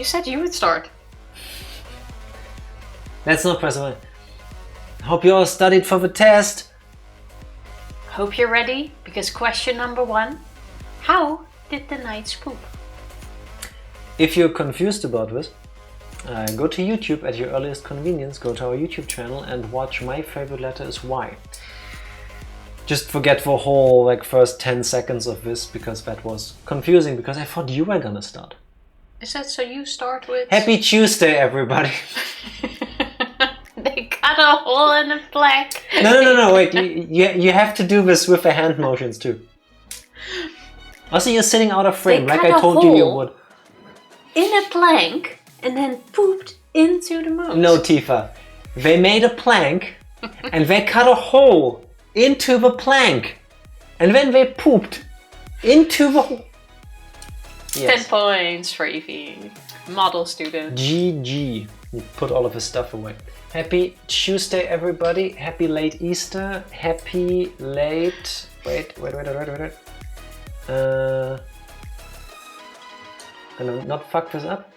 You said you would start. Let's not press away. Hope you all studied for the test. Hope you're ready, because question number 1. How did the knights poop? If you're confused about this, go to YouTube at your earliest convenience, go to our YouTube channel and watch My Favorite Letter is Y. Just forget the whole first 10 seconds of this, because that was confusing, because I thought you were gonna start. Is that so you start with... Happy Tuesday, everybody! They cut a hole in the plank. No, wait, you have to do this with the hand motions too. Also, you're sitting out of frame, like I told you would. In a plank, and then pooped into the moat. No, Tifa. They made a plank, and they cut a hole into the plank. And then they pooped into the hole. Yes. 10 points for Evie. Model student. GG. You put all of his stuff away. Happy Tuesday, everybody. Happy late Easter. Happy late... Wait. Gonna not fuck this up.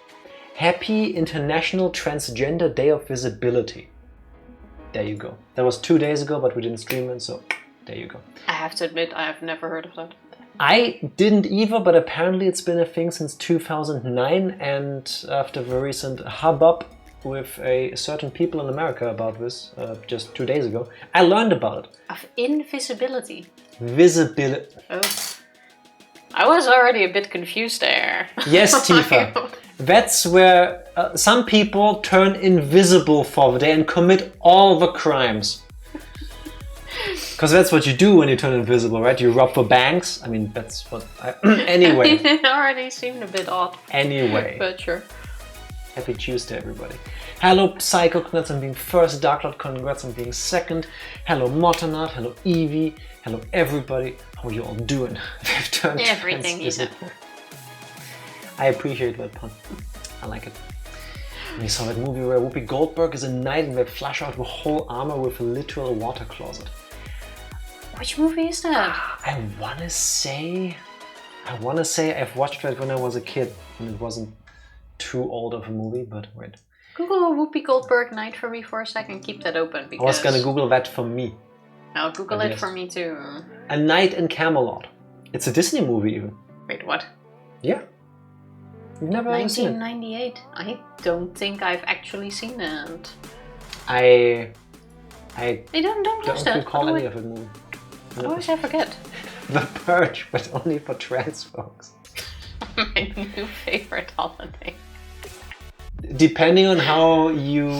Happy International Transgender Day of Visibility. There you go. That was 2 days ago, but we didn't stream it, so there you go. I have to admit, I have never heard of that. I didn't either, but apparently it's been a thing since 2009, and after the recent hubbub with a certain people in America about this just 2 days ago, I learned about it. Of invisibility. Visibility. Oh. I was already a bit confused there. Yes, Tifa. That's where some people turn invisible for the day and commit all the crimes. Because that's what you do when you turn invisible, right? You rob the banks. I mean, that's what I... Anyway. It already seemed a bit odd. Anyway. But sure. Happy Tuesday, everybody. Hello, Psycho. Congrats on being first. Darklord, congrats on being second. Hello, Motonat. Hello, Evie. Hello, everybody. How are you all doing? They've turned everything is up. I appreciate that pun. I like it. We saw that movie where Whoopi Goldberg is a knight and they flush out the whole armor with a literal water closet. Which movie is that? I wanna say I've watched that when I was a kid and it wasn't too old of a movie, but wait. Google Whoopi Goldberg knight for me for a second. Keep that open because... I was gonna Google that for me. I'll Google it for me too. A Knight in Camelot. It's a Disney movie even. Wait, what? Yeah. You've never seen it? 1998. I don't think I've actually seen it. I don't recall any of it movie. Otherwise I forget. The Purge, but only for trans folks. My new favorite holiday. Depending on how you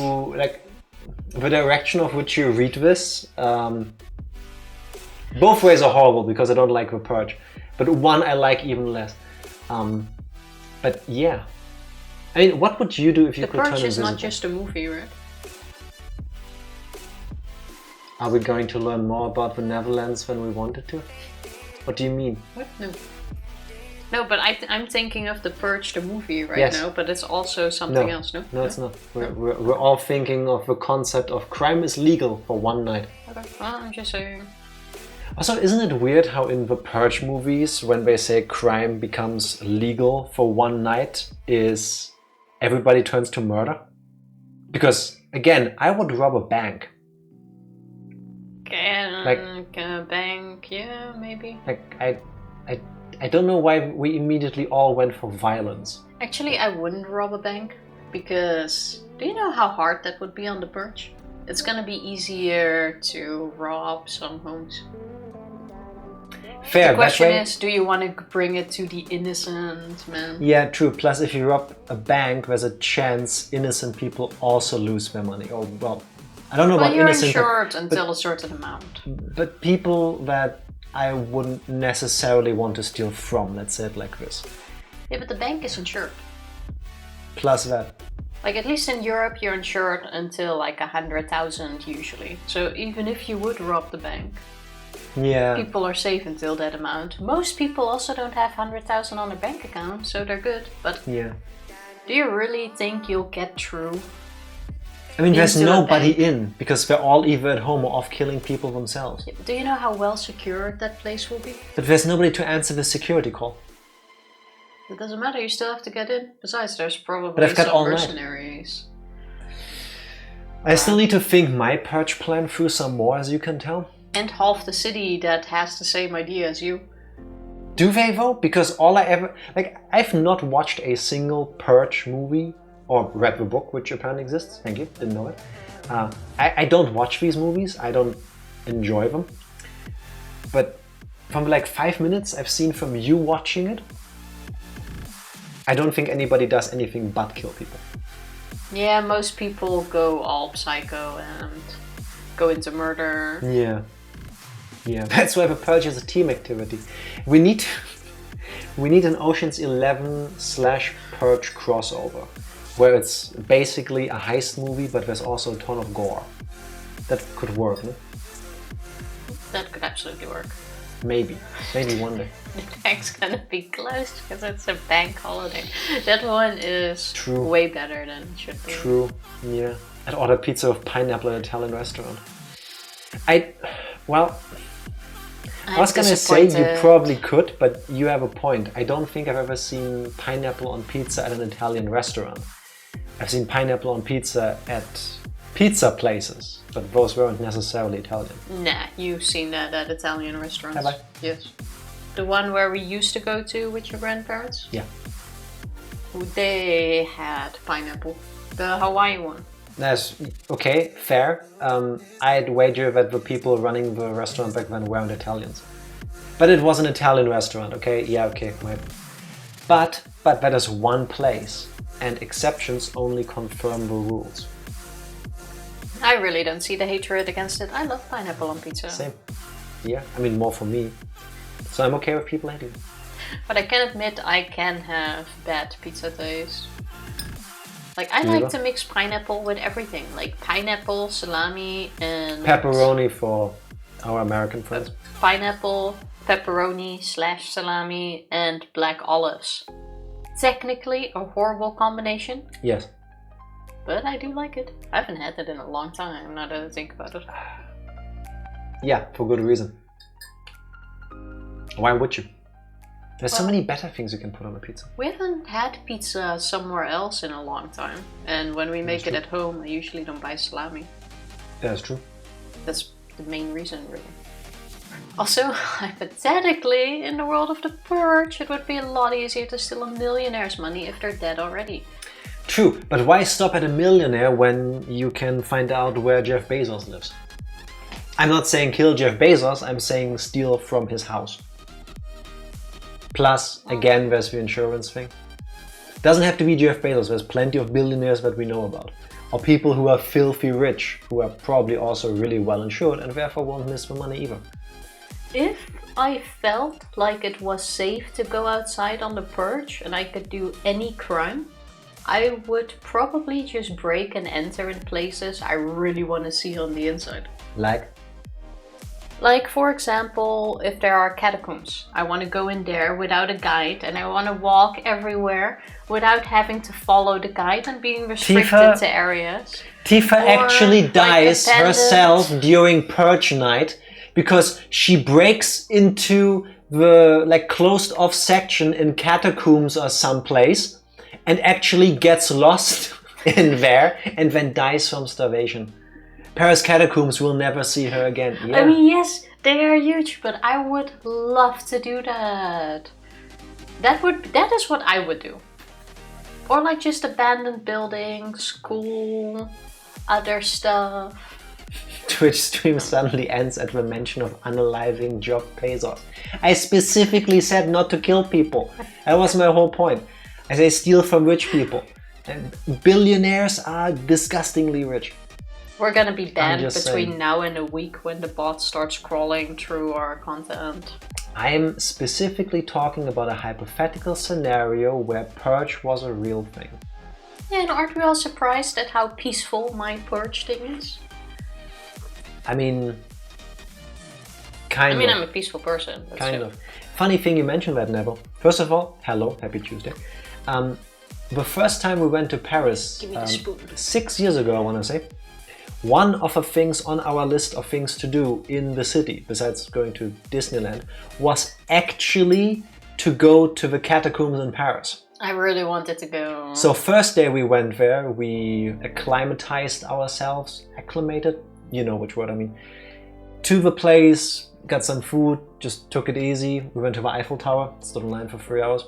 the direction of which you read this, both ways are horrible because I don't like The Purge, but one I like even less. But yeah, I mean, what would you do if you could turn invisible? The Purge is not just a movie, right? Are we going to learn more about the Netherlands than we wanted to? What do you mean? What? No. No, but I'm thinking of The Purge, the movie right now, but it's also something else, no? No, it's not. We're all thinking of the concept of crime is legal for one night. Okay, well, I'm just saying. Also, isn't it weird how in the Purge movies, when they say crime becomes legal for one night, is everybody turns to murder? Because, again, I would rob a bank. Like a bank, yeah, maybe. I don't know why we immediately all went for violence. Actually, I wouldn't rob a bank because do you know how hard that would be on The Purge? It's gonna be easier to rob some homes. Fair. The question is, do you want to bring it to the innocent man? Yeah, true. Plus, if you rob a bank, there's a chance innocent people also lose their money. Oh, well, I don't know about innocent. Well, you're insured until a certain amount. But people that I wouldn't necessarily want to steal from, let's say it like this. Yeah, but the bank is insured. Plus that. Like, at least in Europe, you're insured until like 100,000 usually. So even if you would rob the bank, people are safe until that amount. Most people also don't have 100,000 on their bank account, so they're good. But do you really think you'll get through? I mean, there's nobody in, because they're all either at home or off killing people themselves. Yeah, do you know how well secured that place will be? But there's nobody to answer the security call. It doesn't matter, you still have to get in. Besides, there's probably But I've got some all night. mercenaries. I still need to think my purge plan through some more, as you can tell. And half the city that has the same idea as you. Do they though? Because all I ever... Like, I've not watched a single purge movie or read the book, which apparently exists. Thank you, didn't know it. I don't watch these movies. I don't enjoy them. But from like 5 minutes I've seen from you watching it, I don't think anybody does anything but kill people. Yeah, most people go all psycho and go into murder. Yeah, that's why the purge is a team activity. We need an Ocean's 11/purge crossover, where it's basically a heist movie, but there's also a ton of gore. That could work, no? That could absolutely work. Maybe one day. The bank's gonna be closed because it's a bank holiday. That one is True. way better than it should be. True, yeah. I'd order pizza with pineapple at an Italian restaurant. I was gonna say you probably could, but you have a point. I don't think I've ever seen pineapple on pizza at an Italian restaurant. I've seen pineapple on pizza at pizza places, but those weren't necessarily Italian. Nah, you've seen that at Italian restaurants. Have I? Yes. The one where we used to go to with your grandparents? Yeah. They had pineapple. The Hawaii one. That's okay, fair. I'd wager that the people running the restaurant back then weren't Italians. But it was an Italian restaurant, okay? Yeah, okay. But that is one place, and exceptions only confirm the rules. I really don't see the hatred against it. I love pineapple on pizza. Same. Yeah, I mean more for me. So I'm okay with people hating it. But I can admit I can have bad pizza taste. Like, I like to mix pineapple with everything. Like pineapple, salami, and... Pepperoni for our American friends. Pineapple, pepperoni/salami, and black olives. Technically a horrible combination. Yes. But I do like it. I haven't had it in a long time, now that I think about it. Yeah, for good reason. Why would you? There's so many better things you can put on a pizza. We haven't had pizza somewhere else in a long time. And when we make it at home, I usually don't buy salami. That's true. That's the main reason, really. Also, hypothetically, in the world of the purge, it would be a lot easier to steal a millionaire's money if they're dead already. True, but why stop at a millionaire when you can find out where Jeff Bezos lives? I'm not saying kill Jeff Bezos, I'm saying steal from his house. Plus, again, there's the insurance thing. Doesn't have to be Jeff Bezos, there's plenty of billionaires that we know about. Or people who are filthy rich, who are probably also really well insured and therefore won't miss the money either. If I felt like it was safe to go outside on the purge and I could do any crime, I would probably just break and enter in places I really want to see on the inside. Like, for example, if there are catacombs, I want to go in there without a guide and I want to walk everywhere without having to follow the guide and being restricted to areas. Tifa actually dies herself during purge night because she breaks into the closed off section in catacombs or someplace and actually gets lost in there and then dies from starvation. Paris catacombs will never see her again. Yeah. I mean, yes, they are huge, but I would love to do that. That is what I would do. Or like just abandoned buildings, school, other stuff. Twitch stream suddenly ends at the mention of unaliving Jeff Bezos. I specifically said not to kill people. That was my whole point. I say steal from rich people. And billionaires are disgustingly rich. We're gonna be banned between now and a week when the bot starts crawling through our content. I'm specifically talking about a hypothetical scenario where purge was a real thing. Yeah, and aren't we all surprised at how peaceful my purge thing is? I mean, kind of. I mean, I'm a peaceful person. Kind of. Funny thing you mentioned that, Neville. First of all, hello, happy Tuesday. The first time we went to Paris, Give me the spoon. 6 years ago, I want to say, one of the things on our list of things to do in the city, besides going to Disneyland, was actually to go to the catacombs in Paris. I really wanted to go. So first day we went there, we acclimatized ourselves, acclimated, you know which word I mean, to the place, got some food, just took it easy. We went to the Eiffel Tower, stood in line for 3 hours.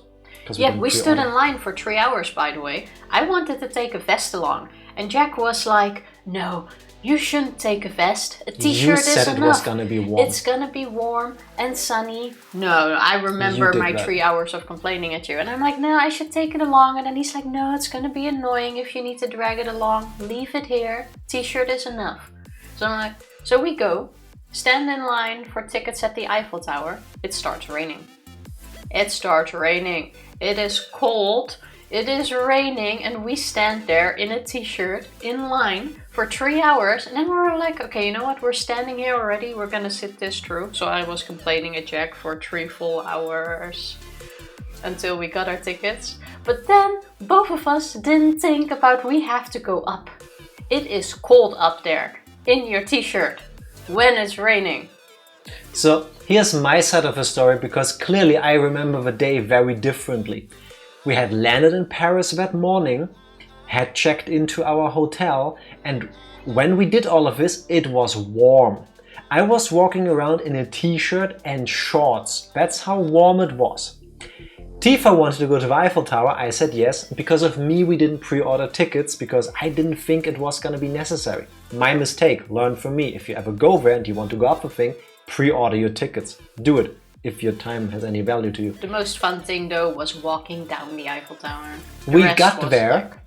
Yeah, we stood in line for 3 hours, by the way. I wanted to take a vest along, and Jack was like, no, you shouldn't take a vest. A t-shirt is enough. You said it was gonna be warm. It's gonna be warm and sunny. No, I remember my 3 hours of complaining at you. And I'm like, no, I should take it along. And then he's like, no, it's gonna be annoying if you need to drag it along. Leave it here. T-shirt is enough. So I'm like, so we go, stand in line for tickets at the Eiffel Tower. It starts raining. It starts raining. It is cold. It is raining, and we stand there in a t-shirt in line for 3 hours, and then we were like, okay, you know what, we're standing here already, we're gonna sit this through. So I was complaining at Jack for 3 full hours until we got our tickets. But then both of us didn't think about we have to go up. It is cold up there in your t-shirt when it's raining. So here's my side of the story, because clearly I remember the day very differently. We had landed in Paris that morning, had checked into our hotel, and when we did all of this, it was warm. I was walking around in a t-shirt and shorts. That's how warm it was. Tifa wanted to go to the Eiffel Tower. I said yes. Because of me, we didn't pre-order tickets because I didn't think it was going to be necessary. My mistake. Learn from me. If you ever go there and you want to go up the thing, pre-order your tickets. Do it. If your time has any value to you. The most fun thing though was walking down the Eiffel Tower. We got there,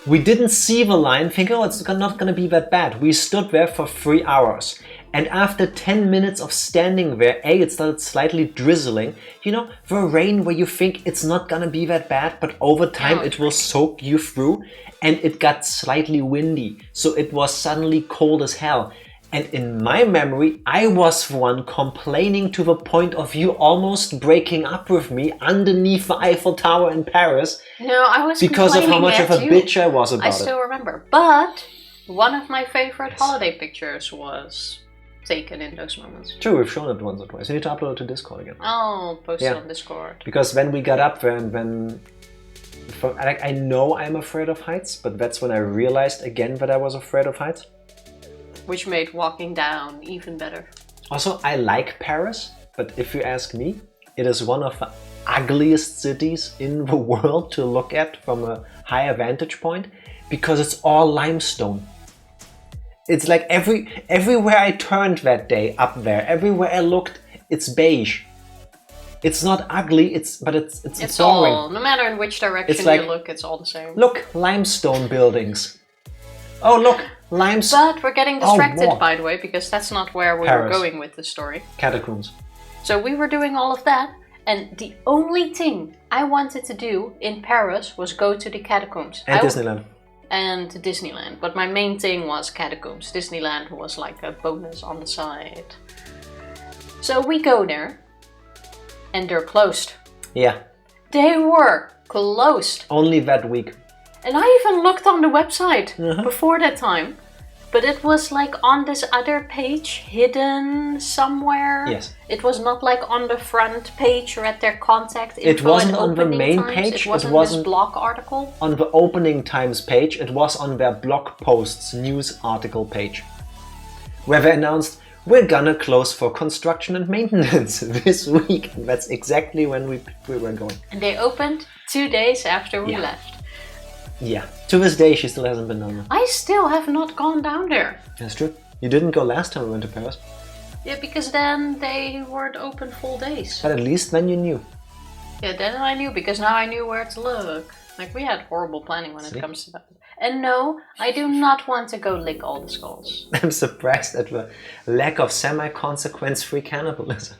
we didn't see the line, think, oh, it's not gonna be that bad. We stood there for 3 hours. And after 10 minutes of standing there, it started slightly drizzling. You know, the rain where you think it's not gonna be that bad, but over time it will soak you through. And it got slightly windy, so it was suddenly cold as hell. And in my memory, I was the one complaining to the point of you almost breaking up with me underneath the Eiffel Tower in Paris. No, I was because of how much of a bitch I was about it. I still remember. But one of my favorite holiday pictures was taken in those moments. True, we've shown it once or twice. You need to upload it to Discord again. Oh, post it on Discord. Because when we got up there and I know I'm afraid of heights, but that's when I realized again that I was afraid of heights. Which made walking down even better. Also, I like Paris, but if you ask me, it is one of the ugliest cities in the world to look at from a higher vantage point, because it's all limestone. It's like everywhere I turned that day up there, everywhere I looked, it's beige. It's not ugly, but it's boring. All, no matter in which direction you look, it's all the same. Look, limestone buildings. Oh, look. Limestone. But we're getting distracted, by the way, because that's not where we were going with the story. Catacombs. So we were doing all of that, and the only thing I wanted to do in Paris was go to the catacombs. And Disneyland. And Disneyland. But my main thing was catacombs. Disneyland was like a bonus on the side. So we go there, and they're closed. Yeah. They were closed. Only that week. And I even looked on the website before that time, but it was like on this other page, hidden somewhere. Yes. It was not like on the front page or at their contact info. It wasn't on the main page. It wasn't this blog article. On the opening times page. It was on their blog posts news article page, where they announced, we're gonna close for construction and maintenance this week. And that's exactly when we were going. And they opened 2 days after we left. Yeah, to this day she still hasn't been down there. I still have not gone down there. That's true. You didn't go last time we went to Paris. Yeah, because then they weren't open full days. But at least then you knew. Yeah, then I knew, because now I knew where to look. Like, we had horrible planning when it comes to that. And no, I do not want to go lick all the skulls. I'm surprised at the lack of semi-consequence-free cannibalism.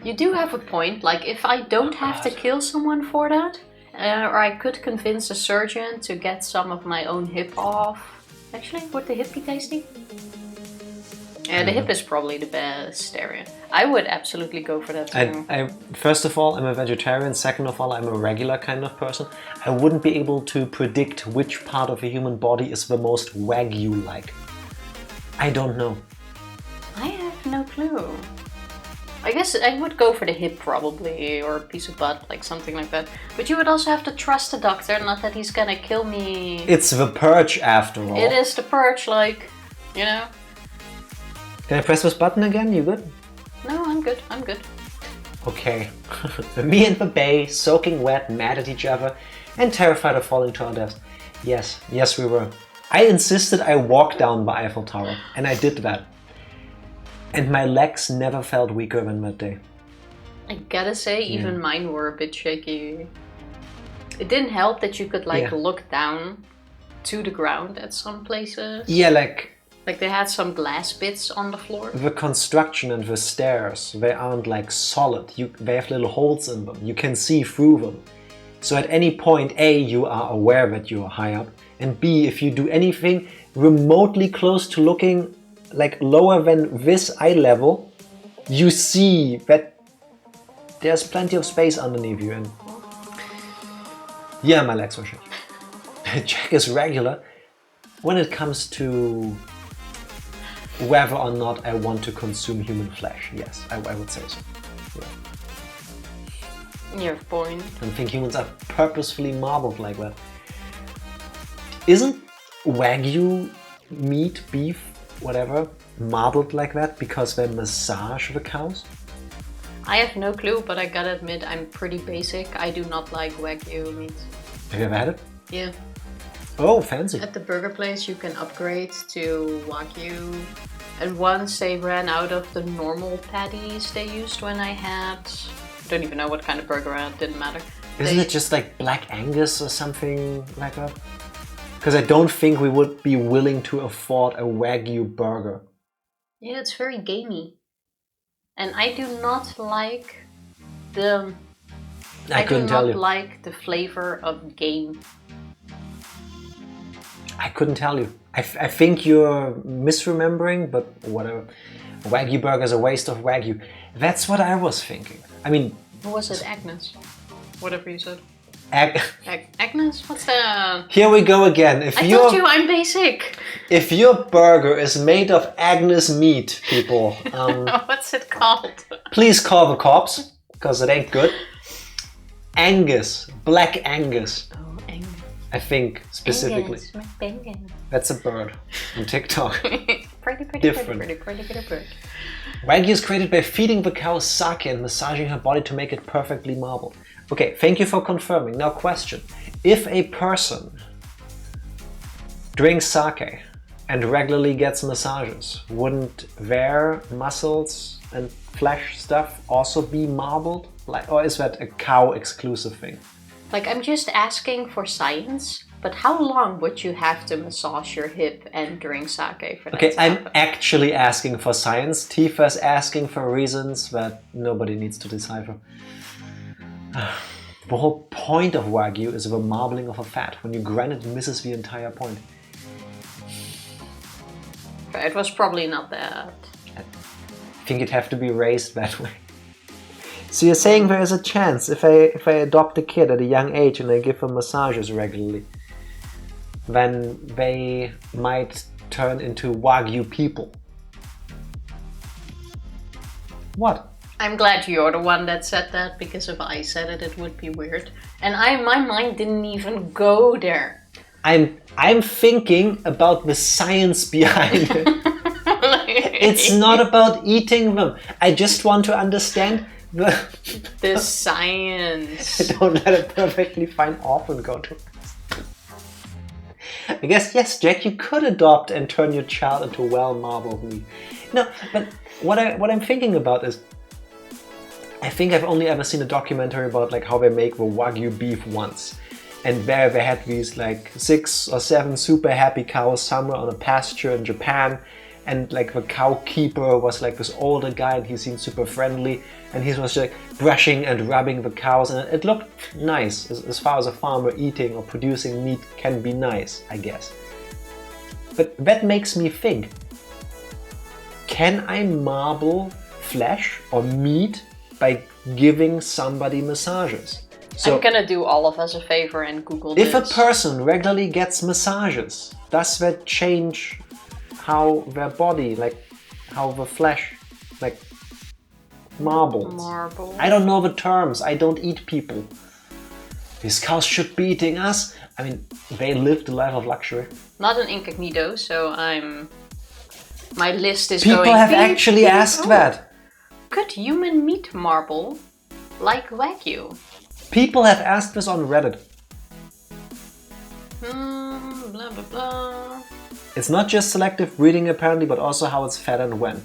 You do have a point. Like, if I don't have to kill someone for that, or I could convince a surgeon to get some of my own hip off. Actually, would the hip be tasty? Yeah, the hip is probably the best area. I would absolutely go for that too. First of all, I'm a vegetarian. Second of all, I'm a regular kind of person. I wouldn't be able to predict which part of a human body is the most Wagyu-like. I don't know. I have no clue. I guess guess I would go for the hip probably, or a piece of butt, like something like that. But you would also have to trust the doctor, not that he's gonna kill me. It's the purge after all. It is the purge, like, you know. Can I press this button again? You good? No, I'm good. I'm good. Okay. Me and the Bay, soaking wet, mad at each other, and terrified of falling to our deaths. Yes, we were. I insisted I walk down the Eiffel Tower, and I did that. And my legs never felt weaker than that day. I gotta say, even mine were a bit shaky. It didn't help that you could look down to the ground at some places. Yeah, like they had some glass bits on the floor. The construction and the stairs, they aren't like solid. They have little holes in them. You can see through them. So at any point, A, you are aware that you are high up, and B, if you do anything remotely close to looking like lower than this eye level, you see that there's plenty of space underneath you. And yeah, my legs were shaky. Jack is regular when it comes to whether or not I want to consume human flesh. Yes, I would say so. Yeah. Your point. I think humans are purposefully marbled like that. Isn't Wagyu meat, beef, whatever, marbled like that because they massage the cows? I have no clue, but I gotta admit I'm pretty basic. I do not like Wagyu meat. Have you ever had it? Yeah. Oh, fancy. At the burger place you can upgrade to Wagyu. And once they ran out of the normal patties they used when I had... I don't even know what kind of burger I had, didn't matter. Isn't it just like Black Angus or something like that? Because I don't think we would be willing to afford a Wagyu burger. Yeah, it's very gamey. And I do not like the... I couldn't tell you. I do not like the flavor of game. I couldn't tell you. I think you're misremembering, but whatever. A Wagyu burger is a waste of Wagyu. That's what I was thinking. I mean... What was it? Agnes? Whatever you said. Agnes? What's that? Here we go again. I told you I'm basic. If your burger is made of Agnes meat, people... What's it called? Please call the cops, because it ain't good. Angus. Black Angus. Oh, Angus. I think, specifically. Angus. That's a bird on TikTok. Pretty Different. Pretty bird. Wagyu is created by feeding the cow sake and massaging her body to make it perfectly marbled. Okay, thank you for confirming. Now question. If a person drinks sake and regularly gets massages, wouldn't their muscles and flesh stuff also be marbled? Or is that a cow exclusive thing? Like, I'm just asking for science, but how long would you have to massage your hip and drink sake for that to happen? I'm actually asking for science. Tifa's asking for reasons that nobody needs to decipher. The whole point of Wagyu is the marbling of a fat. When you grind it, it misses the entire point. It was probably not that. I think it'd have to be raised that way. So you're saying there is a chance if I adopt a kid at a young age and I give them massages regularly, then they might turn into Wagyu people. What? I'm glad you're the one that said that, because if I said it, it would be weird. And my mind didn't even go there. I'm thinking about the science behind it. It's not about eating them. I just want to understand the science. Don't let a perfectly fine orphan go to. I guess, yes, Jack, you could adopt and turn your child into well-marbled meat. No, but what I'm thinking about is, I think I've only ever seen a documentary about like how they make the Wagyu beef once. And there they had these like 6 or 7 super happy cows somewhere on a pasture in Japan. And like the cow keeper was like this older guy and he seemed super friendly. And he was like brushing and rubbing the cows. And it looked nice as far as a farmer eating or producing meat can be nice, I guess. But that makes me think, can I marble flesh or meat by giving somebody massages? So, I'm gonna do all of us a favor and Google this. If a person regularly gets massages, does that change how their body, like how the flesh, like Marbles. Marbles. I don't know the terms. I don't eat people. These cows should be eating us. I mean, they live the life of luxury. Not an incognito, so my list is People going... have actually asked that. Could human meat marble like Wagyu? People have asked this on Reddit. Blah blah blah. It's not just selective breeding apparently, but also how it's fed and when.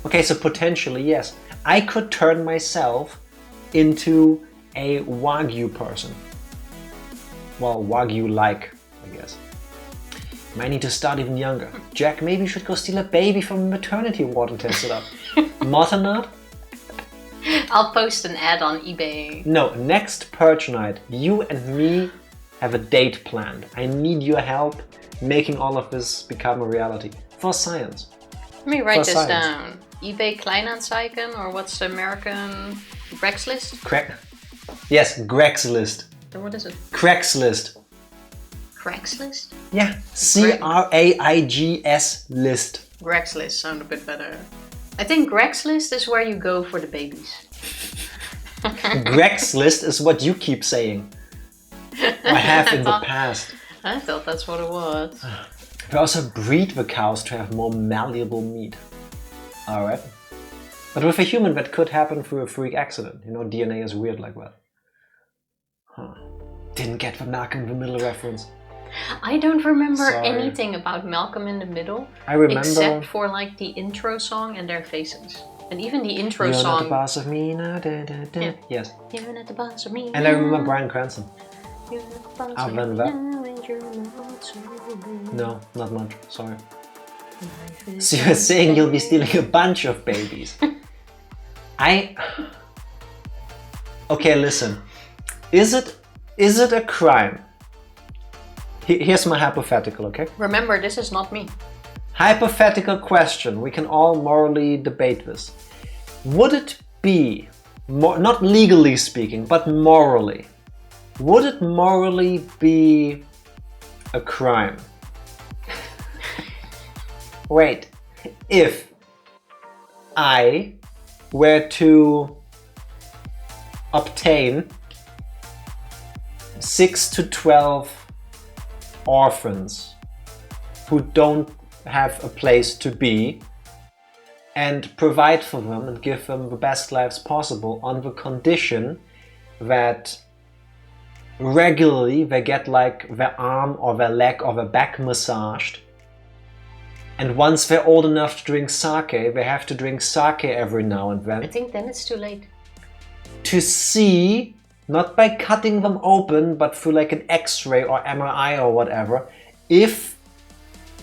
Okay, so potentially, yes. I could turn myself into a Wagyu person. Well, Wagyu-like, I guess. Might need to start even younger. Jack, maybe you should go steal a baby from a maternity ward and test it out. Mother? I'll post an ad on eBay. No, next Purge Night, you and me have a date planned. I need your help making all of this become a reality. For science. Let me write this down. eBay Kleinanzeigen, or what's the American... Craigslist? Yes, Craigslist. Then what is it? Craigslist. Craigslist? Yeah, Craigs list. Craigslist sound a bit better. I think Craigslist is where you go for the babies. Craigslist is what you keep saying. Or have in the past. I thought that's what it was. We also breed the cows to have more malleable meat. Alright. But with a human that could happen through a freak accident. You know, DNA is weird like that. Huh. Didn't get the Malcolm in the Middle reference. I don't remember anything about Malcolm in the Middle. I remember... Except for like the intro song and their faces. And even the intro You're song... Not the boss of me, no, da, da, da. Yeah. Yes. You're not the boss of me. And I remember Bryan Cranston. You're not the boss Other than of that? me. No, not much. Sorry. So you're saying you'll be stealing a bunch of babies? Okay, listen. Is it a crime? Here's my hypothetical, okay? Remember, this is not me. Hypothetical question. We can all morally debate this. Would it be, not legally speaking, but morally, would it morally be a crime? Wait, if I were to obtain 6 to 12 orphans who don't have a place to be and provide for them and give them the best lives possible on the condition that regularly they get like their arm or their leg or their back massaged, and once they're old enough to drink sake, they have to drink sake every now and then. I think then it's too late. To see, not by cutting them open, but through like an X-ray or MRI or whatever, if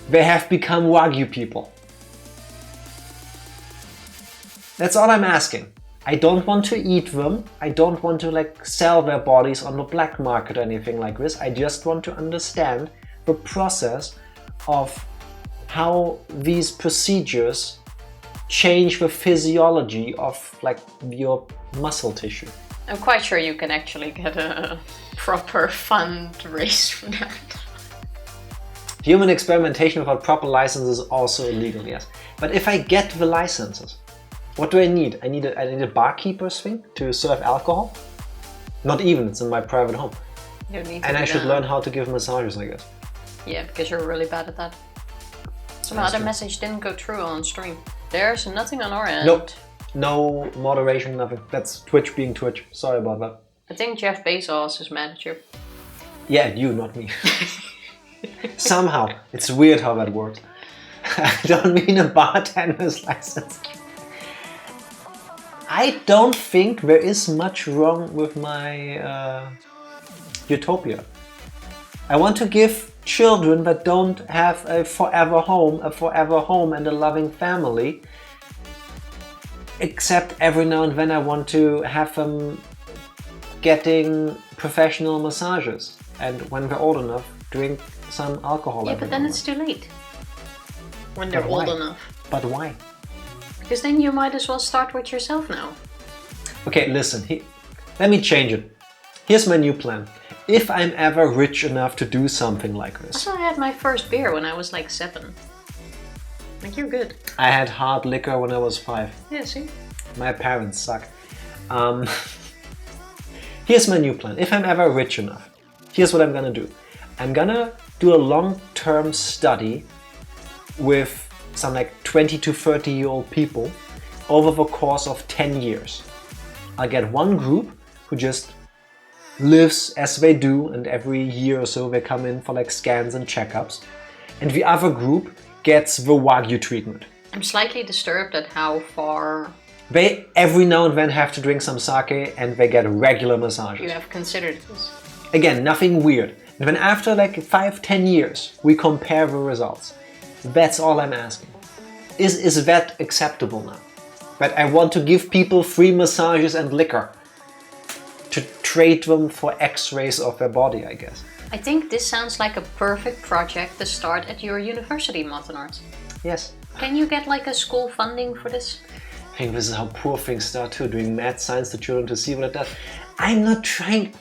they have become Wagyu people. That's all I'm asking. I don't want to eat them. I don't want to like sell their bodies on the black market or anything like this. I just want to understand the process of how these procedures change the physiology of like your muscle tissue. I'm quite sure you can actually get a proper fundraise for that. Human experimentation without proper licenses is also illegal, yes. But if I get the licenses, what do I need? I need a barkeeper's thing to serve alcohol? Not even, it's in my private home. You don't need to and do I should that. learn how to give massages, I guess. Yeah, because you're really bad at that. Some other message didn't go through on stream. There's nothing on our end. Nope. No moderation, nothing. That's Twitch being Twitch. Sorry about that. I think Jeff Bezos is mad at you. Yeah, you, not me. Somehow. It's weird how that works. I don't mean a bartender's license. I don't think there is much wrong with my utopia. I want to give children that don't have a forever home and a loving family. Except every now and then I want to have them getting professional massages. And when they're old enough, drink some alcohol. Yeah, but then it's too late. When they're old enough. But why? Because then you might as well start with yourself now. Okay, listen. Let me change it. Here's my new plan. If I'm ever rich enough to do something like this. Also, I had my first beer when I was like 7. Like, you're good. I had hard liquor when I was 5. Yeah, see? My parents suck. Here's my new plan. If I'm ever rich enough, here's what I'm gonna do. I'm gonna do a long-term study with some like 20 to 30-year-old people over the course of 10 years. I'll get one group who just lives as they do, and every year or so they come in for like scans and checkups. And the other group gets the Wagyu treatment. I'm slightly disturbed at how far... They every now and then have to drink some sake and they get regular massages. You have considered this. Again, nothing weird. And then after like 5-10 years, we compare the results. That's all I'm asking. Is that acceptable now? That I want to give people free massages and liquor to trade them for x-rays of their body, I guess. I think this sounds like a perfect project to start at your university, Martin Art. Yes. Can you get like a school funding for this? I think this is how poor things start too, doing mad science to children to see what it does. I'm not trying...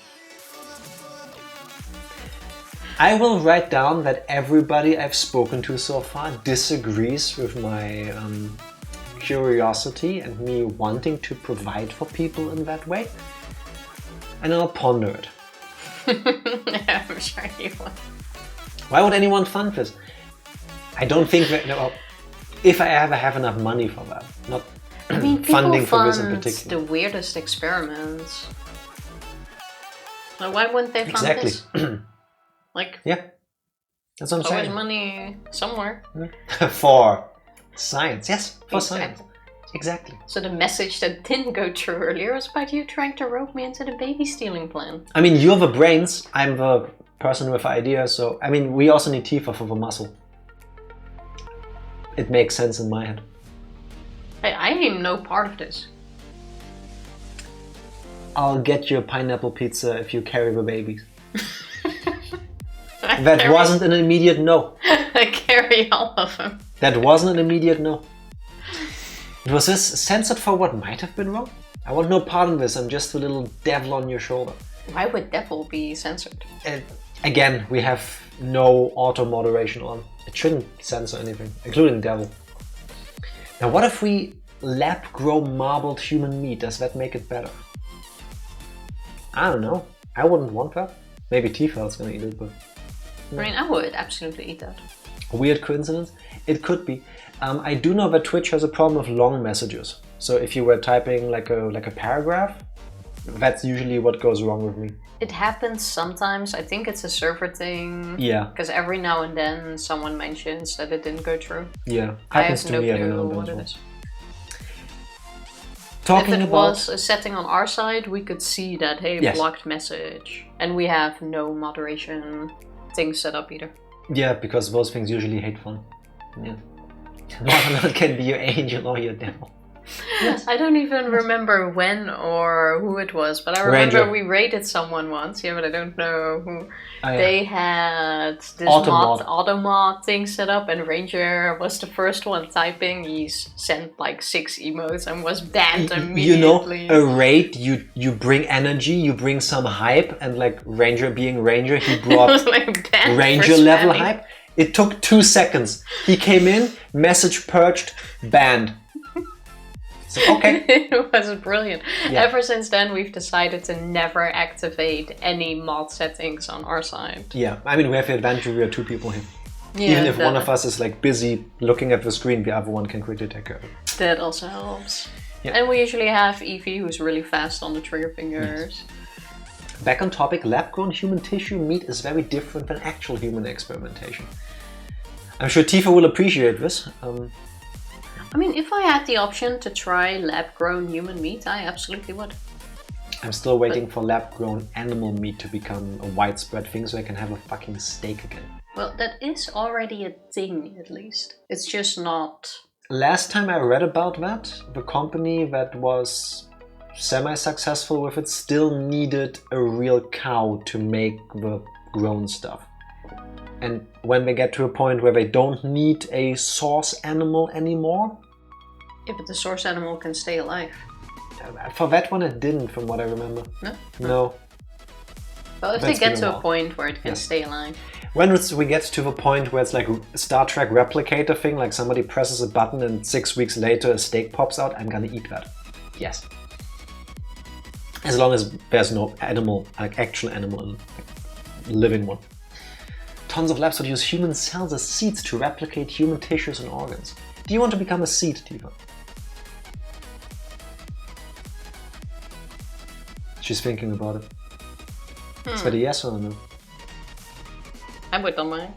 I will write down that everybody I've spoken to so far disagrees with my curiosity and me wanting to provide for people in that way. And I'll ponder it. Yeah, I'm sure you will. Why would anyone fund this? I don't think that... No, if I ever have enough money for that. Not I mean, funding people for this in fund particular. the weirdest experiments. So why wouldn't they fund Exactly. this? Like, yeah, that's what I'm always saying. money somewhere. For science, yes, for Exactly. science. Exactly. So the message that didn't go through earlier was about you trying to rope me into the baby stealing plan. I mean, you're the brains, I'm the person with ideas, so, I mean, we also need Tifa for the muscle. It makes sense in my head. I am no part of this. I'll get you a pineapple pizza if you carry the babies. That wasn't an immediate no. I carry all of them. That wasn't an immediate no. Was this censored for what might have been wrong? I want no part in this, I'm just a little devil on your shoulder. Why would devil be censored? Again, we have no auto moderation on. It shouldn't censor anything, including devil. Now what if we lab-grow marbled human meat? Does that make it better? I don't know. I wouldn't want that. Maybe Tifa's gonna eat it, but... I mean, I would absolutely eat that. A weird coincidence? It could be. I do know that Twitch has a problem with long messages. So if you were typing like a paragraph, that's usually what goes wrong with me. It happens sometimes. I think it's a server thing. Yeah. Because every now and then someone mentions that it didn't go through. Yeah. I Happens have to no me every now clue and then what as it well. is. Talking If it about... was a setting on our side, we could see that, hey, Yes. blocked message. And we have no moderation things set up either. Yeah, because those things usually hate fun. Yeah. Not can be your angel or your devil. Yes. I don't even remember when or who it was, but I remember Ranger. we rated someone once, yeah, but I don't know who. Yeah. They had this Automod. automod thing set up, and Ranger was the first one typing. He sent like 6 emotes and was banned immediately. You know, a raid, you bring energy, you bring some hype, and like Ranger being Ranger, he brought like banned Ranger for level spamming. hype. It took 2 seconds. He came in, message purged, banned. So, okay. It was brilliant. Yeah. Ever since then, we've decided to never activate any mod settings on our side. Yeah, I mean, we have the advantage we are 2 people here. Yeah, Even if one of us is like busy looking at the screen, the other one can quickly take care of it. That also helps. Yeah. And we usually have Evie, who's really fast on the trigger fingers. Back on topic, lab-grown human tissue meat is very different than actual human experimentation. I'm sure Tifa will appreciate this. I mean, if I had the option to try lab-grown human meat, I absolutely would. I'm still waiting for lab-grown animal meat to become a widespread thing so I can have a fucking steak again. Well, that is already a thing, at least. It's just not... Last time I read about that, the company that was semi-successful with it still needed a real cow to make the grown stuff. And when they get to a point where they don't need a source animal anymore... Yeah, but the source animal can stay alive. For that one it didn't, from what I remember. No? No. Well, if That's they get been a to a while. point where it can Yes. stay alive. When we get to the point where it's like a Star Trek replicator thing, like somebody presses a button and 6 weeks later a steak pops out, I'm gonna eat that. Yes. As long as there's no animal, like actual animal, like living one. Tons of labs would use human cells as seeds to replicate human tissues and organs. Do you want to become a seed, Tifa? She's thinking about it. Is that a yes or a no? I would not mind.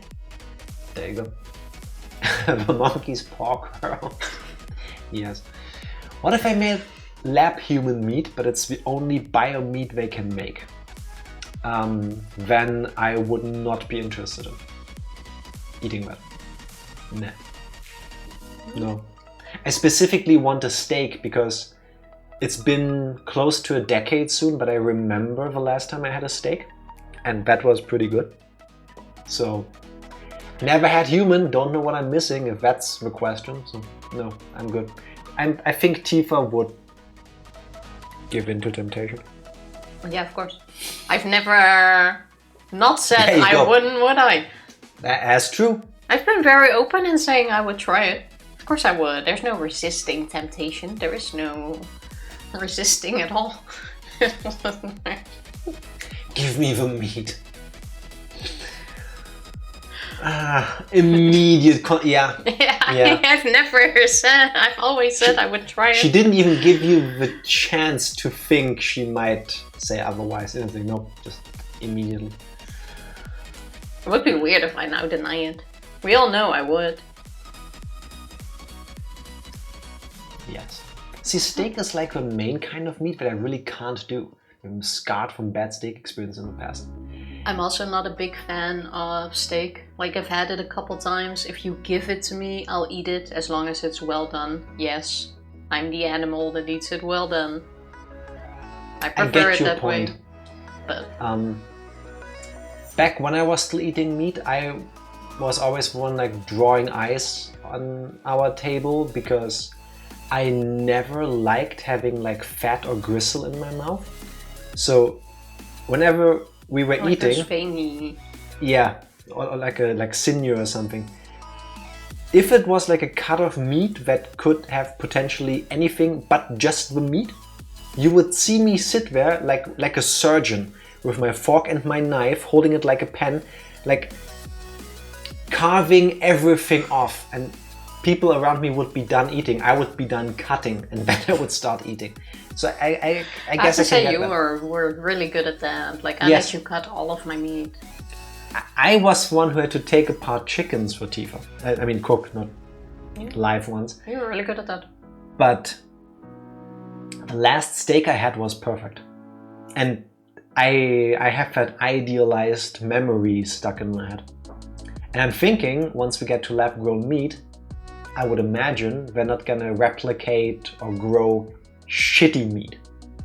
There you go. The monkey's paw curl. Yes. What if I made lab human meat, but it's the only bio meat they can make? Then I would not be interested in eating that. Nah. No. I specifically want a steak because it's been close to a decade soon, but I remember the last time I had a steak, and that was pretty good. So, never had human, don't know what I'm missing if that's the question. So, no, I'm good. I think Tifa would give in to temptation. Yeah, of course. I've never not said I wouldn't, would I? That's true. I've been very open in saying I would try it. Of course I would. There's no resisting temptation. There is no resisting at all. Give me the meat. Immediate yeah. I've never said, I've always said I would try it. She didn't even give you the chance to think she might say otherwise. Anything, no, just immediately. It would be weird if I now deny it. We all know I would. Yes. See, steak is like the main kind of meat that I really can't do. I'm scarred from bad steak experience in the past. I'm also not a big fan of steak. Like, I've had it a couple times. If you give it to me, I'll eat it as long as it's well done. Yes, I'm the animal that eats it well done. I prefer it that way. But back when I was still eating meat, I was always one like drawing eyes on our table because I never liked having like fat or gristle in my mouth. So whenever we were like eating, veiny. Yeah, or like sinew or something. If it was like a cut of meat that could have potentially anything but just the meat, you would see me sit there like a surgeon with my fork and my knife, holding it like a pen, like carving everything off, and people around me would be done eating. I would be done cutting, and then I would start eating. So I guess I have to say you that. were really good at that. Like, I let you cut all of my meat. I was one who had to take apart chickens for Tifa. I mean, cook, not live ones. You were really good at that. But the last steak I had was perfect. And I have that idealized memory stuck in my head. And I'm thinking, once we get to lab-grown meat, I would imagine they're not gonna replicate or grow shitty meat.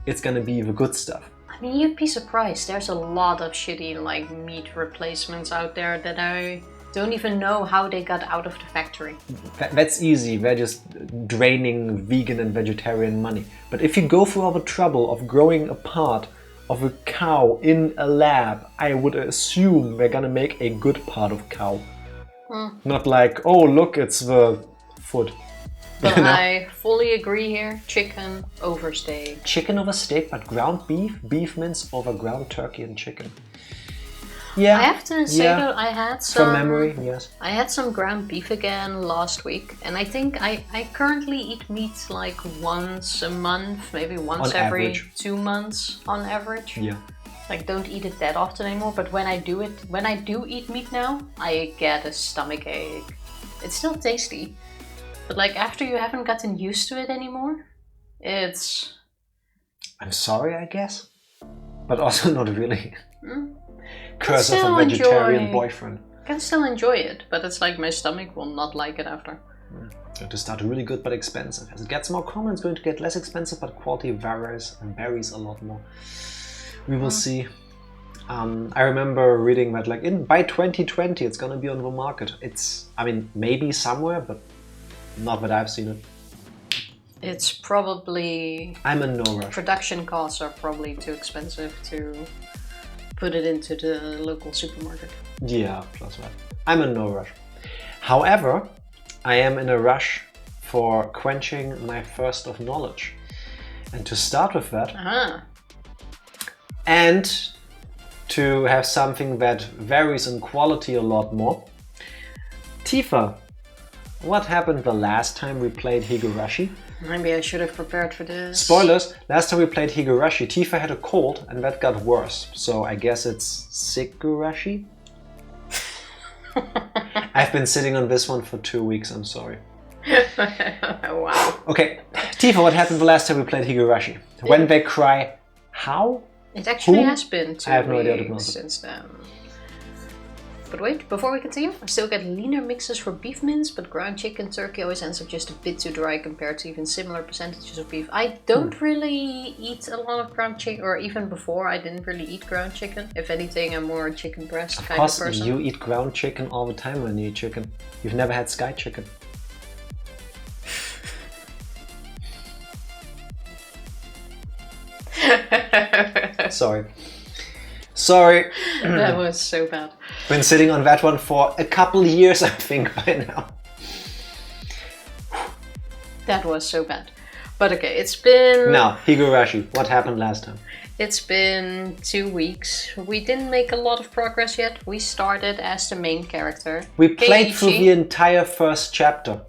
It's gonna be the good stuff. I mean, you'd be surprised. There's a lot of shitty like meat replacements out there that I don't even know how they got out of the factory. That's easy. They're just draining vegan and vegetarian money. But if you go through all the trouble of growing a part of a cow in a lab, I would assume they're gonna make a good part of cow. Not like, oh look, it's the foot. But I fully agree here. Chicken over steak. Chicken over steak, but ground beef, beef mince over ground turkey and chicken. Yeah. I have to say that I had some... From memory, yes. I had some ground beef again last week. And I think I currently eat meat like once a month. Maybe once every 2 months on average. Yeah. Like, don't eat it that often anymore. But when I do eat meat now, I get a stomach ache. It's still tasty. But like, after you haven't gotten used to it anymore, it's... I'm sorry, I guess. But also not really. Curse of a still vegetarian boyfriend. I can still enjoy it, but it's like my stomach will not like it after. Going to start really good but expensive. As it gets more common, it's going to get less expensive, but quality varies a lot more. We will see. I remember reading that like by 2020 it's gonna be on the market. It's, I mean, maybe somewhere, but not that I've seen it. It's probably... I'm in no rush. Production costs are probably too expensive to put it into the local supermarket. Yeah, plus that. I'm in no rush. However, I am in a rush for quenching my thirst of knowledge. And to start with that, Uh-huh. and to have something that varies in quality a lot more, Tifa, what happened the last time we played Higurashi? Maybe I should have prepared for this. Spoilers, last time we played Higurashi, Tifa had a cold and that got worse. So I guess it's Sigurashi? I've been sitting on this one for 2 weeks, I'm sorry. Wow. Okay, Tifa, what happened the last time we played Higurashi? When they cry, how? It actually Who? has been 2 I have no idea what it weeks was. since then. But wait, before we continue, I still get leaner mixes for beef mince, but ground chicken turkey always ends up just a bit too dry compared to even similar percentages of beef. I don't really eat a lot of ground chicken, or even before I didn't really eat ground chicken. If anything, I'm more a chicken breast kind of person. Of course, you eat ground chicken all the time when you eat chicken. You've never had sky chicken. Sorry. That was so bad. Been sitting on that one for a couple years, I think, by now. That was so bad. But okay, it's been... Now, Higurashi, what happened last time? It's been 2 weeks. We didn't make a lot of progress yet. We started as the main character. We played Keiichi. through the entire first chapter.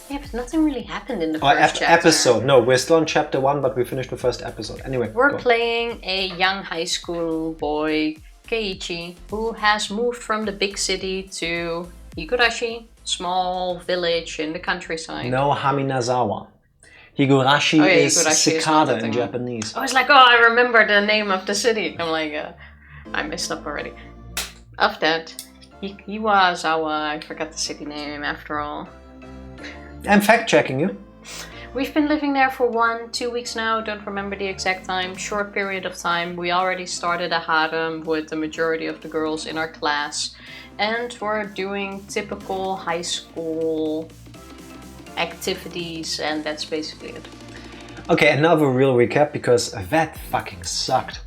Yeah, but nothing really happened in the first chapter. Episode. No, we're still on chapter 1, but we finished the first episode. Anyway, we're playing a young high school boy, Keiichi, who has moved from the big city to Higurashi, small village in the countryside. No, Hinamizawa. Higurashi is Higurashi cicada is in Japanese. I was like, oh, I remember the name of the city. I'm like, I messed up already. Of that, Hinamizawa, I forgot the city name after all. I'm fact-checking you. We've been living there for 1-2 weeks now, don't remember the exact time, short period of time. We already started a harem with the majority of the girls in our class. And we're doing typical high school activities, and that's basically it. Okay, and now the real recap, because that fucking sucked.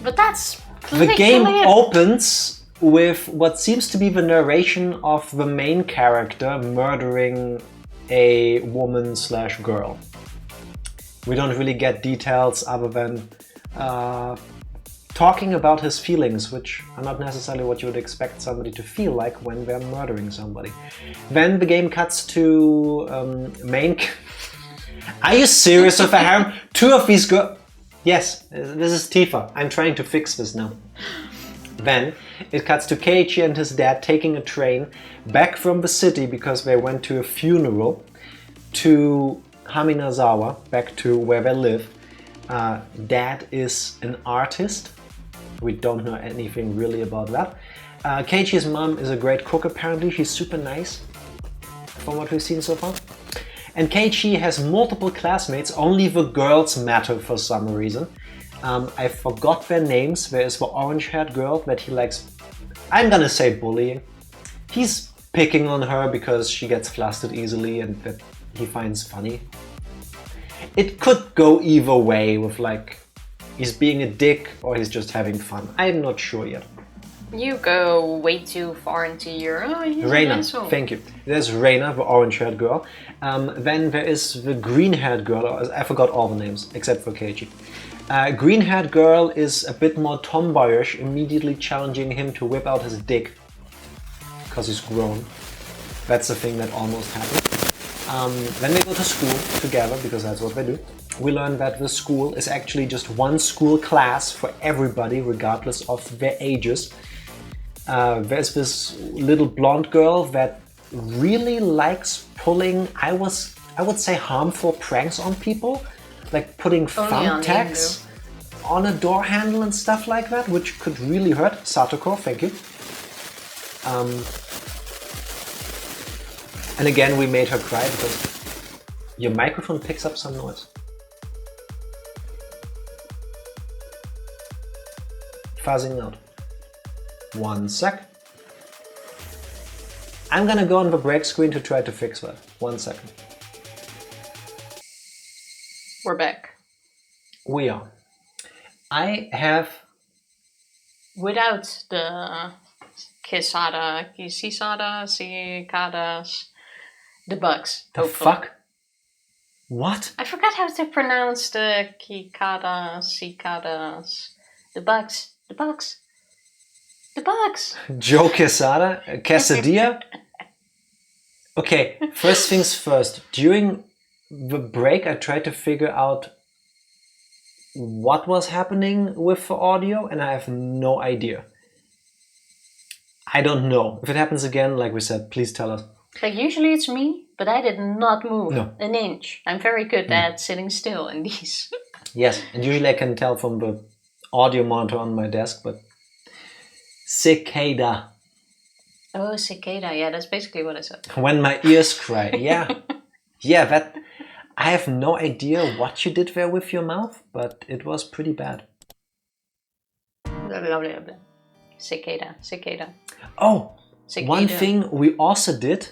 But that's the game opens with what seems to be the narration of the main character murdering a woman/girl. We don't really get details other than talking about his feelings, which are not necessarily what you would expect somebody to feel like when they're murdering somebody. Then the game cuts to main... Are you serious with a harem? 2 of these girls... Yes, this is Tifa. I'm trying to fix this now. Then it cuts to Keiichi and his dad taking a train back from the city because they went to a funeral to Hinamizawa, back to where they live. Dad is an artist. We don't know anything really about that. Keiichi's mom is a great cook apparently. She's super nice from what we've seen so far. And Keiichi has multiple classmates, only the girls matter for some reason. I forgot their names. There is the orange-haired girl that he likes, I'm gonna say bullying. He's picking on her because she gets flustered easily and that he finds funny. It could go either way with like, he's being a dick or he's just having fun. I'm not sure yet. You go way too far into your... Oh, Reina, thank you. There's Reina, the orange-haired girl. Then there is the green-haired girl. I forgot all the names except for Keiichi. Green-haired girl is a bit more tomboyish, immediately challenging him to whip out his dick. Because he's grown. That's the thing that almost happened. Then they go to school together, because that's what they do. We learn that the school is actually just one school class for everybody, regardless of their ages. There's this little blonde girl that really likes pulling, I would say, harmful pranks on people. Like putting thumbtacks on a door handle and stuff like that, which could really hurt. Satoko, thank you. And again, we made her cry because your microphone picks up some noise. Fuzzing out. 1 sec. I'm gonna go on the break screen to try to fix that. 1 second. We're back. We are. I have... Without the cicada, the bugs, the hopefully. fuck? What? I forgot how to pronounce the cicadas. The bugs. Joe Quesada? Quesadilla? Okay, first things first. During the break, I tried to figure out what was happening with the audio, and I have no idea. I don't know. If it happens again, like we said, please tell us. Like usually it's me, but I did not move an inch. I'm very good at sitting still in these. Yes, and usually I can tell from the audio monitor on my desk, but cicada. Oh, cicada. Yeah, that's basically what I said. When my ears cry. Yeah. Yeah, that... I have no idea what you did there with your mouth, but it was pretty bad. Cicada. Oh, cicada. One thing we also did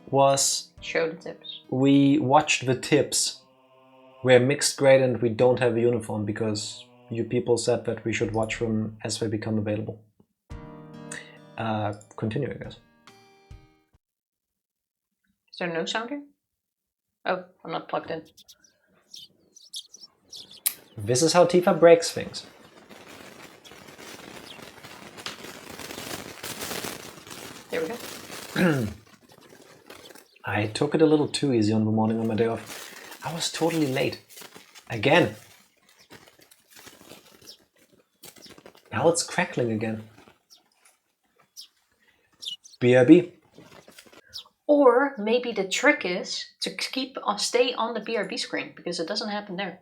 was... show the tips. We watched the tips. We're mixed grade and we don't have a uniform because you people said that we should watch them as they become available. Continue, I guess. Is there no sound here? Oh, I'm not plugged in. This is how Tifa breaks things. There we go. I took it a little too easy on the morning of my day off. I was totally late. Again. Now it's crackling again. BRB. Or maybe the trick is to stay on the BRB screen because it doesn't happen there.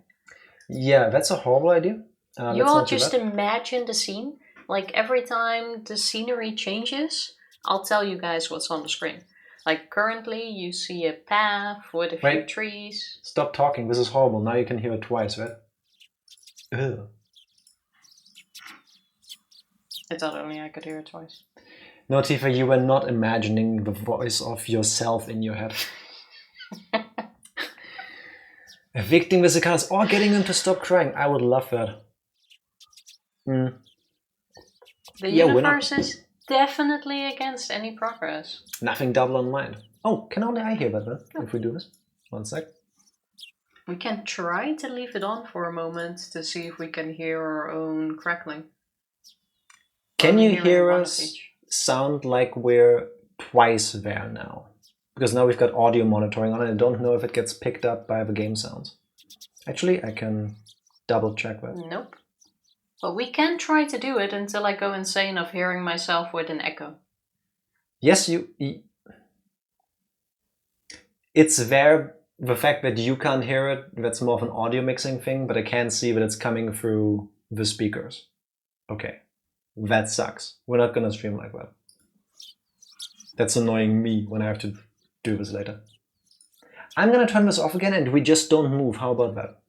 Yeah, that's a horrible idea. You all just imagine the scene. Like every time the scenery changes, I'll tell you guys what's on the screen. Like currently you see a path with a few trees. Stop talking, this is horrible. Now you can hear it twice, right? Ugh. I thought only I could hear it twice. No, Tifa, you were not imagining the voice of yourself in your head. Evicting the cicadas or getting them to stop crying. I would love that. The universe is definitely against any progress. Nothing double on mind. Oh, can only I hear that then? If we do this? 1 sec. We can try to leave it on for a moment to see if we can hear our own crackling. Can you hear us sound like we're twice there now? Because now we've got audio monitoring on and I don't know if it gets picked up by the game sounds. Actually, I can double check that. Nope. But we can try to do it until I go insane of hearing myself with an echo. Yes, it's there. The fact that you can't hear it, that's more of an audio mixing thing, but I can see that it's coming through the speakers. Okay. That sucks. We're not gonna stream like that. That's annoying me when I have to do this later. I'm gonna turn this off again and we just don't move. How about that?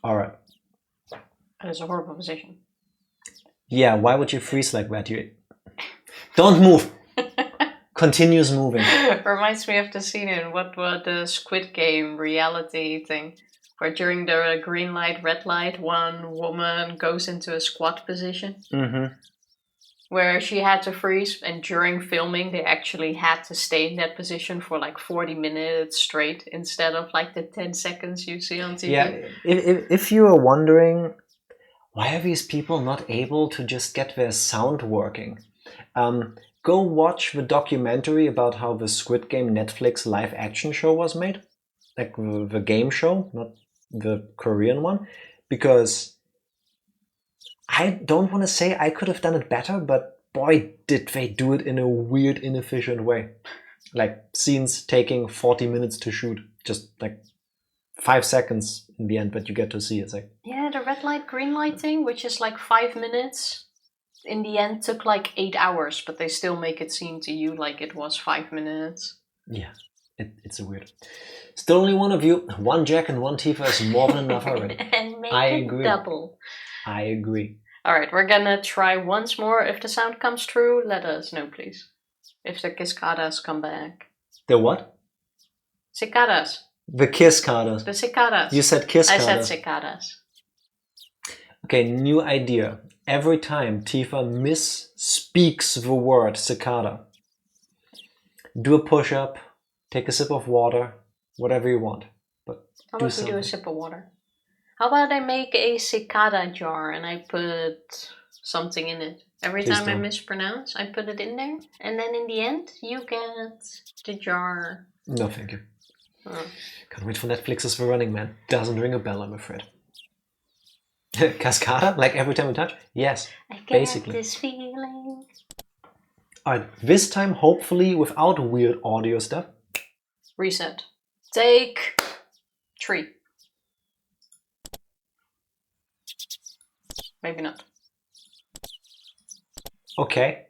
Alright. That is a horrible position. Yeah, why would you freeze like that? You don't move! Continues moving. Reminds me of the scene in what the Squid Game reality thing. Where during the green light, red light, one woman goes into a squat position. Mm-hmm. Where she had to freeze, and during filming they actually had to stay in that position for like 40 minutes straight instead of like the 10 seconds you see on TV. Yeah, if you are wondering, why are these people not able to just get their sound working? Go watch the documentary about how the Squid Game Netflix live action show was made. Like the game show, not the Korean one, because I don't want to say I could have done it better, but boy, did they do it in a weird, inefficient way. Like scenes taking 40 minutes to shoot, just like 5 seconds in the end, but you get to see it. It's like, yeah, the red light, green light thing, which is like 5 minutes, in the end took like 8 hours, but they still make it seem to you like it was 5 minutes. Yeah, it's a weird. Still only one of you. One Jack and one Tifa is more than enough already. And make it double. I agree. Alright, we're gonna try once more. If the sound comes through, let us know, please. If the cicadas come back. The what? Cicadas. The cicadas. The cicadas. You said cicadas. I said cicadas. Okay, new idea. Every time Tifa misspeaks the word cicada, do a push-up, take a sip of water, whatever you want. But how about we do a sip of water? How about I make a cicada jar and I put something in it? Every time I mispronounce, I put it in there. And then in the end, you get the jar. No, thank you. Oh. Can't wait for Netflix's The Running Man. Doesn't ring a bell, I'm afraid. Cascada? Like every time we touch? Yes, I get basically. This feeling. Alright, this time hopefully without weird audio stuff. Reset. Take 3. Maybe not. Okay.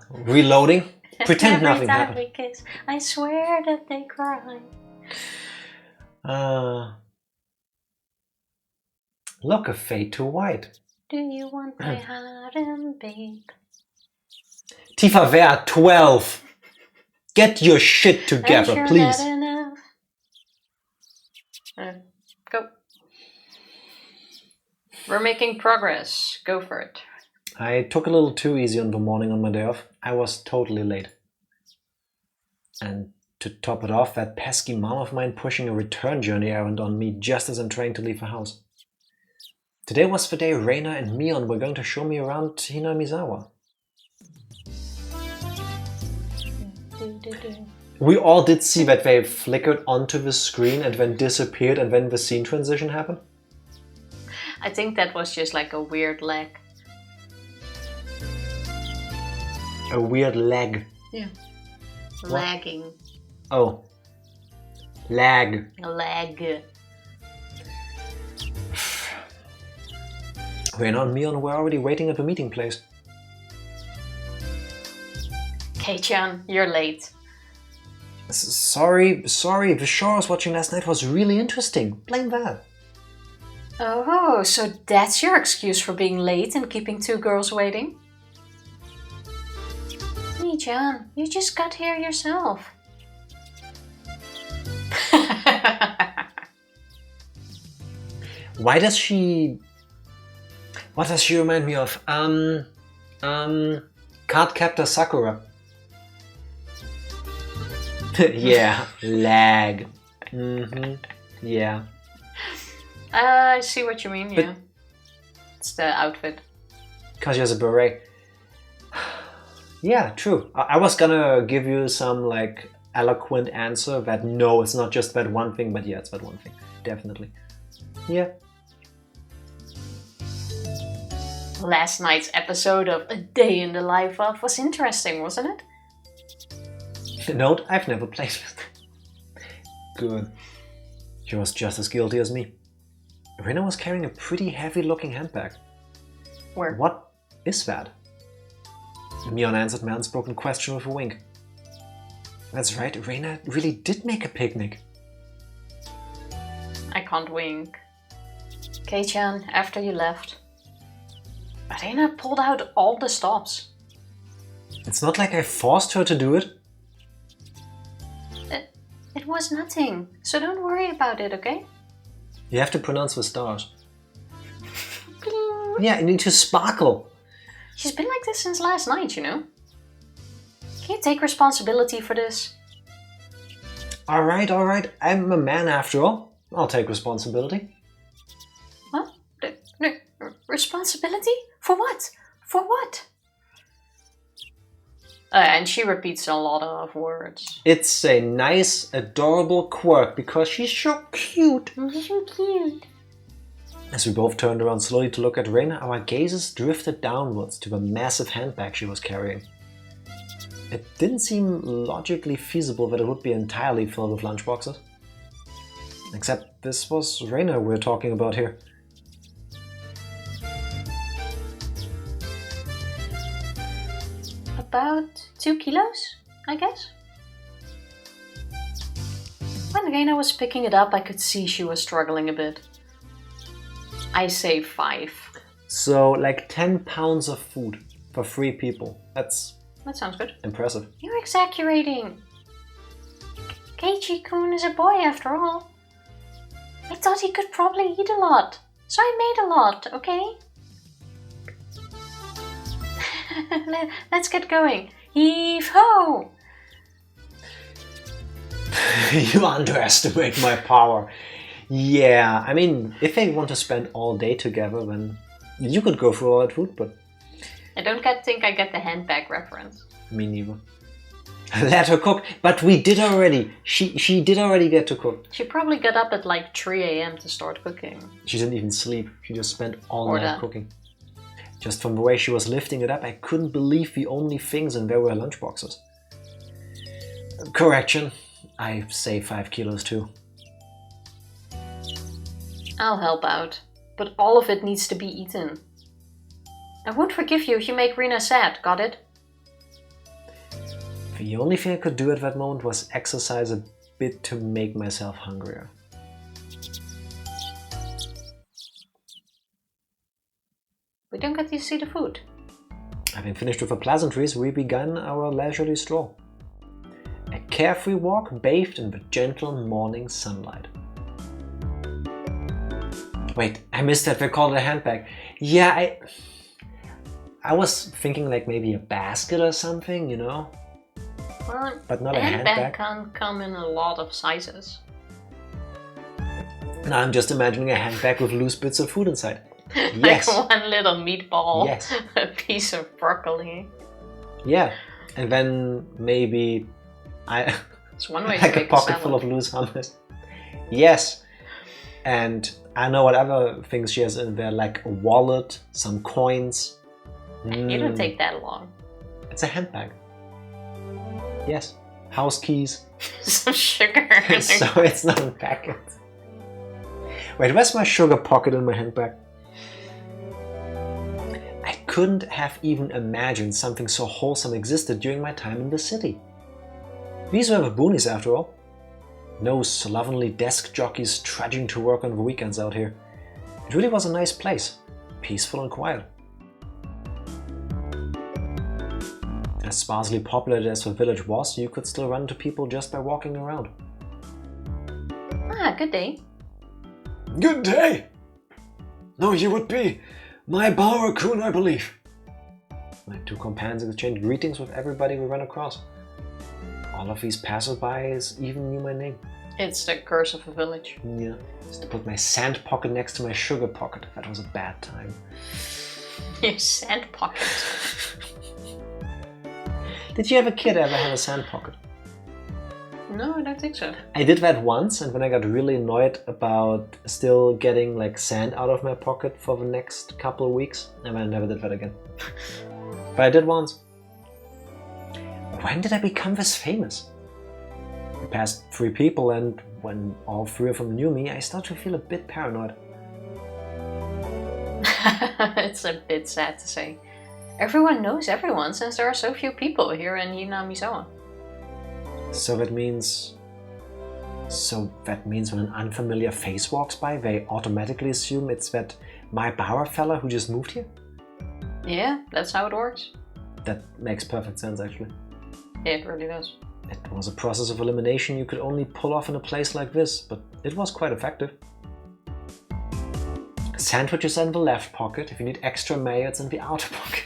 Reloading. Pretend nothing happened. Every time we kiss, I swear that they cry. Look, a fade to white. Do you want my heart and babe? Tifa Ver 12. Get your shit together, please. Go. We're making progress. Go for it. I took a little too easy on the morning on my day off. I was totally late. And to top it off, that pesky mom of mine pushing a return journey errand on me just as I'm trying to leave the house. Today was the day Reina and Mion were going to show me around Hinamizawa. We all did see that they flickered onto the screen and then disappeared and then the scene transition happened. I think that was just like a weird lag. A weird lag. Yeah. What? Lagging. Oh. Lag. A lag. Reina and Mion were already waiting at the meeting place. Kei-chan, you're late. Sorry. The show I was watching last night was really interesting. Blame that. Oh, so that's your excuse for being late and keeping 2 girls waiting? Kei-chan, you just got here yourself. Why does she... What does she remind me of? Cardcaptor Sakura. Yeah, lag. Yeah. I see what you mean, yeah. It's the outfit. Because she has a beret. Yeah, true. I was gonna give you some like eloquent answer that no, it's not just that one thing, but yeah, it's that one thing. Definitely. Yeah. Last night's episode of A Day in the Life of was interesting, wasn't it? Note, I've never played with it. Good. She was just as guilty as me. Reina was carrying a pretty heavy looking handbag. Where? What is that? Mion answered my unspoken question with a wink. That's right, Reina really did make a picnic. I can't wink. Kei-chan, after you left, Reina pulled out all the stops. It's not like I forced her to do it. It was nothing, so don't worry about it, okay? You have to pronounce the stars. Yeah, you need to sparkle. She's been like this since last night, you know? Can you take responsibility for this? Alright. I'm a man after all. I'll take responsibility. What? Responsibility? For what? For what? And she repeats a lot of words. It's a nice, adorable quirk because she's so cute. So cute. As we both turned around slowly to look at Reina, our gazes drifted downwards to the massive handbag she was carrying. It didn't seem logically feasible that it would be entirely filled with lunchboxes. Except this was Reina we're talking about here. About 2 kilos, I guess? When Reina was picking it up, I could see she was struggling a bit. I say 5. So like 10 pounds of food for 3 people. That sounds good. Impressive. You're exaggerating. Keiichi-kun is a boy after all. I thought he could probably eat a lot, so I made a lot, okay? Let's get going. Heave ho! You underestimate my power. Yeah, I mean, if they want to spend all day together, then you could go for all that food, but... I don't think I get the handbag reference. Me neither. Let her cook, but we did already. She did already get to cook. She probably got up at like 3 a.m. to start cooking. She didn't even sleep. She just spent all night cooking. Just from the way she was lifting it up, I couldn't believe the only things in there were lunchboxes. Correction, I say 5 kilos too. I'll help out, but all of it needs to be eaten. I won't forgive you if you make Rena sad, got it? The only thing I could do at that moment was exercise a bit to make myself hungrier. We don't get to see the food. Having finished with the pleasantries, we began our leisurely stroll. A carefree walk bathed in the gentle morning sunlight. Wait, I missed that they called it a handbag. Yeah, I was thinking like maybe a basket or something, you know? Well, but not a a handbag. Can come in a lot of sizes. Now I'm just imagining a handbag with loose bits of food inside. Yes. Like one little meatball. Yes. A piece of broccoli. Yeah, and then maybe It's one way to like make a pocket full of loose hummus. Yes, and I know what other things she has in there, like a wallet, some coins. It don't take that long. It's a handbag. Yes, house keys. Some sugar. So it's not in packets. Wait, where's my sugar pocket in my handbag? I couldn't have even imagined something so wholesome existed during my time in the city. These were the boonies after all. No slovenly desk jockeys trudging to work on the weekends out here. It really was a nice place, peaceful and quiet. As sparsely populated as the village was, you could still run into people just by walking around. Ah, good day. Good day! No, you would be Maebara-kun, I believe. My two companions exchanged greetings with everybody we ran across. All of these passersby even knew my name. It's the curse of a village. Yeah, just to put my sand pocket next to my sugar pocket. That was a bad time. Your sand pocket. Did you ever have a sand pocket? No, I don't think so. I did that once, and when I got really annoyed about still getting like sand out of my pocket for the next couple of weeks, and I never did that again. But I did once. When did I become this famous? I passed 3 people, and when all 3 of them knew me, I started to feel a bit paranoid. It's a bit sad to say. Everyone knows everyone since there are so few people here in Hinamizawa. So that means when an unfamiliar face walks by, they automatically assume it's that Maebara fella who just moved here? Yeah, that's how it works. That makes perfect sense, actually. Yeah, it really does. It was a process of elimination you could only pull off in a place like this, but it was quite effective. Sandwiches in the left pocket. If you need extra mayo, it's in the outer pocket.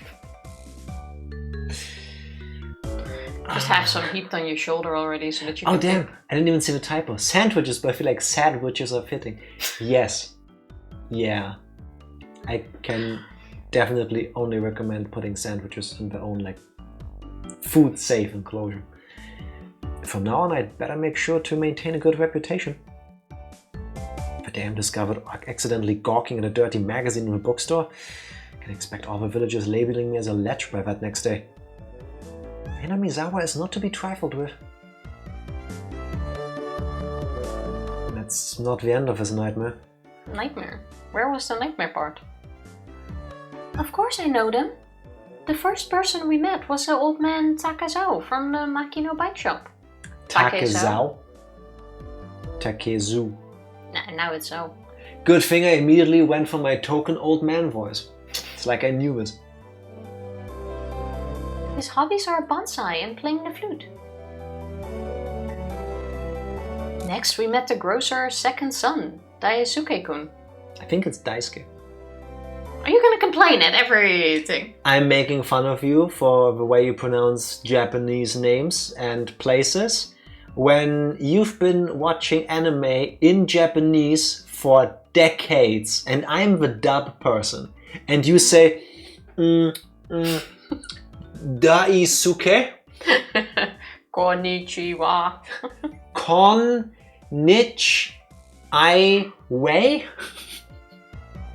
Just have some heaped on your shoulder already so that you can... Oh damn, I didn't even see the typo. Sandwiches, but I feel like sandwiches are fitting. Yes. Yeah. I can definitely only recommend putting sandwiches in their own like food safe enclosure. From now on, I'd better make sure to maintain a good reputation. If a dame discovered accidentally gawking at a dirty magazine in a bookstore, I can expect all the villagers labeling me as a lech by that next day. Hinamizawa is not to be trifled with. That's not the end of his nightmare. Nightmare? Where was the nightmare part? Of course I know them. The first person we met was the old man Takezao from the Makino bike shop. Takezao? Takezu. Nah, now it's so. Good thing I immediately went for my token old man voice. It's like I knew it. His hobbies are bonsai and playing the flute. Next we met the grocer's second son, Daisuke-kun. I think it's Daisuke. Are you gonna complain at everything? I'm making fun of you for the way you pronounce Japanese names and places. when you've been watching anime in Japanese for decades and I'm the dub person and you say Daisuke Konnichiwa. Konnichiwa.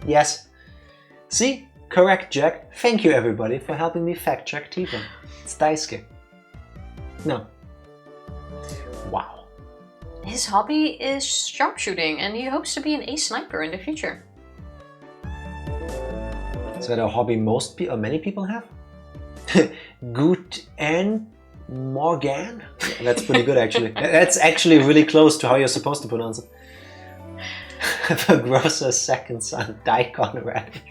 Yes. See? Correct, Jack. Thank you, everybody, for helping me fact check Tifa. It's Daisuke. No. Wow. His hobby is sharpshooting, and he hopes to be an ace sniper in the future. Is that a hobby many people have? Good and Morgan? That's pretty good, actually. That's actually really close to how you're supposed to pronounce it. The grocer's second son, Daikon Radish.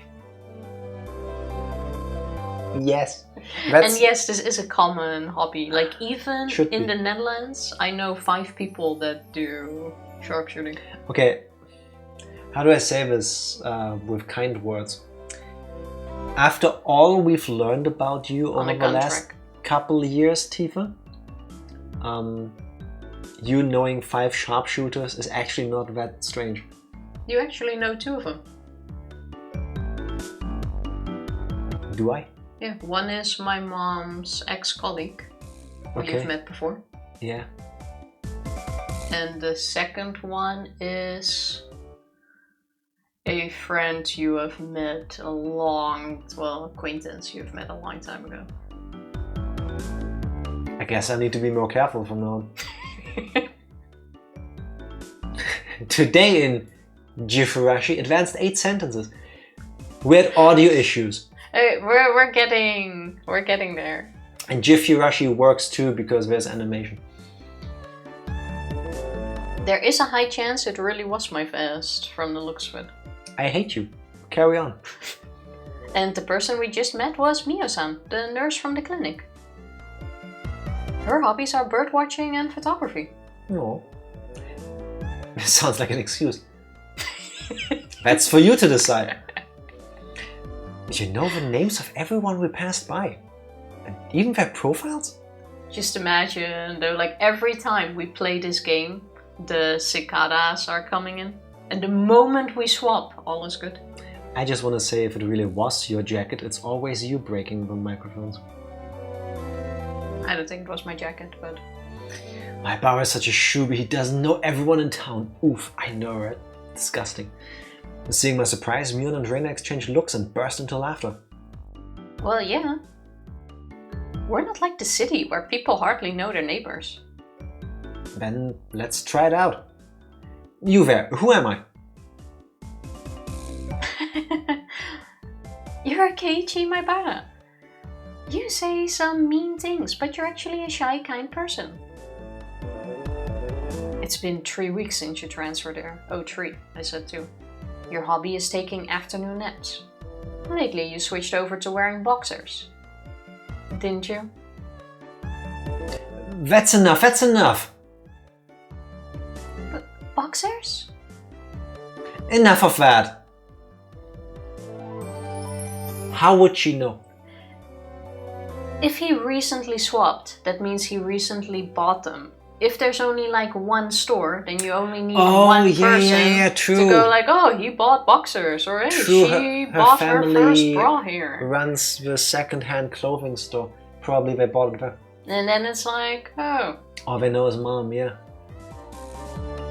Yes. And yes, this is a common hobby. Like, even in the Netherlands, I know 5 people that do sharpshooting. Okay, how do I say this with kind words? After all we've learned about you over the last couple years, Tifa, you knowing 5 sharpshooters is actually not that strange. You actually know 2 of them. Do I? Yeah, one is my mom's ex-colleague, who you've met before. Yeah. And the second one is a friend you have met acquaintance you've met a long time ago. I guess I need to be more careful from now on. Today in Higurashi, advanced 8 sentences. We had audio issues. We're getting there. And Higurashi works too because there's animation. There is a high chance it really was my vest from the looks of it. I hate you. Carry on. And the person we just met was Mio-san, the nurse from the clinic. Her hobbies are birdwatching and photography. No. This sounds like an excuse. That's for you to decide. You know the names of everyone we passed by? And even their profiles? Just imagine, though, like every time we play this game, the cicadas are coming in. And the moment we swap, all is good. I just want to say, if it really was your jacket, it's always you breaking the microphones. I don't think it was my jacket, but... Maebara is such a shooby, he doesn't know everyone in town. Oof, I know, right? Disgusting. Seeing my surprise, Mion and Reina exchange looks and burst into laughter. Well, yeah. We're not like the city, where people hardly know their neighbors. Then let's try it out. You there, who am I? You're Keiichi Maebara. You say some mean things, but you're actually a shy, kind person. It's been 3 weeks since you transferred there. Oh, 3, I said 2. Your hobby is taking afternoon naps. Lately you switched over to wearing boxers. Didn't you? That's enough, that's enough! But boxers? Enough of that! How would she know? If he recently swapped, that means he recently bought them. If there's only like one store, then you only need one person to go like, oh, he bought boxers, or hey, she bought her first bra here. Runs the second-hand clothing store. Probably they bought it there. And then it's like, oh. All they know is mom, yeah.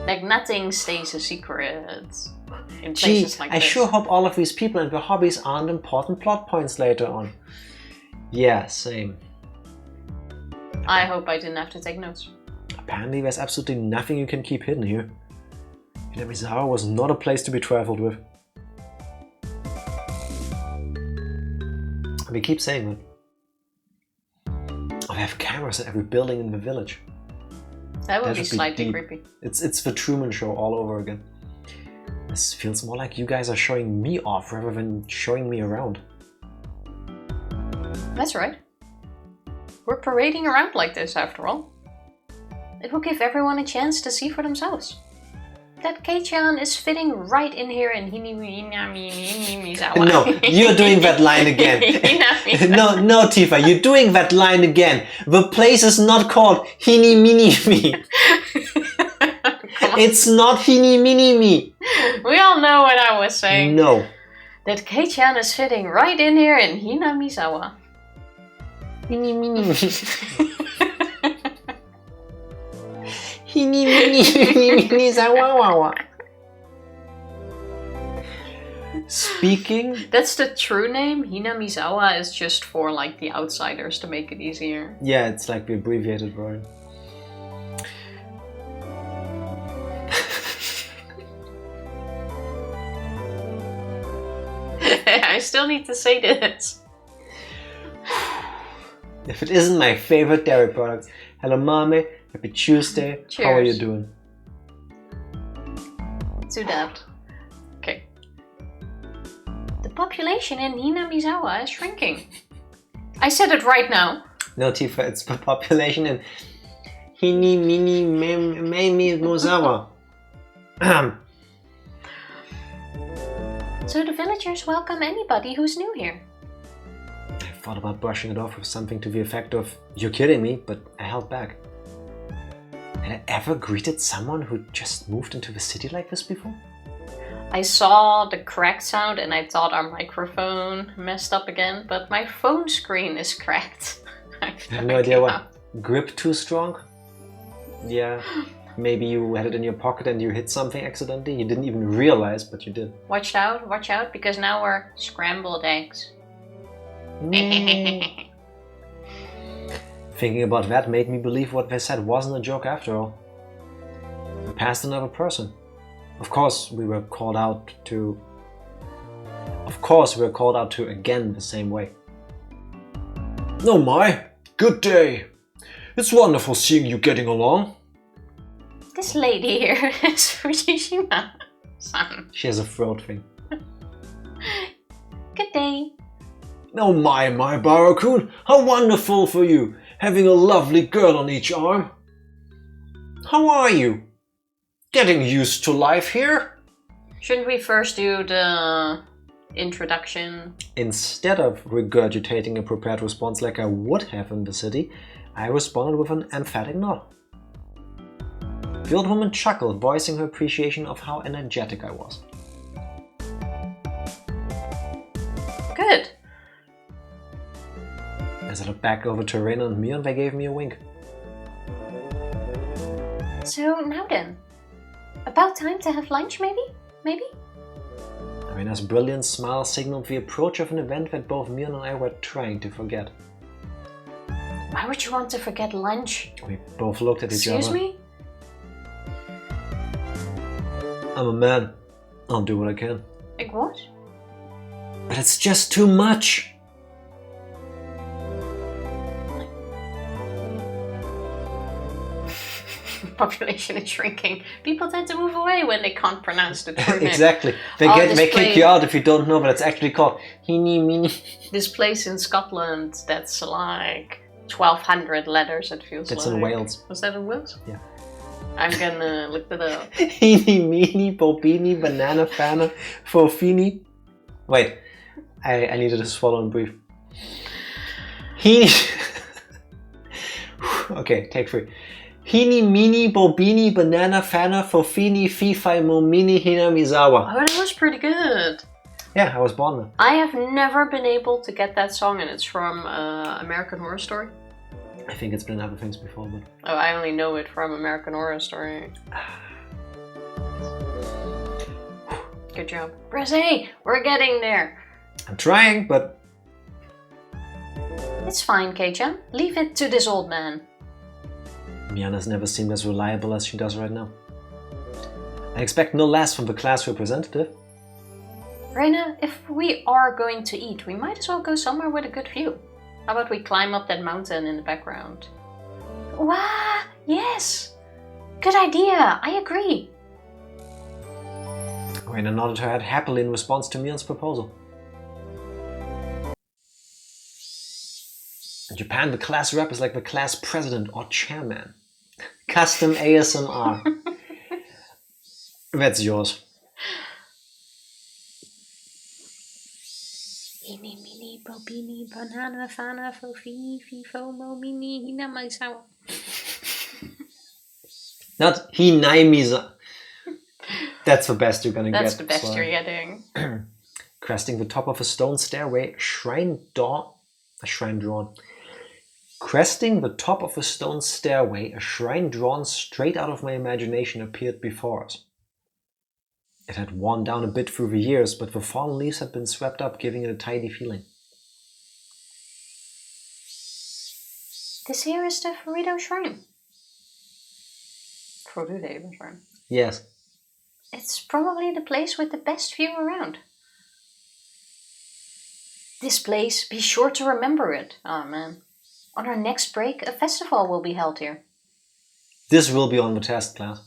Like nothing stays a secret in places like this. I sure hope all of these people and their hobbies aren't important plot points later on. Yeah, same. I hope I didn't have to take notes. Apparently there's absolutely nothing you can keep hidden here. Hinamizawa was not a place to be trifled with. We keep saying that. Oh, they have cameras in every building in the village. That would be slightly creepy. It's the Truman Show all over again. This feels more like you guys are showing me off rather than showing me around. That's right. We're parading around like this after all. It will give everyone a chance to see for themselves. that Keiichi is fitting right in here in Hinamizawa. No, you're doing that line again. No, Tifa, you're doing that line again. The place is not called Hini-mini-mi. It's not Hini-mini-mi. We all know what I was saying. No. That Keiichi is fitting right in here in Hinamizawa. Hini-mini-mi. Hinamizawa. Speaking... That's the true name. Hinamizawa is just for like the outsiders to make it easier. Yeah, it's like the abbreviated version. I still need to say this. If it isn't my favorite dairy product. Hello, mommy. Happy Tuesday. Cheers. How are you doing? To that. Okay. The population in Hinamizawa is shrinking. I said it right now. No, Tifa, it's the population in Hinamizawa. So the villagers welcome anybody who's new here. I thought about brushing it off with something to the effect of, "You're kidding me," but I held back. Had I ever greeted someone who just moved into the city like this before? I saw the cracked sound and I thought our microphone messed up again, but my phone screen is cracked. I have no idea what. Grip too strong? Yeah. Maybe you had it in your pocket and you hit something accidentally. You didn't even realize, but you did. Watch out, because now we're scrambled eggs. Thinking about that made me believe what they said wasn't a joke after all. We passed another person. Of course, we were called out to again the same way. Oh my, good day. It's wonderful seeing you getting along. This lady here is Fukushima-san. She has a throat thing. Good day. Oh my Maebara-kun, how wonderful for you, having a lovely girl on each arm. How are you? Getting used to life here? Shouldn't we first do the introduction? Instead of regurgitating a prepared response like I would have in the city, I responded with an emphatic nod. The old woman chuckled, voicing her appreciation of how energetic I was. Good. As I looked back over to Reina and Mion, they gave me a wink. So now then, about time to have lunch maybe? Reina's brilliant smile signaled the approach of an event that both Mion and I were trying to forget. Why would you want to forget lunch? We both looked at each other. Excuse me? I'm a man. I'll do what I can. Like what? But it's just too much. Population is shrinking. People tend to move away when they can't pronounce the true name. Exactly. They kick you out if you don't know, but it's actually called Hini-mini. This place in Scotland that's like 1,200 letters, it feels like. That's in Wales. Was that in Wales? Yeah. I'm gonna look that up. Hini-mini, bobini, banana, fana, fofini. Wait, I needed to swallow and breathe. Okay, take 3. Hini-mini, bobini, banana, fana, fofini, fifai, momini, hinamizawa. Oh, that was pretty good. Yeah, I was born there. I have never been able to get that song, and it's from American Horror Story. I think it's been other things before, but... Oh, I only know it from American Horror Story. Good job. Brazé, we're getting there. I'm trying, but... It's fine, Keiichi. Leave it to this old man. Miana's never seemed as reliable as she does right now. I expect no less from the class representative. Reina, if we are going to eat, we might as well go somewhere with a good view. How about we climb up that mountain in the background? Wow, yes! Good idea, I agree. Reina nodded her head happily in response to Mion's proposal. In Japan, the class rep is like the class president or chairman. Custom ASMR. That's yours. Eeny, meeny, bobini, banana, fana, fofini, fifo, momini, Hinamizawa. Not Hinamizawa. That's the best you're gonna get. That's the best you're getting. Cresting the top of a stone stairway, Cresting the top of a stone stairway, a shrine drawn straight out of my imagination appeared before us. It had worn down a bit through the years, but the fallen leaves had been swept up, giving it a tidy feeling. This here is the Furudo Shrine. Furudo Shrine. Yes. It's probably the place with the best view around. This place, be sure to remember it. Oh man. On our next break, a festival will be held here. This will be on the test, class.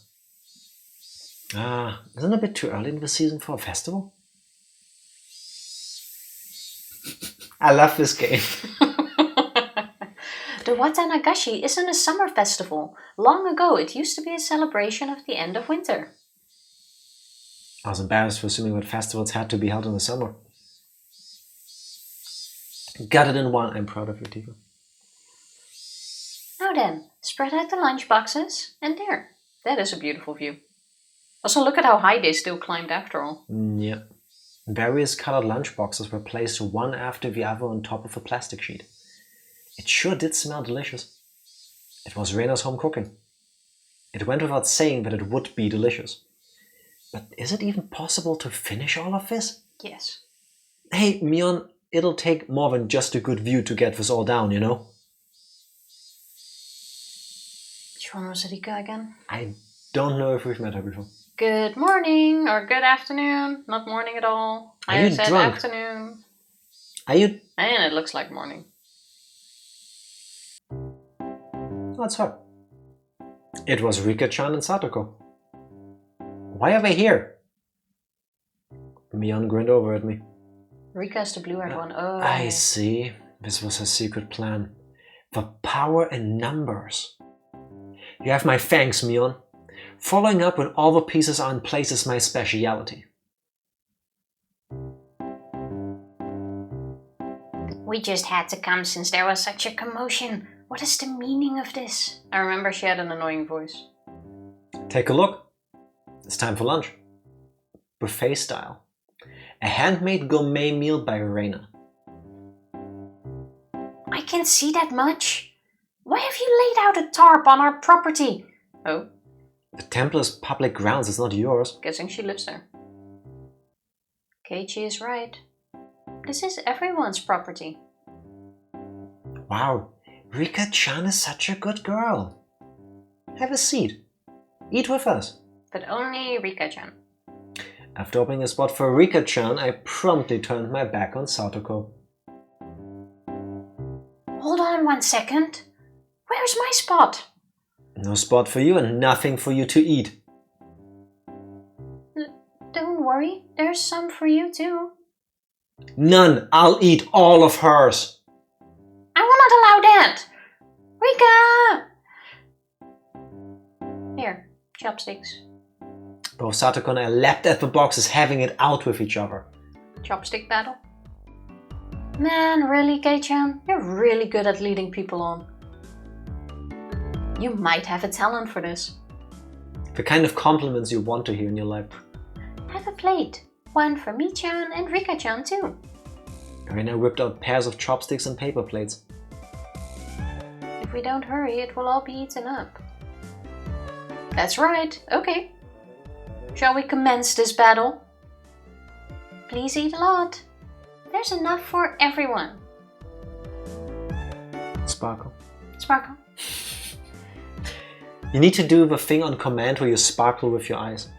Isn't it a bit too early in the season for a festival? I love this game. The Watanagashi isn't a summer festival. Long ago, it used to be a celebration of the end of winter. I was embarrassed for assuming that festivals had to be held in the summer. Got it in one. I'm proud of you, Tifa. Now then, spread out the lunch boxes, and there. That is a beautiful view. Also, look at how high they still climbed after all. Yeah. Various colored lunch boxes were placed one after the other on top of a plastic sheet. It sure did smell delicious. It was Reina's home cooking. It went without saying that it would be delicious. But is it even possible to finish all of this? Yes. Hey, Mion, it'll take more than just a good view to get this all down, you know? Which one was Rika again? I don't know if we've met her before. Good morning or good afternoon. Not morning at all. Are you said drunk? Afternoon. Are you? And it looks like morning. That's her. It was Rika-chan and Satoko. Why are they here? Mion grinned over at me. Rika's the blue-haired one. Oh. I see. This was her secret plan. The power in numbers. You have my thanks, Mion. Following up when all the pieces are in place is my speciality. We just had to come since there was such a commotion. What is the meaning of this? I remember she had an annoying voice. Take a look. It's time for lunch. Buffet style. A handmade gourmet meal by Reina. I can't see that much. Why have you laid out a tarp on our property? Oh? The temple is public grounds, it's not yours. Guessing she lives there. Keiichi is right. This is everyone's property. Wow, Rika-chan is such a good girl. Have a seat. Eat with us. But only Rika-chan. After opening a spot for Rika-chan, I promptly turned my back on Satoko. Hold on 1 second. Where's my spot? No spot for you and nothing for you to eat. Don't worry, there's some for you too. None! I'll eat all of hers! I will not allow that! Rika! Here, chopsticks. Both Satoko and I leapt at the boxes, having it out with each other. Chopstick battle? Man, really, Kei-chan? You're really good at leading people on. You might have a talent for this. The kind of compliments you want to hear in your life. Have a plate. One for me-chan and Rika-chan too. Reina whipped out pairs of chopsticks and paper plates. If we don't hurry, it will all be eaten up. That's right. Okay. Shall we commence this battle? Please eat a lot. There's enough for everyone. Sparkle. Sparkle. You need to do the thing on command where you sparkle with your eyes.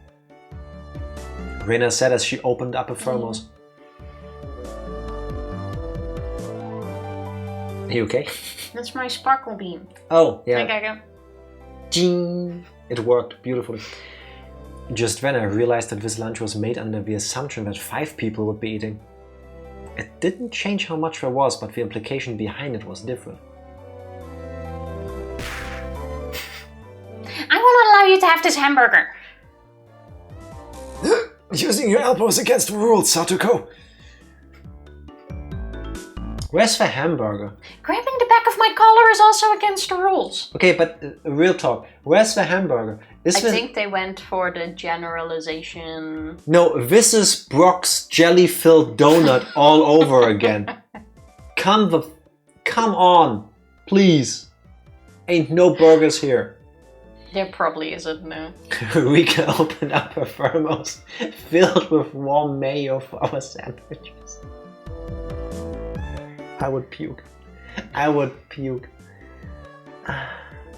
Reina said as she opened up a thermos. Are you okay? That's my sparkle beam. Oh, yeah. Okay, go. Ding! It worked beautifully. Just then I realized that this lunch was made under the assumption that 5 people would be eating. It didn't change how much there was, but the implication behind it was different. I will not allow you to have this hamburger. Using your elbows against the rules, Satoko. Where's the hamburger? Grabbing the back of my collar is also against the rules. Okay, but real talk. Where's the hamburger? I think they went for the generalization. No, this is Brock's jelly-filled donut all over again. Come on, please. Ain't no burgers here. There probably isn't, no. Rika opened up her thermos filled with warm mayo for our sandwiches. I would puke.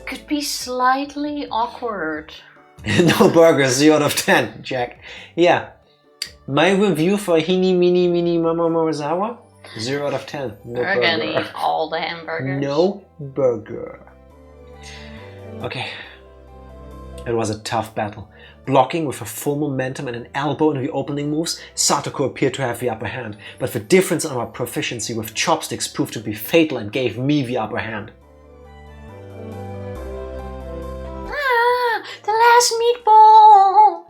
Could be slightly awkward. No burgers, 0 out of 10, Jack. Yeah. My review for Hinamizawa? 0 out of 10. No We're burger. gonna eat all the hamburgers. No burger. Okay. It was a tough battle. Blocking with a full momentum and an elbow in the opening moves, Satoko appeared to have the upper hand, but the difference in our proficiency with chopsticks proved to be fatal and gave me the upper hand. Ah, the last meatball!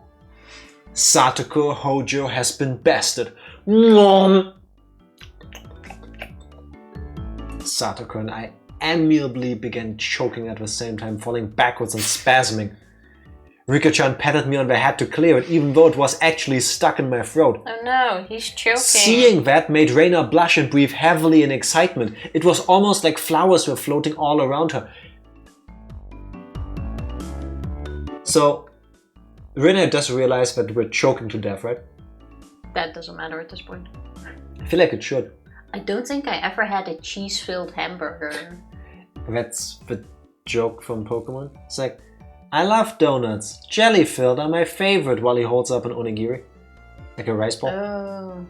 Satoko Hojo has been bested. Nom. Satoko and I amiably began choking at the same time, falling backwards and spasming. Rika-chan patted me on the head to clear it, even though it was actually stuck in my throat. Oh no, he's choking. Seeing that made Reina blush and breathe heavily in excitement. It was almost like flowers were floating all around her. So, Reina does realize that we're choking to death, right? That doesn't matter at this point. I feel like it should. I don't think I ever had a cheese-filled hamburger. That's the joke from Pokemon. It's like, I love donuts. Jelly-filled are my favorite, while he holds up an onigiri. Like a rice ball. Oh.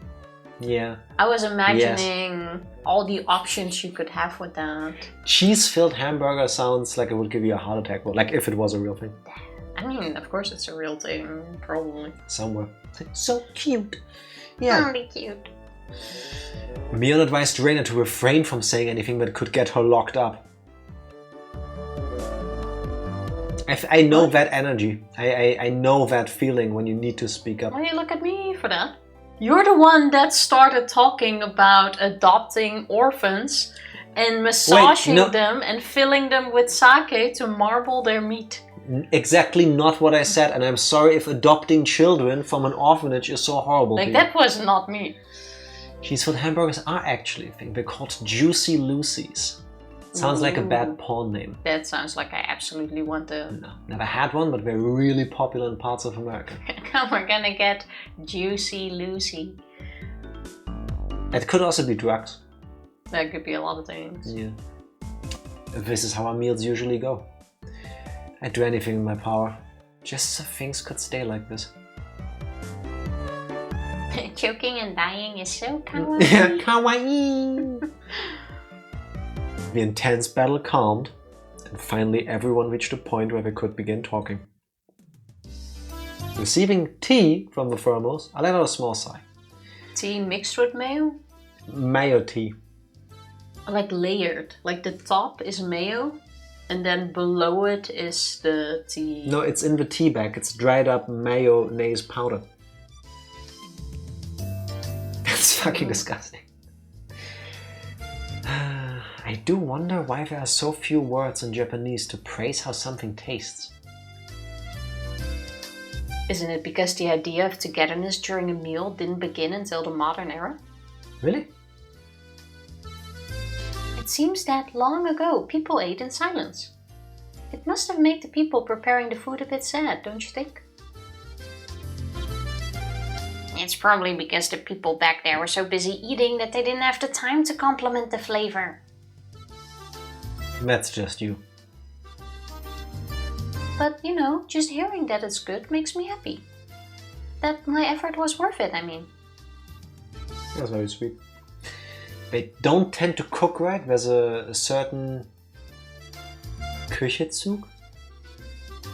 Yeah. I was imagining all the options you could have with that. Cheese-filled hamburger sounds like it would give you a heart attack. Well, like if it was a real thing. I mean, of course it's a real thing. Probably. Somewhere. So cute. Yeah. Really cute. Mion advised Reina to refrain from saying anything that could get her locked up. I know that energy. I know that feeling when you need to speak up. Why do you look at me for that? You're the one that started talking about adopting orphans and massaging them and filling them with sake to marble their meat. Exactly not what I said, and I'm sorry if adopting children from an orphanage is so horrible. Like, that was not me. Cheese-filled hamburgers are actually a thing. They're called Juicy Lucy's. Sounds like a bad porn name. That sounds like I absolutely want to... No, never had one, but they're really popular in parts of America. We're gonna get Juicy Lucy. It could also be drugs. That could be a lot of things. Yeah. This is how our meals usually go. I'd do anything in my power, just so things could stay like this. Choking and dying is so kawaii. Yeah, kawaii! The intense battle calmed, and finally everyone reached a point where they could begin talking. Receiving tea from the thermos, I let out a small sigh. Tea mixed with mayo? Mayo tea. Like layered. Like the top is mayo, and then below it is the tea. No, it's in the tea bag. It's dried up mayonnaise powder. That's fucking disgusting. I do wonder why there are so few words in Japanese to praise how something tastes. Isn't it because the idea of togetherness during a meal didn't begin until the modern era? Really? It seems that long ago people ate in silence. It must have made the people preparing the food a bit sad, don't you think? It's probably because the people back there were so busy eating that they didn't have the time to compliment the flavor. That's just you. But, you know, just hearing that it's good makes me happy. That my effort was worth it, I mean. That's very sweet. They don't tend to cook right. There's a certain Küchenzug?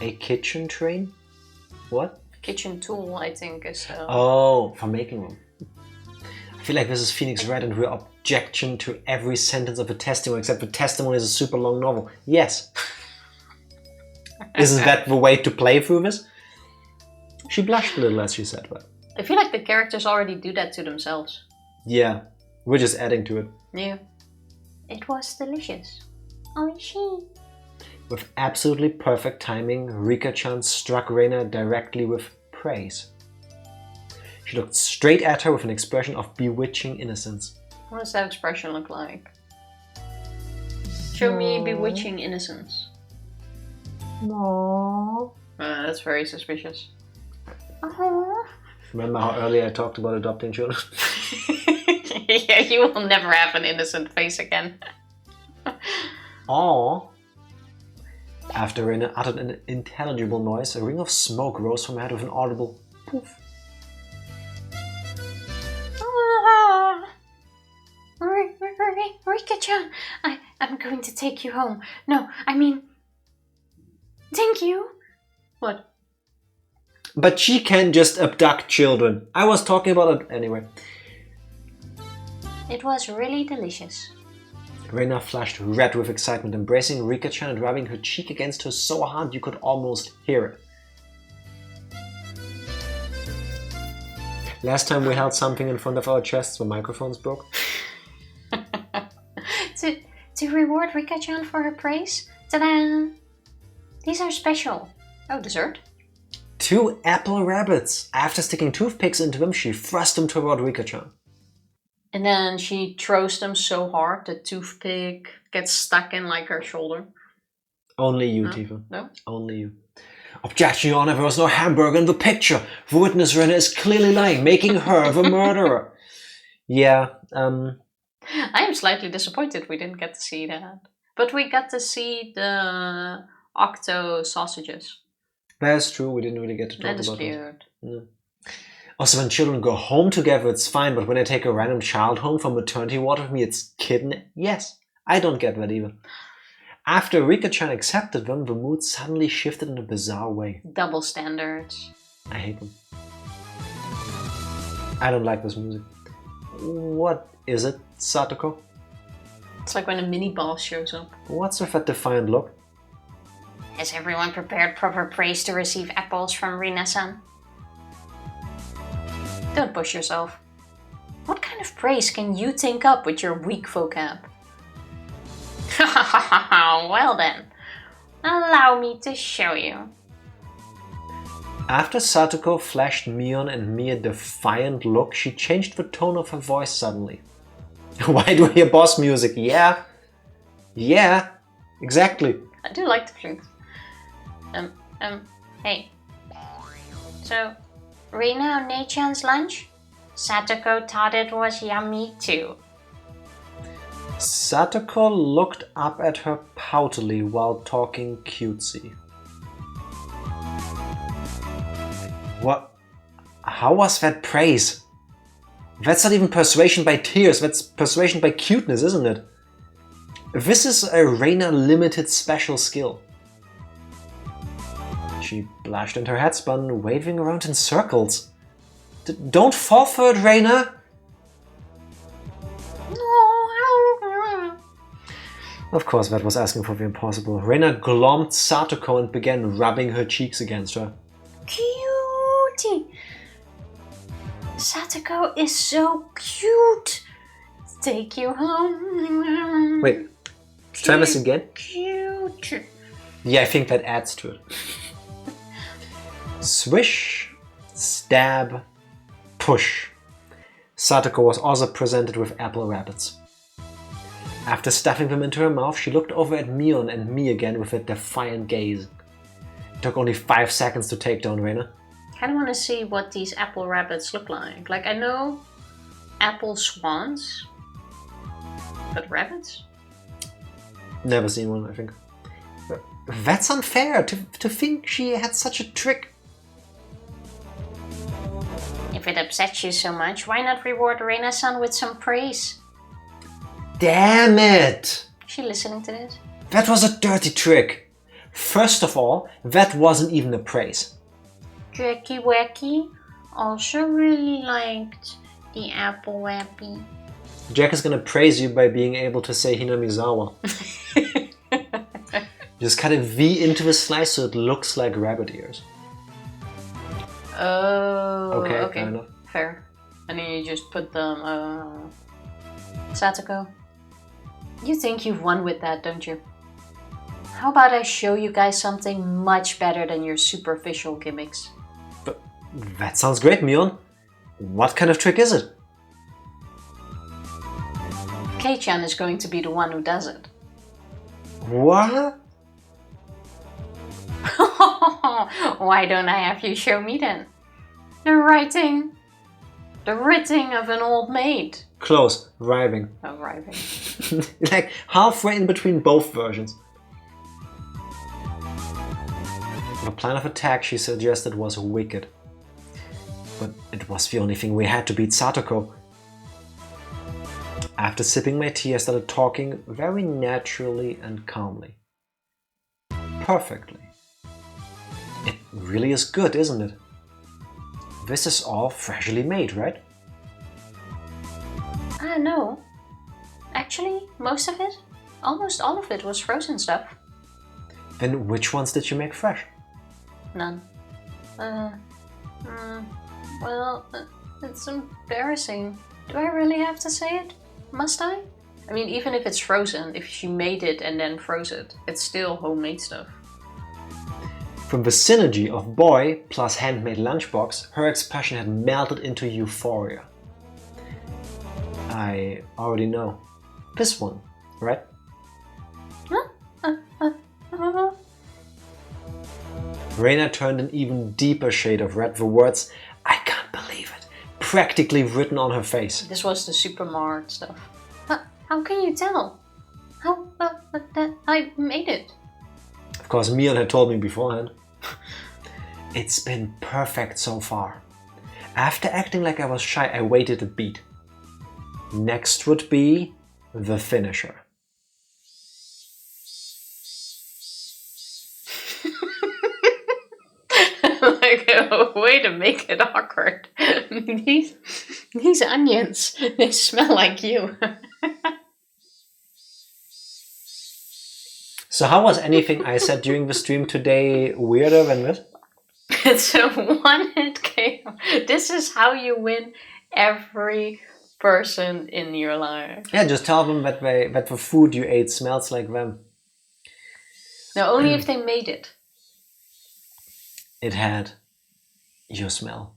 A kitchen train? What? Kitchen tool, I think, is... Oh, for making them. I feel like this is Phoenix Wright and her objection to every sentence of a testimony, except the testimony is a super long novel. Yes. Isn't that the way to play through this? She blushed a little as she said that. I feel like the characters already do that to themselves. Yeah, we're just adding to it. Yeah. It was delicious. Oishi. With absolutely perfect timing, Rika-chan struck Reina directly with praise. She looked straight at her with an expression of bewitching innocence. What does that expression look like? Show me bewitching innocence. No. That's very suspicious. Remember how earlier I talked about adopting children? Yeah, you will never have an innocent face again. Aww. After Reina uttered an intelligible noise, a ring of smoke rose from her head with an audible poof. Rika-chan, I'm going to take you home. No, I mean... Thank you. What? But she can just abduct children. I was talking about it anyway. It was really delicious. Reina flushed red with excitement, embracing Rika-chan and rubbing her cheek against her so hard you could almost hear it. Last time we held something in front of our chests when microphones broke. To reward Rika-chan for her praise? Ta-da! These are special. Oh, dessert? 2 apple rabbits. After sticking toothpicks into them, she thrust them toward Rika-chan. And then she throws them so hard the toothpick gets stuck in like her shoulder. Only you, Tifa. No? Only you. Objection, Your Honor, there was no hamburger in the picture. The witness Reina is clearly lying, making her the murderer. Yeah, I am slightly disappointed we didn't get to see that. But we got to see the octo sausages. That's true, we didn't really get to talk about it. That is cute. No. Also, when children go home together, it's fine, but when I take a random child home from maternity ward with me, it's kidnapped. Yes, I don't get that either. After Rika-chan accepted them, the mood suddenly shifted in a bizarre way. Double standards. I hate them. I don't like this music. What is it, Satoko? It's like when a mini boss shows up. What's with that defiant look? Has everyone prepared proper praise to receive apples from Rina-san? Don't push yourself. What kind of praise can you think up with your weak vocab? Well then, allow me to show you. After Satoko flashed Mion and me a defiant look, she changed the tone of her voice suddenly. Why do I hear boss music? Yeah, exactly. I do like the flute. Hey. So, Rina on Nei-chan's lunch? Satoko thought it was yummy too. Satoko looked up at her poutily while talking cutesy. What? How was that praise? That's not even persuasion by tears, that's persuasion by cuteness, isn't it? This is a Reina limited special skill. She blushed and her head spun, waving around in circles. Don't fall for it, Reina! Of course, that was asking for the impossible. Reina glommed Satoko and began rubbing her cheeks against her. Cutie! Satoko is so cute! Take you home. Wait, try this again? Cute. Yeah, I think that adds to it. Swish, stab, push. Satoko was also presented with apple rabbits. After stuffing them into her mouth, she looked over at Mion and me again with a defiant gaze. It took only 5 seconds to take down Reina. I kind of want to see what these apple rabbits look like. Like, I know apple swans, but rabbits? Never seen one, I think. But that's unfair, to think she had such a trick. If it upsets you so much, why not reward Reina-san with some praise? Damn it! Is she listening to this? That was a dirty trick. First of all, that wasn't even a praise. Jackie Wacky also really liked the apple wappy. Jack is gonna praise you by being able to say Hinamizawa. Just cut a V into the slice so it looks like rabbit ears. Oh. Okay, okay. fair enough. Fair. And then you just put them... Satoko, you think you've won with that, don't you? How about I show you guys something much better than your superficial gimmicks? But that sounds great, Mion. What kind of trick is it? Kei-chan is going to be the one who does it. What? Why don't I have you show me then? The writing of an old maid. Close. Rhyming. Oh, rhyming. Like halfway in between both versions. The plan of attack she suggested was wicked. But it was the only thing we had to beat Satoko. After sipping my tea, I started talking very naturally and calmly. Perfectly. It really is good, isn't it? This is all freshly made, right? No. Actually, most of it, almost all of it was frozen stuff. Then which ones did you make fresh? None. Well, it's embarrassing. Do I really have to say it? Must I? I mean, even if it's frozen, if she made it and then froze it, it's still homemade stuff. From the synergy of boy plus handmade lunchbox, her expression had melted into euphoria. I already know. This one, right? Reina turned an even deeper shade of red, the words, "I can't believe it," practically written on her face. This was the supermart stuff. How can you tell? How that I made it? Of course, Mion had told me beforehand. It's been perfect so far. After acting like I was shy, I waited a beat. Next would be the finisher. Like a way to make it awkward. These onions, they smell like you. So how was anything I said during the stream today weirder than this? It's a one-hit KO. This is how you win every person in your life. Yeah, just tell them that the food you ate smells like them. No, only if they made it. It had your smell.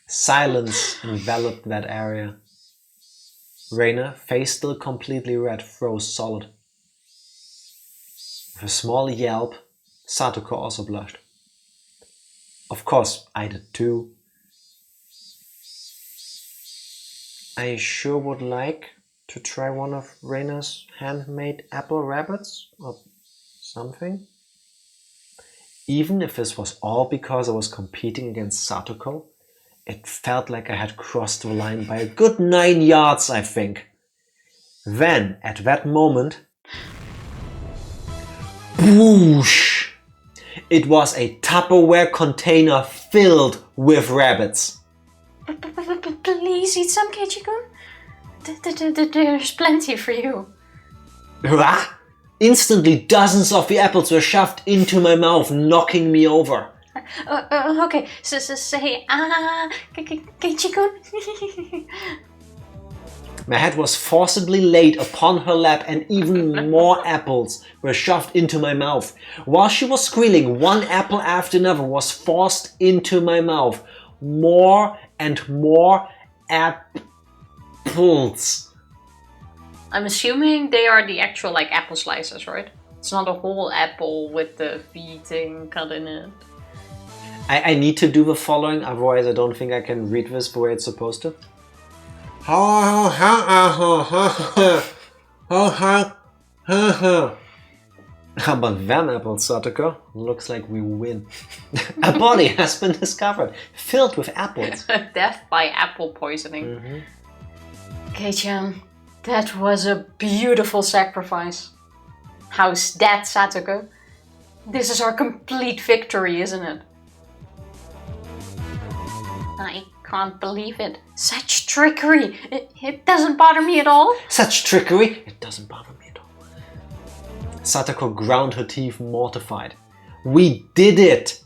Silence enveloped that area. Reina, face still completely red, froze solid. With a small yelp, Satoko also blushed. Of course, I did too. I sure would like to try one of Reina's handmade apple rabbits or something. Even if this was all because I was competing against Satoko, it felt like I had crossed the line by a good 9 yards, I think. Then, at that moment, whoosh! It was a Tupperware container filled with rabbits. Please eat some, Keiichi-kun. There's plenty for you. Rah! Instantly, dozens of the apples were shoved into my mouth, knocking me over. Okay, so say Keiichi-kun. My head was forcibly laid upon her lap and even more apples were shoved into my mouth. While she was squealing, one apple after another was forced into my mouth. More and more apples. I'm assuming they are the actual like apple slices, right? It's not a whole apple with the thing cut in it. I need to do the following, otherwise I don't think I can read this the way it's supposed to. How about them apples, Satoko? Looks like we win. A body has been discovered, filled with apples. Death by apple poisoning. Kei-chan, that was a beautiful sacrifice. How's that, Satoko? This is our complete victory, isn't it? I can't believe it. Such trickery. It doesn't bother me at all. Such trickery? It doesn't bother me at all. Satoko ground her teeth, mortified. We did it!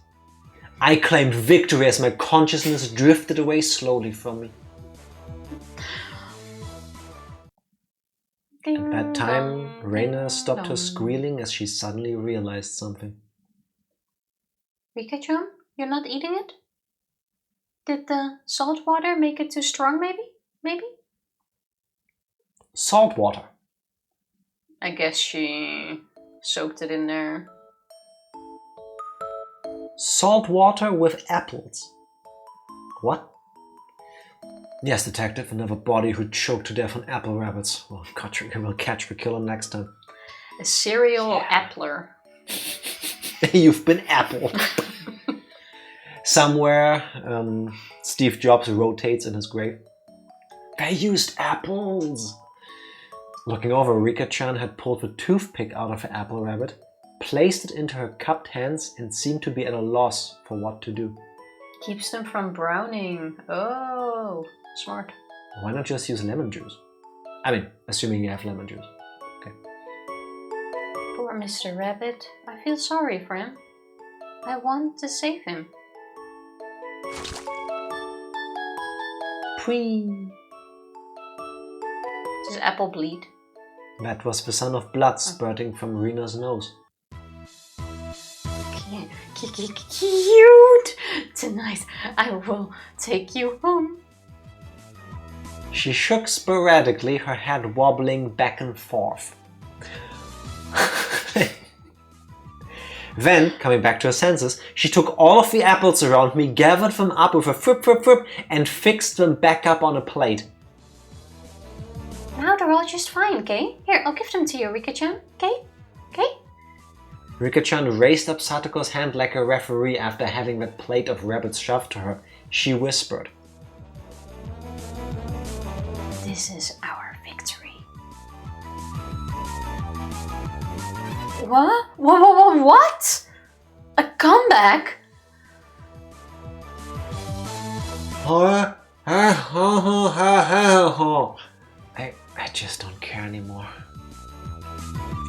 I claimed victory as my consciousness drifted away slowly from me. At that time, Reina stopped her squealing as she suddenly realized something. Rika-chan, you're not eating it? Did the salt water make it too strong, maybe? Salt water. I guess she soaked it in there. Salt water with apples. What? Yes, detective, another body who choked to death on apple rabbits. Well, we'll catch the killer next time. A serial appler. You've been appled. Somewhere, Steve Jobs rotates in his grave. They used apples! Looking over, Rika-chan had pulled the toothpick out of the apple rabbit, placed it into her cupped hands, and seemed to be at a loss for what to do. Keeps them from browning. Oh, smart. Why not just use lemon juice? I mean, assuming you have lemon juice. Okay. Poor Mr. Rabbit. I feel sorry for him. I want to save him. Pwee. Does apple bleed? That was the sound of blood spurting from Rena's nose. Cute! Tonight I will take you home. She shook sporadically, her head wobbling back and forth. Then, coming back to her senses, she took all of the apples around me, gathered them up with a whip, and fixed them back up on a plate. Now they're all just fine, okay? Here, I'll give them to you, Rika-chan, okay? Okay? Rika-chan raised up Satoko's hand like a referee after having that plate of rabbits shoved to her. She whispered, "This is our victory." What? What? A comeback? I just don't care anymore.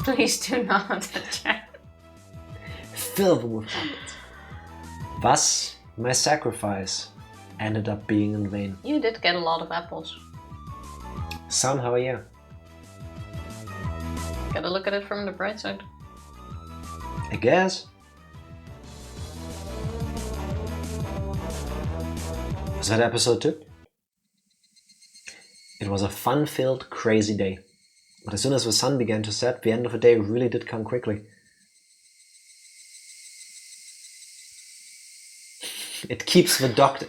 Please do not attack. Fill them with apples. Thus, my sacrifice ended up being in vain. You did get a lot of apples. Somehow, yeah. Gotta look at it from the bright side. I guess. Was that episode 2? It was a fun-filled, crazy day. But as soon as the sun began to set, the end of the day really did come quickly. It keeps the doctor...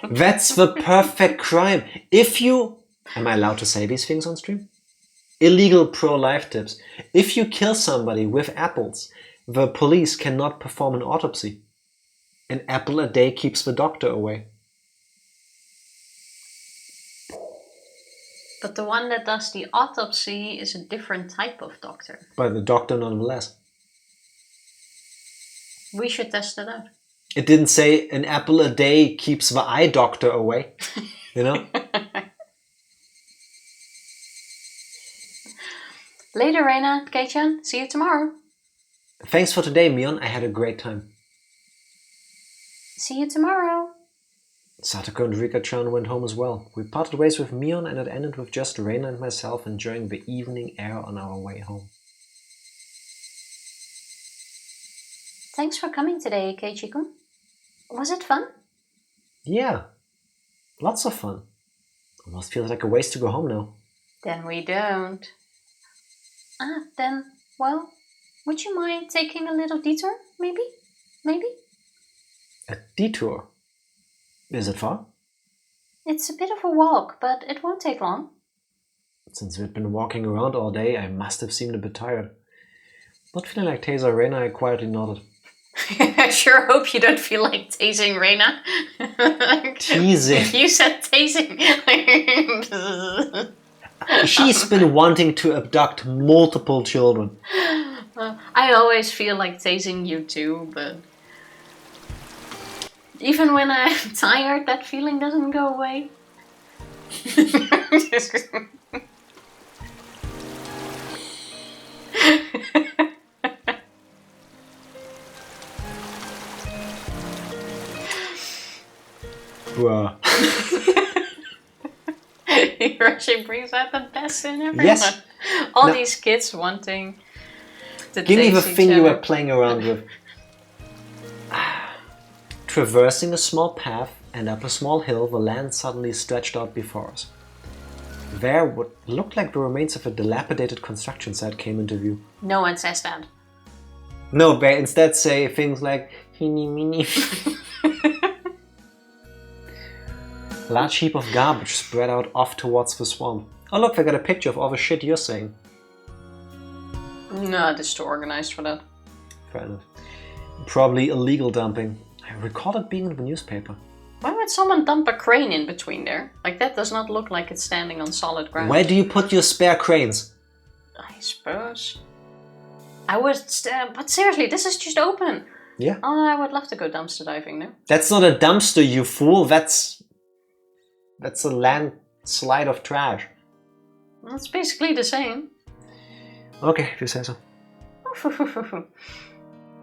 That's the perfect crime. If you... Am I allowed to say these things on stream? Illegal pro-life tips. If you kill somebody with apples, the police cannot perform an autopsy. An apple a day keeps the doctor away. But the one that does the autopsy is a different type of doctor. But the doctor nonetheless. We should test it out. It didn't say an apple a day keeps the eye doctor away. You know? Later, Reina, Kei-chan. See you tomorrow. Thanks for today, Mion. I had a great time. See you tomorrow. Satoko and Rika-chan went home as well. We parted ways with Mion and it ended with just Reina and myself enjoying the evening air on our way home. Thanks for coming today, Keiichi-kun. Was it fun? Yeah, lots of fun. Almost feels like a waste to go home now. Then we don't. Well, would you mind taking a little detour, maybe? A detour? Is it far? It's a bit of a walk, but it won't take long. Since we'd been walking around all day, I must have seemed a bit tired. Not feeling like Taser Reina, I quietly nodded. I sure hope you don't feel like tasing Reina. Teasing. You said tasing. She's been wanting to abduct multiple children. I always feel like tasing you too, but even when I'm tired, that feeling doesn't go away. Bruh. Higurashi brings out the best in everyone. Yes. All these kids wanting to give me the taste each thing you other. were playing around with. Traversing a small path and up a small hill, the land suddenly stretched out before us. There, what looked like the remains of a dilapidated construction site came into view. No one says that. No, they instead say things like "Hini mini." A large heap of garbage spread out off towards the swamp. Oh look, they got a picture of all the shit you're saying. No, it's too organized for that. Fair enough. Probably illegal dumping. I recall it being in the newspaper. Why would someone dump a crane in between there? Like, that does not look like it's standing on solid ground. Where do you put your spare cranes? I suppose. I would, but seriously, this is just open. Yeah. Oh, I would love to go dumpster diving now. That's not a dumpster, you fool. That's a landslide of trash. Well, it's basically the same. Okay, if you say so.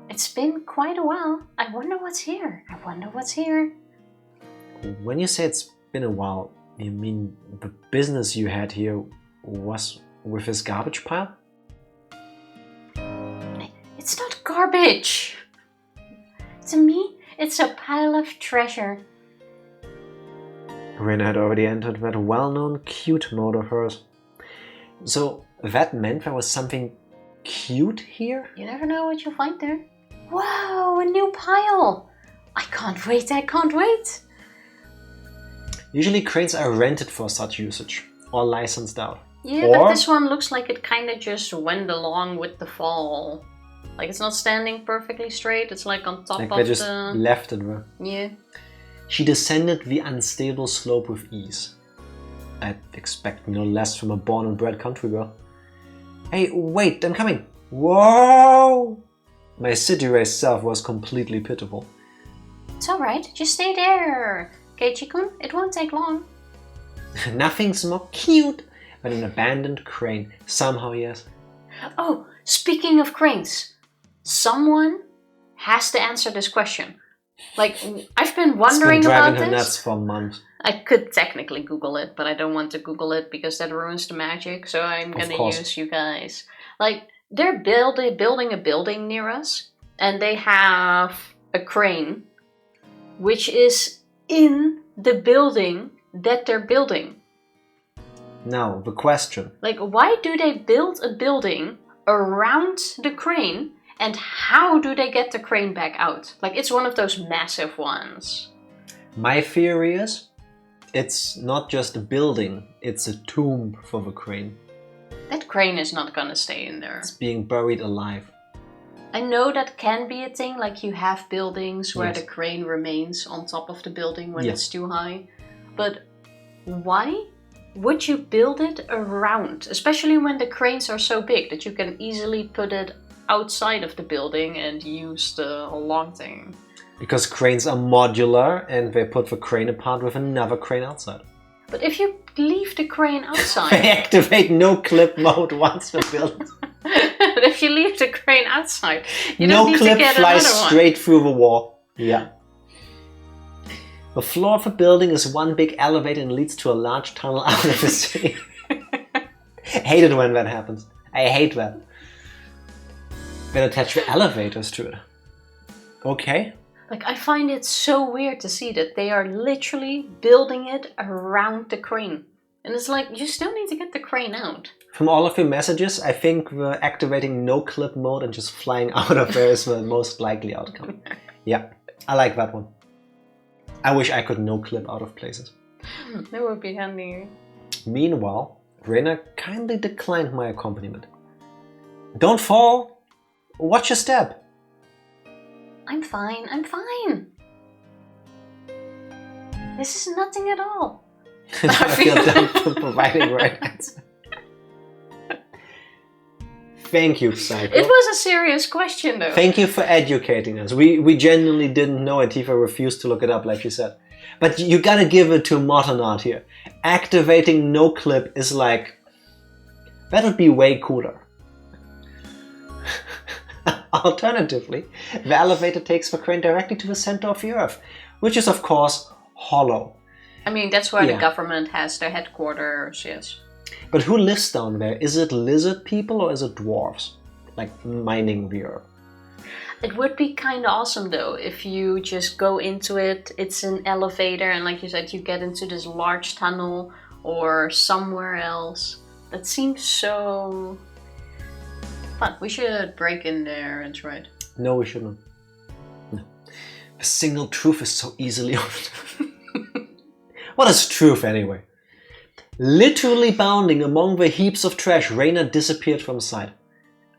It's been quite a while. I wonder what's here. I wonder what's here. When you say it's been a while, you mean the business you had here was with this garbage pile? It's not garbage. To me, it's a pile of treasure. Rena had already entered that well-known cute mode of hers. So that meant there was something cute here? You never know what you'll find there. Wow, a new pile! I can't wait, I can't wait! Usually cranes are rented for such usage, or licensed out. Yeah, but this one looks like it kind of just went along with the fall. Like, it's not standing perfectly straight, it's like on top like of they just the... left it there. Yeah. She descended the unstable slope with ease. I'd expect no less from a born and bred country girl. Hey, wait, I'm coming! Whoa! My city-raised self was completely pitiful. It's alright, just stay there. Keiichi-kun, it won't take long. Nothing's more cute than an abandoned crane. Somehow, yes. Oh, speaking of cranes, someone has to answer this question. Like, I've been wondering about this. It's been driving her nuts for months. I could technically Google it, but I don't want to Google it because that ruins the magic, so I'm gonna use you guys. Like, they're building a building near us, and they have a crane, which is in the building that they're building. Now, the question. Like, why do they build a building around the crane, and how do they get the crane back out? Like, it's one of those massive ones. My theory is, it's not just a building, it's a tomb for the crane. That crane is not gonna stay in there. It's being buried alive. I know that can be a thing, like you have buildings where the crane remains on top of the building when it's too high. But why would you build it around? Especially when the cranes are so big that you can easily put it outside of the building and use the long thing. Because cranes are modular and they put the crane apart with another crane outside. But if you leave the crane outside... They activate no-clip mode once they're built. But if you leave the crane outside, you don't need to get another one. No-clip flies straight through the wall. Yeah. The floor of the building is one big elevator and leads to a large tunnel out of the city. Hate it when that happens. I hate that. Then attach the elevators to it. Okay. Like, I find it so weird to see that they are literally building it around the crane. And it's like, you still need to get the crane out. From all of your messages, I think the activating no-clip mode and just flying out of there is the most likely outcome. Yeah, I like that one. I wish I could no-clip out of places. That would be handy. Meanwhile, Rena kindly declined my accompaniment. Don't fall! Watch your step! I'm fine, I'm fine. This is nothing at all. I feel dumb for providing right answer. Thank you, Psycho. It was a serious question, though. Thank you for educating us. We genuinely didn't know and Tifa refused to look it up, like you said. But you gotta give it to modern art here. Activating no-clip is like... that would be way cooler. Alternatively, the elevator takes the crane directly to the center of the Earth, which is of course hollow. I mean, that's where the government has their headquarters, yes. But who lives down there? Is it lizard people or is it dwarves? Like mining the Earth? It would be kind of awesome though, if you just go into it, it's an elevator, and like you said, you get into this large tunnel or somewhere else. That seems so fun. We should break in there and try it. No, we shouldn't. No. The single truth is so easily overturned. What is truth anyway? Literally bounding among the heaps of trash, Reina disappeared from sight.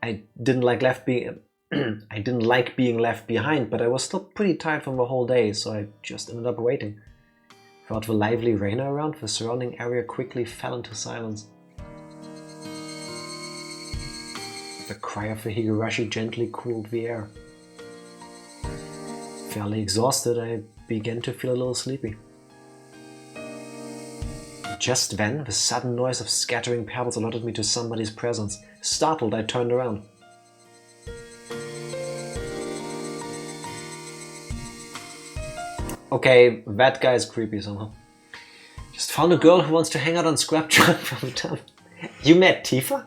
I didn't like being left behind, but I was still pretty tired from the whole day, so I just ended up waiting. Without the lively Reina around, the surrounding area quickly fell into silence. The cry of the Higurashi gently cooled the air. Fairly exhausted, I began to feel a little sleepy. Just then, the sudden noise of scattering pebbles alerted me to somebody's presence. Startled, I turned around. Okay, that guy's creepy somehow. Just found a girl who wants to hang out on scrap junk from the town. You met Tifa?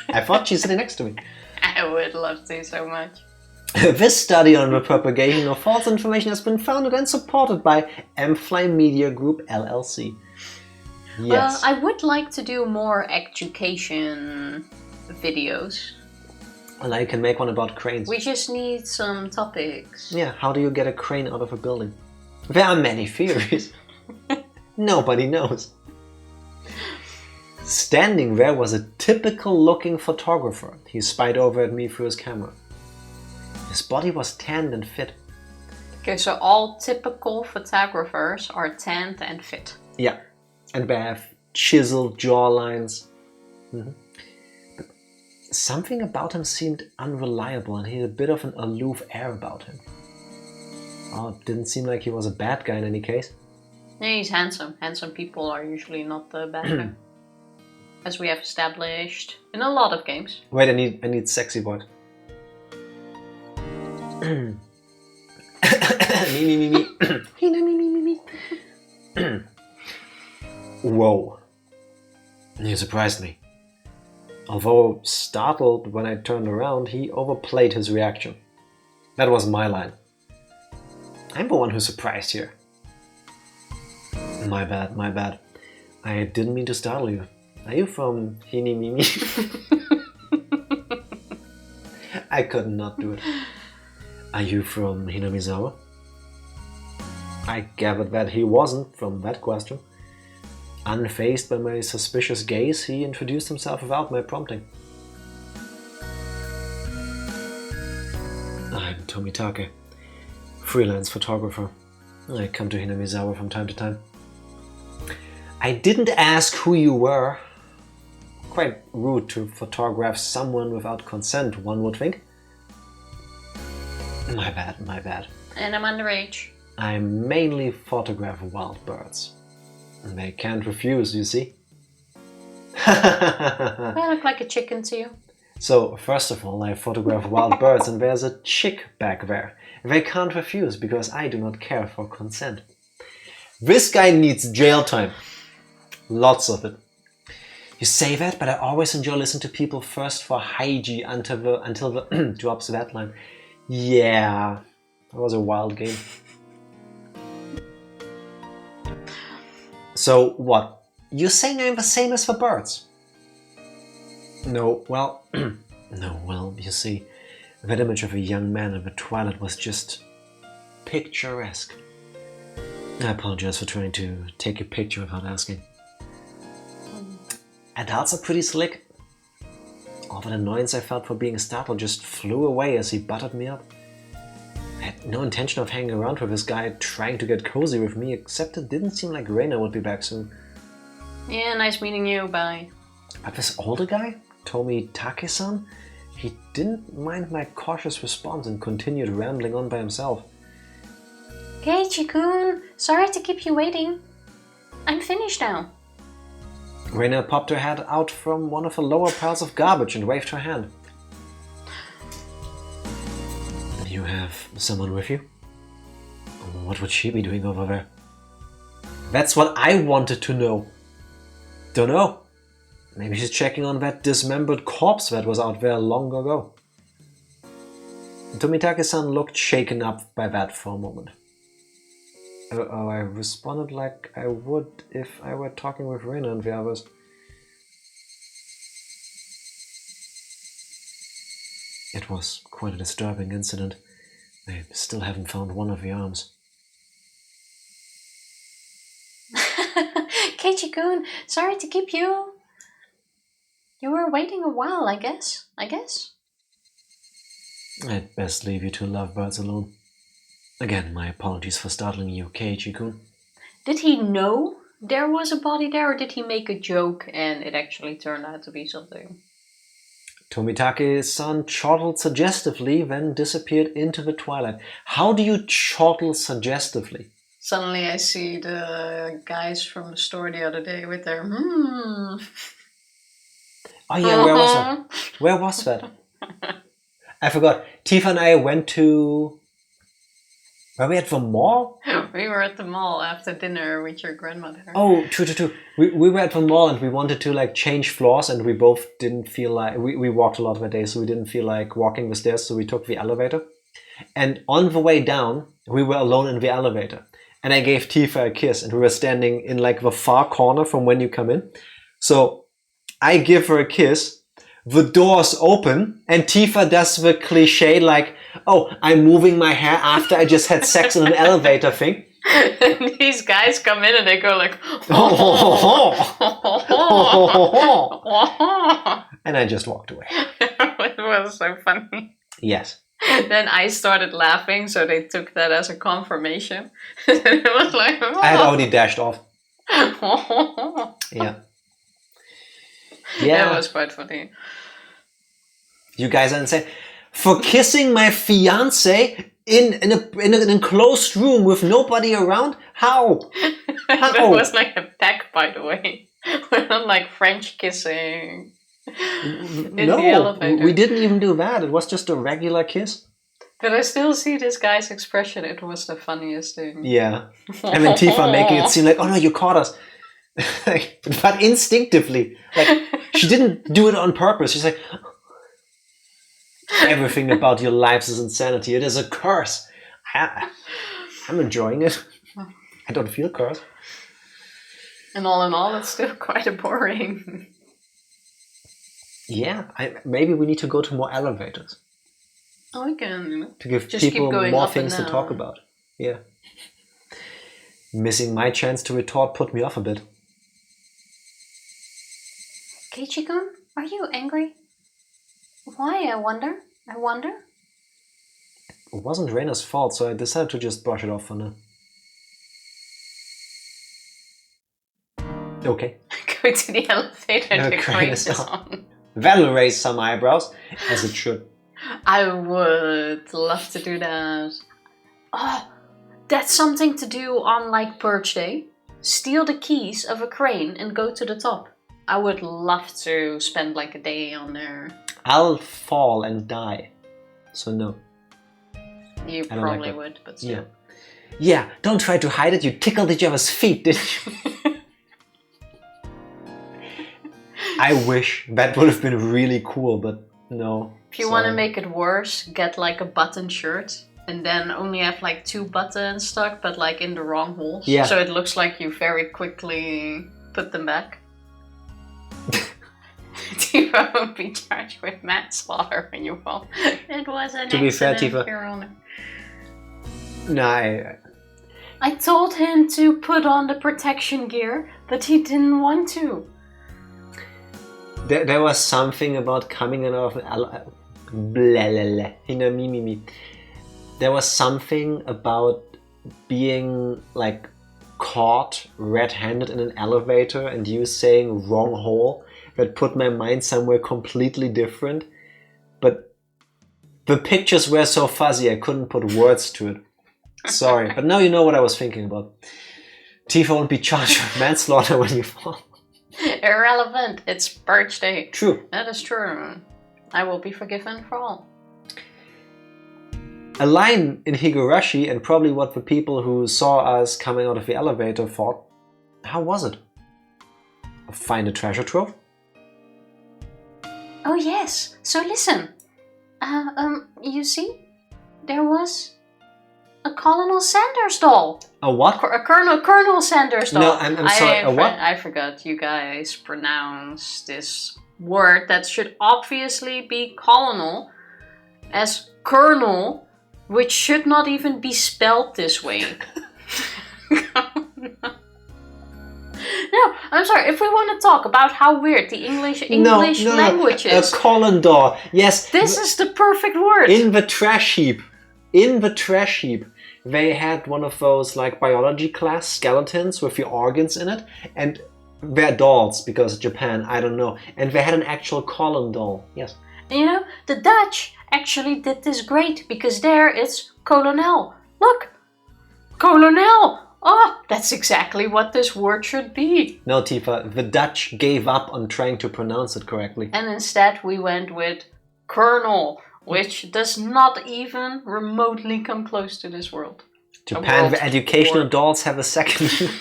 I thought she's sitting next to me. I would love to so much. This study on the propagation of false information has been founded and supported by Amfly Media Group LLC. Yes. Well, I would like to do more education videos. Well, I can make one about cranes. We just need some topics. Yeah, how do you get a crane out of a building? There are many theories. Nobody knows. Standing there was a typical-looking photographer. He spied over at me through his camera. His body was tanned and fit. Okay, so all typical photographers are tanned and fit. Yeah, and they have chiseled jawlines. Mm-hmm. But something about him seemed unreliable, and he had a bit of an aloof air about him. Oh, it didn't seem like he was a bad guy in any case. Yeah, he's handsome. Handsome people are usually not the bad guy. As we have established in a lot of games. Wait, I need sexy voice. Me. Whoa. You surprised me. Although startled when I turned around, he overplayed his reaction. That was my line. I'm the one who surprised here. My bad. I didn't mean to startle you. Are you from Hinamimi? I could not do it. Are you from Hinamizawa? I gathered that he wasn't from that question. Unfazed by my suspicious gaze, he introduced himself without my prompting. I'm Tomitake, freelance photographer. I come to Hinamizawa from time to time. I didn't ask who you were. Quite rude to photograph someone without consent, one would think. My bad. And I'm underage. I mainly photograph wild birds. They can't refuse, you see. I look like a chicken to you. So, first of all, I photograph wild birds and there's a chick back there. They can't refuse because I do not care for consent. This guy needs jail time. Lots of it. You say that, but I always enjoy listening to people first for Heiji until the drops that line. Yeah, that was a wild game. So what? You're saying I'm the same as the birds? No, well, you see, that image of a young man in the twilight was just picturesque. I apologize for trying to take a picture without asking. Adults are pretty slick. All that annoyance I felt for being startled just flew away as he buttered me up. I had no intention of hanging around with this guy trying to get cozy with me, except it didn't seem like Reina would be back soon. Yeah, nice meeting you, bye. But this older guy, Tomitake-san, he didn't mind my cautious response and continued rambling on by himself. Keiichi-kun, sorry to keep you waiting. I'm finished now. Reina popped her head out from one of the lower piles of garbage and waved her hand. You have someone with you? What would she be doing over there? That's what I wanted to know. Don't know. Maybe she's checking on that dismembered corpse that was out there long ago. Tomitake-san looked shaken up by that for a moment. I responded like I would if I were talking with Reina and the others. It was quite a disturbing incident. They still haven't found one of the arms. Keiichi-kun, sorry to keep you. You were waiting a while, I guess. I'd best leave you two lovebirds alone. Again, my apologies for startling you, Keiichi-kun. Did he know there was a body there, or did he make a joke and it actually turned out to be something? Tomitake-san chortled suggestively, then disappeared into the twilight. How do you chortle suggestively? Suddenly I see the guys from the store the other day with their Oh yeah, where was that? Where was that? I forgot. Tifa and I went to... Were we at the mall? We were at the mall after dinner with your grandmother. Oh, true. We were at the mall and we wanted to like change floors, and we both didn't feel like... We walked a lot that day, so we didn't feel like walking the stairs, so we took the elevator. And on the way down, we were alone in the elevator. And I gave Tifa a kiss, and we were standing in like the far corner from when you come in. So I give her a kiss, the doors open, and Tifa does the cliche like, oh, I'm moving my hair after I just had sex in an elevator thing. And these guys come in and they go like, and I just walked away. It was so funny. Yes. Then I started laughing, so they took that as a confirmation. It was like, I had already dashed off. Yeah. That was quite funny. You guys are insane. For kissing my fiance in an enclosed room with nobody around? How? That was like a peck, by the way. We're not like French kissing. No, we didn't even do that. It was just a regular kiss. But I still see this guy's expression. It was the funniest thing. Yeah. And then Tifa making it seem like, oh no, you caught us. But instinctively. Like, she didn't do it on purpose. She's like, everything about your lives is insanity. It is a curse. I'm enjoying it. I don't feel cursed. And all in all, it's still quite boring. Yeah, maybe we need to go to more elevators. Oh, we can, to give just people more things to talk about. Yeah. Missing my chance to retort put me off a bit. Keiichi-kun, are you angry? Why, I wonder? It wasn't Reina's fault, so I decided to just brush it off for now. Okay. Go to the elevator and the crane is on. That'll raise some eyebrows, as it should. I would love to do that. Oh, that's something to do on like Purge Day. Steal the keys of a crane and go to the top. I would love to spend like a day on there. I'll fall and die. So no. You probably would, but still. Yeah, don't try to hide it. You tickled each other's feet, didn't you? I wish. That would have been really cool, but no. If you want to make it worse, get like a button shirt and then only have like 2 buttons stuck, but like in the wrong holes. Yeah. So it looks like you very quickly put them back. Tifa won't be charged with manslaughter when you fall. It was an accident. To be fair, Tifa. No, I told him to put on the protection gear, but he didn't want to. There was something about coming out of Hinamimimi. There was something about being like caught red-handed in an elevator and you saying wrong hole that put my mind somewhere completely different. But the pictures were so fuzzy I couldn't put words to it. Sorry, but now you know what I was thinking about. Tifa won't be charged with manslaughter when you fall. Irrelevant. It's Purge Day. True. That is true. I will be forgiven for all. A line in Higurashi, and probably what the people who saw us coming out of the elevator thought. How was it? Find a treasure trove? Oh yes, so listen. You see? There was a Colonel Sanders doll. A what? A Colonel Sanders doll. No, I'm sorry, a what? I forgot you guys pronounce this word that should obviously be colonel as colonel, which should not even be spelled this way. No, I'm sorry. If we want to talk about how weird the English language is, a colon doll. Yes, this is the perfect word. In the trash heap, they had one of those like biology class skeletons with the organs in it, and they're dolls because Japan. I don't know, and they had an actual colon doll. Yes. You know, the Dutch actually did this great because there it's colonel. Look, colonel. Oh, that's exactly what this word should be. No, Tifa, the Dutch gave up on trying to pronounce it correctly. And instead we went with colonel, which does not even remotely come close to this world. Japan, the educational dolls have a second.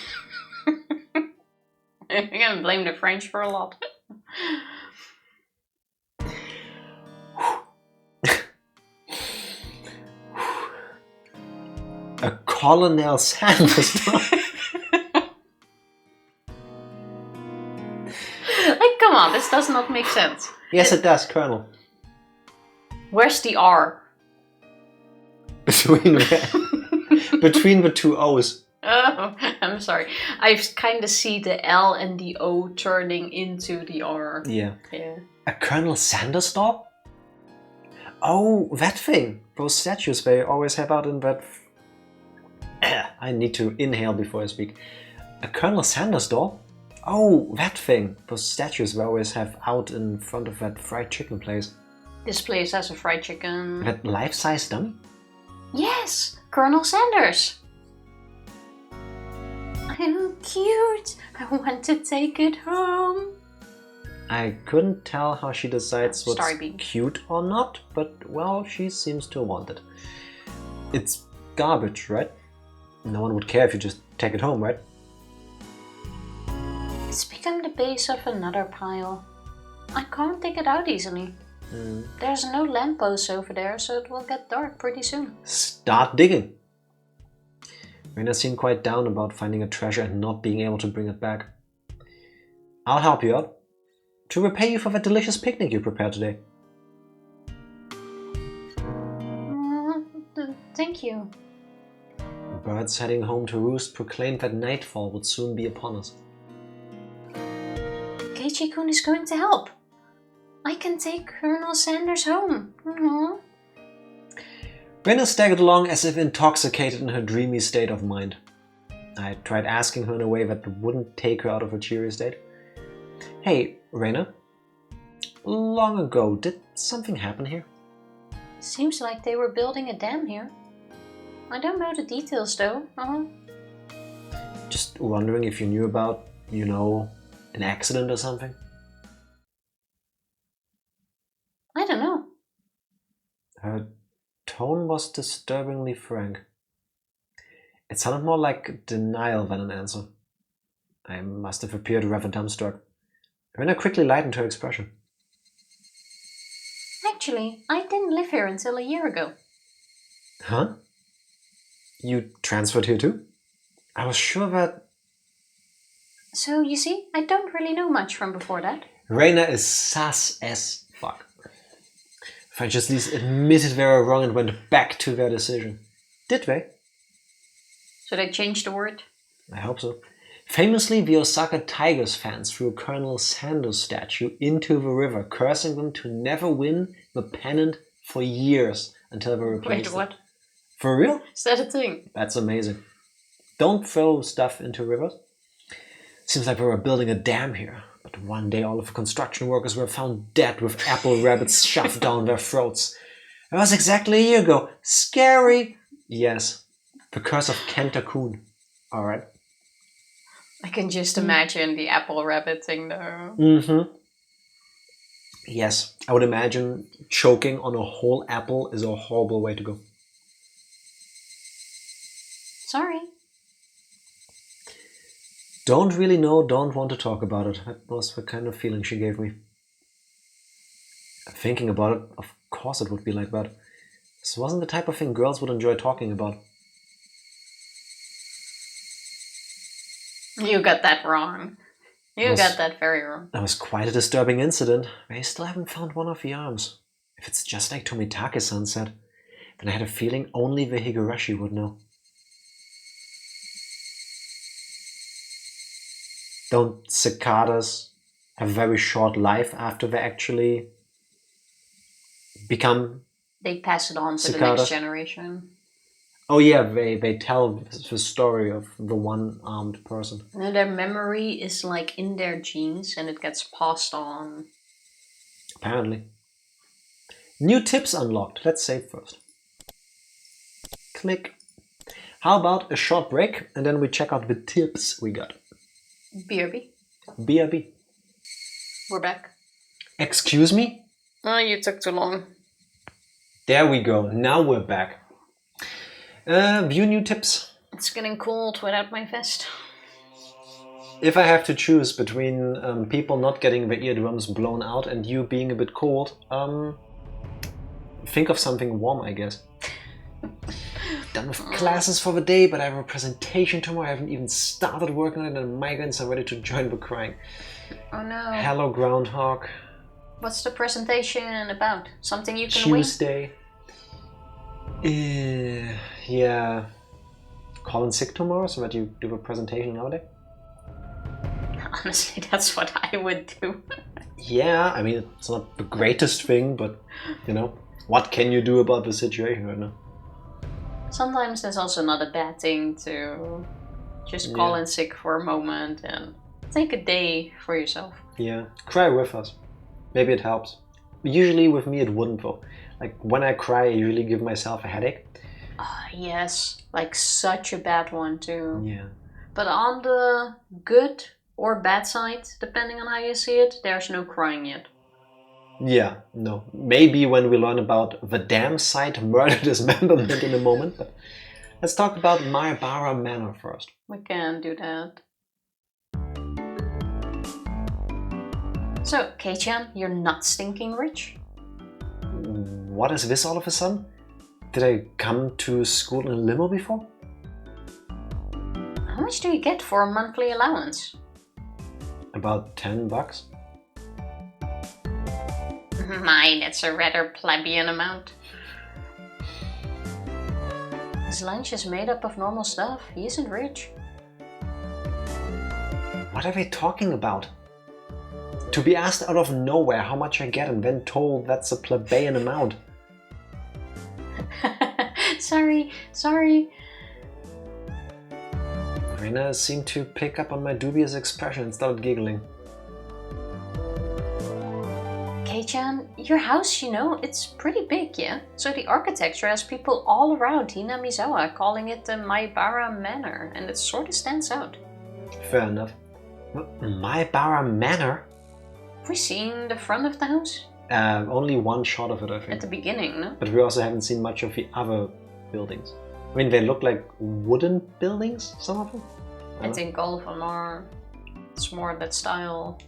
You're gonna blame the French for a lot. A Colonel Sanders doll. Like, come on, this does not make sense. Yes, it does, Colonel. Where's the R? Between the two O's. Oh, I'm sorry. I kind of see the L and the O turning into the R. Yeah. Yeah. A Colonel Sanders doll? Oh, that thing. Those statues they always have out in that... I need to inhale before I speak. A Colonel Sanders doll? Oh, that thing. Those statues they always have out in front of that fried chicken place. This place has a fried chicken. That life-size dummy? Yes! Colonel Sanders! Oh, cute! I want to take it home. I couldn't tell how she decides what's Starbeam. Cute or not, but well, she seems to want it. It's garbage, right? No one would care if you just take it home, right? It's become the base of another pile. I can't take it out easily. There's no lamppost over there, so it will get dark pretty soon. Start digging! Rena seemed quite down about finding a treasure and not being able to bring it back. I'll help you out. To repay you for that delicious picnic you prepared today. Thank you. The birds heading home to roost proclaimed that nightfall would soon be upon us. Keiichi-kun is going to help. I can take Colonel Sanders home. Rena staggered along as if intoxicated in her dreamy state of mind. I tried asking her in a way that wouldn't take her out of her cheery state. Hey, Rena. Long ago, did something happen here? Seems like they were building a dam here. I don't know the details though. Just wondering if you knew about, an accident or something? I don't know. Her tone was disturbingly frank. It sounded more like denial than an answer. I must have appeared rather dumbstruck. Rena quickly lightened her expression. Actually, I didn't live here until a year ago. Huh? You transferred here too? I was sure that... So, you see, I don't really know much from before that. Rena is sus as fuck. French at least admitted they were wrong and went back to their decision. Did they? So they changed the word? I hope so. Famously, the Osaka Tigers fans threw Colonel Sanders' statue into the river, cursing them to never win the pennant for years until they replaced it. Wait, what? For real? Is that a thing? That's amazing. Don't throw stuff into rivers. Seems like we were building a dam here, but one day all of the construction workers were found dead with apple rabbits shoved down their throats. It was exactly a year ago. Scary! Yes. The curse of Kenta-kun. Alright. I can just imagine the apple rabbit thing though. Mm-hmm. Yes, I would imagine choking on a whole apple is a horrible way to go. Sorry. Don't really know, don't want to talk about it. That was the kind of feeling she gave me. Thinking about it, of course it would be like that. This wasn't the type of thing girls would enjoy talking about. You got that wrong. You got that very wrong. That was quite a disturbing incident. They still haven't found one of the arms. If it's just like Tomitake-san said, then I had a feeling only the Higurashi would know. Don't cicadas have very short life after they actually become... They pass it on to cicadas? The next generation. Oh yeah, they tell the story of the one-armed person. And their memory is like in their genes and it gets passed on. Apparently. New tips unlocked. Let's save first. Click. How about a short break and then we check out the tips we got. BRB. BRB. We're back. Excuse me? Oh, you took too long. There we go. Now we're back. View new tips. It's getting cold without my vest. If I have to choose between people not getting their eardrums blown out and you being a bit cold, think of something warm, I guess. Done with classes for the day, but I have a presentation tomorrow. I haven't even started working on it and migraines are ready to join the crying. Oh no. Hello, Groundhog. What's the presentation about? Something you can Tuesday. Yeah. Call in sick tomorrow so that you do a presentation nowadays? Honestly, that's what I would do. Yeah, I mean, it's not the greatest thing, but, you know, what can you do about the situation right now? Sometimes there's also not a bad thing to just call in sick for a moment and take a day for yourself. Yeah, cry with us. Maybe it helps. Usually with me it wouldn't though. Like when I cry, I usually give myself a headache. Yes, like such a bad one too. Yeah. But on the good or bad side, depending on how you see it, there's no crying yet. Yeah, no. Maybe when we learn about the damn site murder dismemberment in a moment. But let's talk about Maebara Manor first. We can do that. So, Kei-chan, you're not stinking rich? What is this all of a sudden? Did I come to school in a limo before? How much do you get for a monthly allowance? About $10. My, that's a rather plebeian amount. His lunch is made up of normal stuff. He isn't rich. What are they talking about? To be asked out of nowhere how much I get and then told that's a plebeian amount. Sorry. Rena seemed to pick up on my dubious expression and started giggling. Kei-chan, your house, you know, it's pretty big, yeah? So the architecture has people all around Hinamizawa calling it the Maebara Manor, and it sort of stands out. Fair enough. Maebara Manor? Have we seen the front of the house? Only one shot of it, I think. At the beginning, no? But we also haven't seen much of the other buildings. I mean, they look like wooden buildings, some of them. I think all of them are. It's more that style.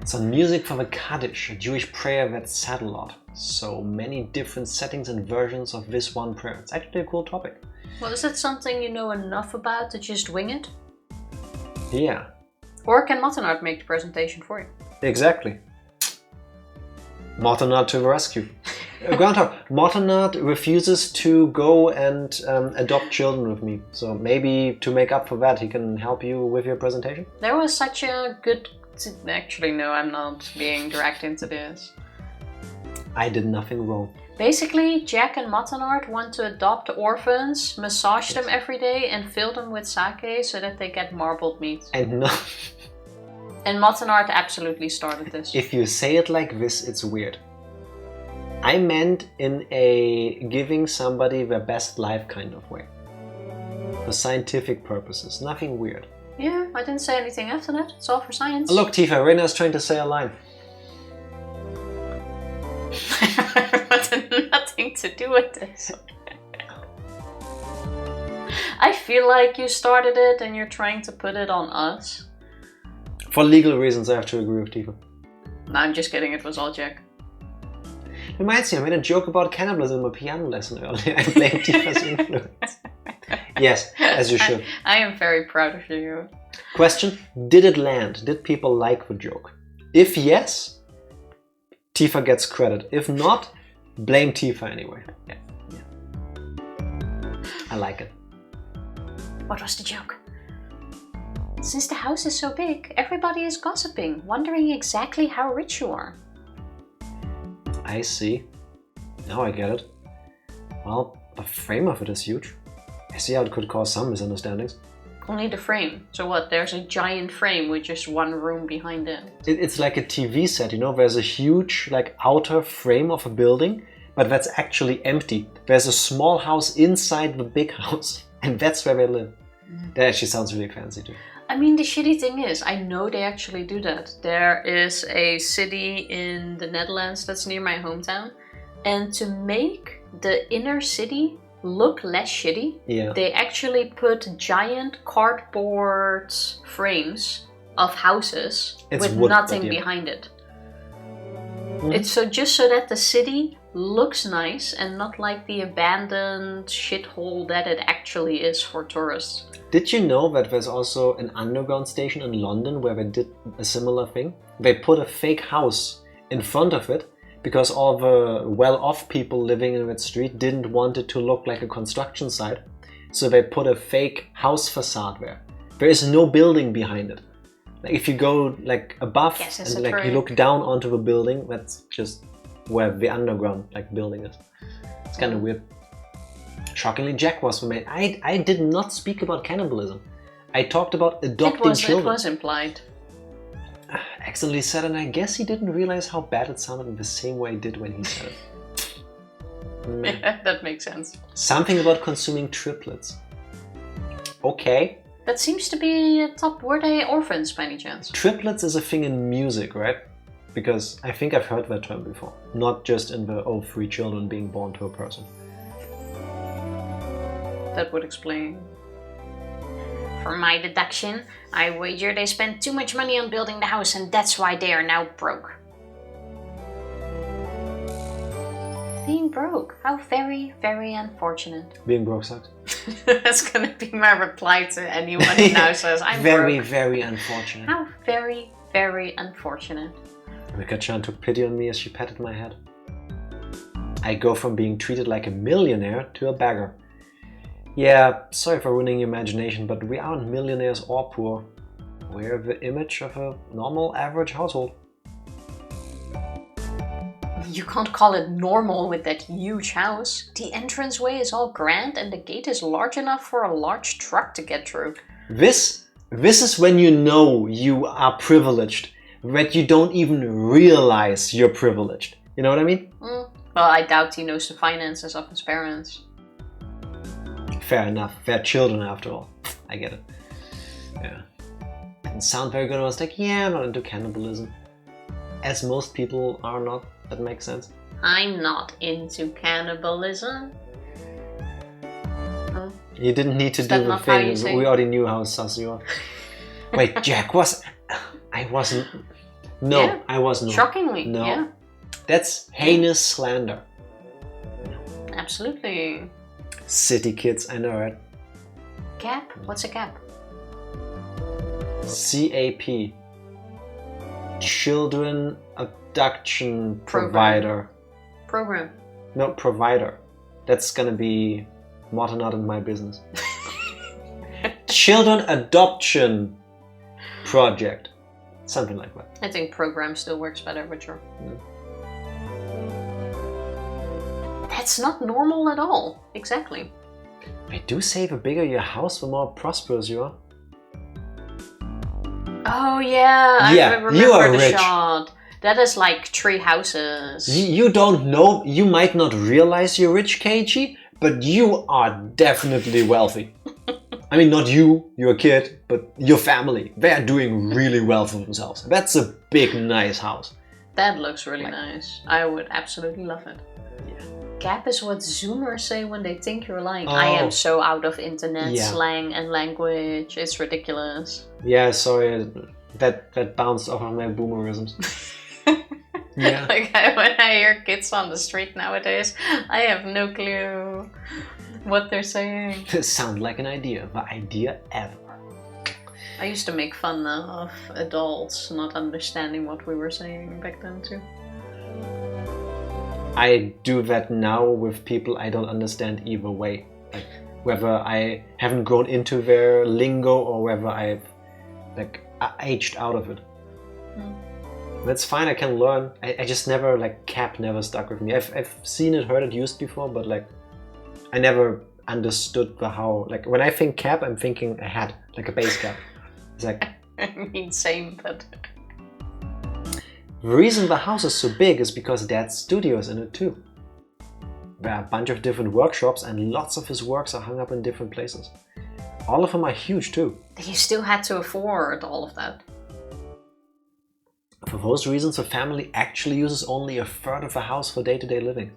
It's on music for the Kaddish, a Jewish prayer that's said a lot. So many different settings and versions of this one prayer. It's actually a cool topic. Well, is that something you know enough about to just wing it? Yeah. Or can Matanart make the presentation for you? Exactly. Matanart to the rescue. Groundhog, Matanart refuses to go and adopt children with me. So maybe to make up for that, he can help you with your presentation? There was such a good... Actually, no, I'm not being dragged into this. I did nothing wrong. Basically, Jack and Matanart want to adopt orphans, massage them every day, and fill them with sake so that they get marbled meat. And no. And Matanart absolutely started this. If you say it like this, it's weird. I meant in a giving somebody their best life kind of way. For scientific purposes, nothing weird. Yeah, I didn't say anything after that. It's all for science. Look, Tifa, Rena's trying to say a line. But nothing to do with this. I feel like you started it and you're trying to put it on us. For legal reasons, I have to agree with Tifa. No, I'm just kidding. It was all Jack. Reminds me, I made a joke about cannibalism in my piano lesson earlier. I blame Tifa's influence. Yes, as you should. I am very proud of you. Question, did it land? Did people like the joke? If yes, Tifa gets credit. If not, blame Tifa anyway. Yeah. I like it. What was the joke? Since the house is so big, everybody is gossiping, wondering exactly how rich you are. I see. Now I get it. Well, the frame of it is huge. I see how it could cause some misunderstandings. Only the frame. So what, there's a giant frame with just one room behind it? It's like a TV set, you know? There's a huge, like, outer frame of a building, but that's actually empty. There's a small house inside the big house, and that's where they live. That actually sounds really fancy too. I mean, the shitty thing is, I know they actually do that. There is a city in the Netherlands that's near my hometown, and to make the inner city look less shitty, they actually put giant cardboard frames of houses with nothing behind it. It's just so that the city looks nice and not like the abandoned shithole that it actually is for tourists. Did you know that there's also an underground station in London where they did a similar thing? They put a fake house in front of it because all the well-off people living in that street didn't want it to look like a construction site. So they put a fake house facade there. There is no building behind it. Like if you go like above and like you look down onto the building, that's just where the underground like building is. It's kind of weird. Shockingly, Jack was made. I did not speak about cannibalism. I talked about adopting children. It was implied. Excellently said, and I guess he didn't realize how bad it sounded in the same way he did when he said it. Yeah, that makes sense. Something about consuming triplets. Okay. That seems to be a top. Were they orphans by any chance? Triplets is a thing in music, right? Because I think I've heard that term before. Not just in the 3 children being born to a person. That would explain. From my deduction, I wager they spent too much money on building the house and that's why they are now broke. Being broke. How very, very unfortunate. Being broke sucks. That's gonna be my reply to anyone who now says I'm very, broke. Very unfortunate. How very, very unfortunate. Rika-chan took pity on me as she patted my head. I go from being treated like a millionaire to a beggar. Yeah, sorry for ruining your imagination, but we aren't millionaires or poor. We're the image of a normal, average household. You can't call it normal with that huge house. The entranceway is all grand and the gate is large enough for a large truck to get through. This is when you know you are privileged, that you don't even realize you're privileged. You know what I mean? Well, I doubt he knows the finances of his parents. Fair enough. They're children after all. I get it. Yeah. Didn't sound very good. I was like, yeah, I'm not into cannibalism. As most people are not. That makes sense. I'm not into cannibalism. You didn't need to do the thing. We already knew how sus you are. Wait, Jack was... I wasn't... No, yeah. I wasn't. Shockingly, no. Yeah. That's heinous slander. Absolutely. City kids, I know, right? CAP? What's a CAP? CAP. Children Abduction Provider. Program. No, provider. That's gonna be not in my business. Children Adoption Project. Something like that. I think program still works better, but sure. That's not normal at all. Exactly. They do say the bigger your house, the more prosperous you are. Oh yeah, I remember you are the rich. shot. That is like 3 houses. You don't know, you might not realize you're rich, Keiichi, but you are definitely wealthy. I mean, not you, your kid, but your family. They're doing really well for themselves. That's a big, nice house. That looks really nice. I would absolutely love it. Yeah. Cap is what Zoomers say when they think you're lying. Oh. I am so out of internet slang and language. It's ridiculous. Yeah, sorry. That bounced off of my boomerisms. Yeah. Like when I hear kids on the street nowadays, I have no clue what they're saying. This sounds like an idea. The idea ever. I used to make fun of adults not understanding what we were saying back then too. I do that now with people I don't understand either way. Like, whether I haven't grown into their lingo or whether I've like aged out of it. That's fine, I can learn. I just never, like, cap never stuck with me. I've seen it, heard it used before, but like I never understood the how. Like when I think cap, I'm thinking a hat, like a base cap. It's like I mean, same, but the reason the house is so big is because Dad's studio is in it too. There are a bunch of different workshops and lots of his works are hung up in different places. All of them are huge too. You still had to afford all of that. For those reasons, the family actually uses only a third of the house for day-to-day living.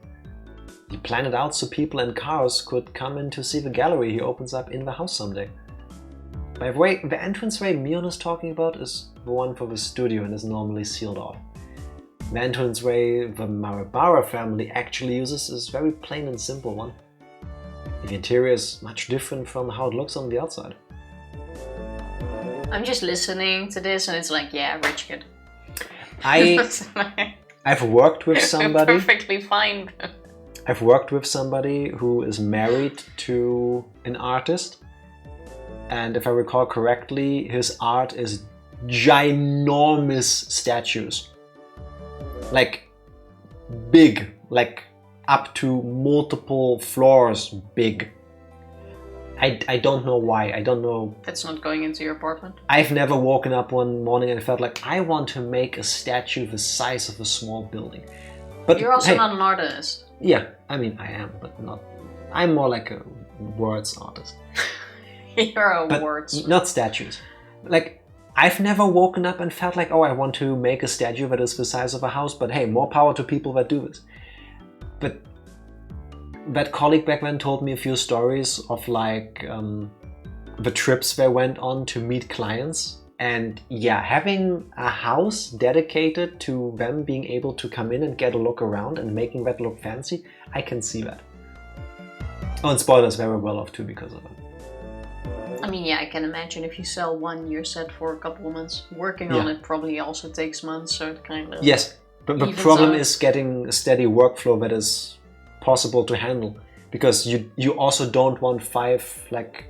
He planned it out so people and cars could come in to see the gallery he opens up in the house someday. By the way, the entranceway Mion is talking about is the one for the studio and is normally sealed off. The entranceway the Maebara family actually uses is a very plain and simple one. The interior is much different from how it looks on the outside. I'm just listening to this and it's like, yeah, rich kid. I've worked with somebody. Perfectly fine. I've worked with somebody who is married to an artist. And if I recall correctly, his art is ginormous statues. Like big, like up to multiple floors big. I don't know why, I don't know. That's not going into your apartment? I've never woken up one morning and felt like I want to make a statue the size of a small building. But you're also not an artist. Yeah, I mean I am, but not. I'm more like a words artist. You're a words. Not statues. Like, I've never woken up and felt like, oh, I want to make a statue that is the size of a house, but hey, more power to people that do this. But that colleague back then told me a few stories of like the trips they went on to meet clients. And yeah, having a house dedicated to them being able to come in and get a look around and making that look fancy, I can see that. Oh, and spoilers, they were well off too because of it. I mean, yeah, I can imagine if you sell one, you're set for a couple of months. Working on it probably also takes months, so it kind of... Yes, but the problem is getting a steady workflow that is possible to handle. Because you also don't want 5 like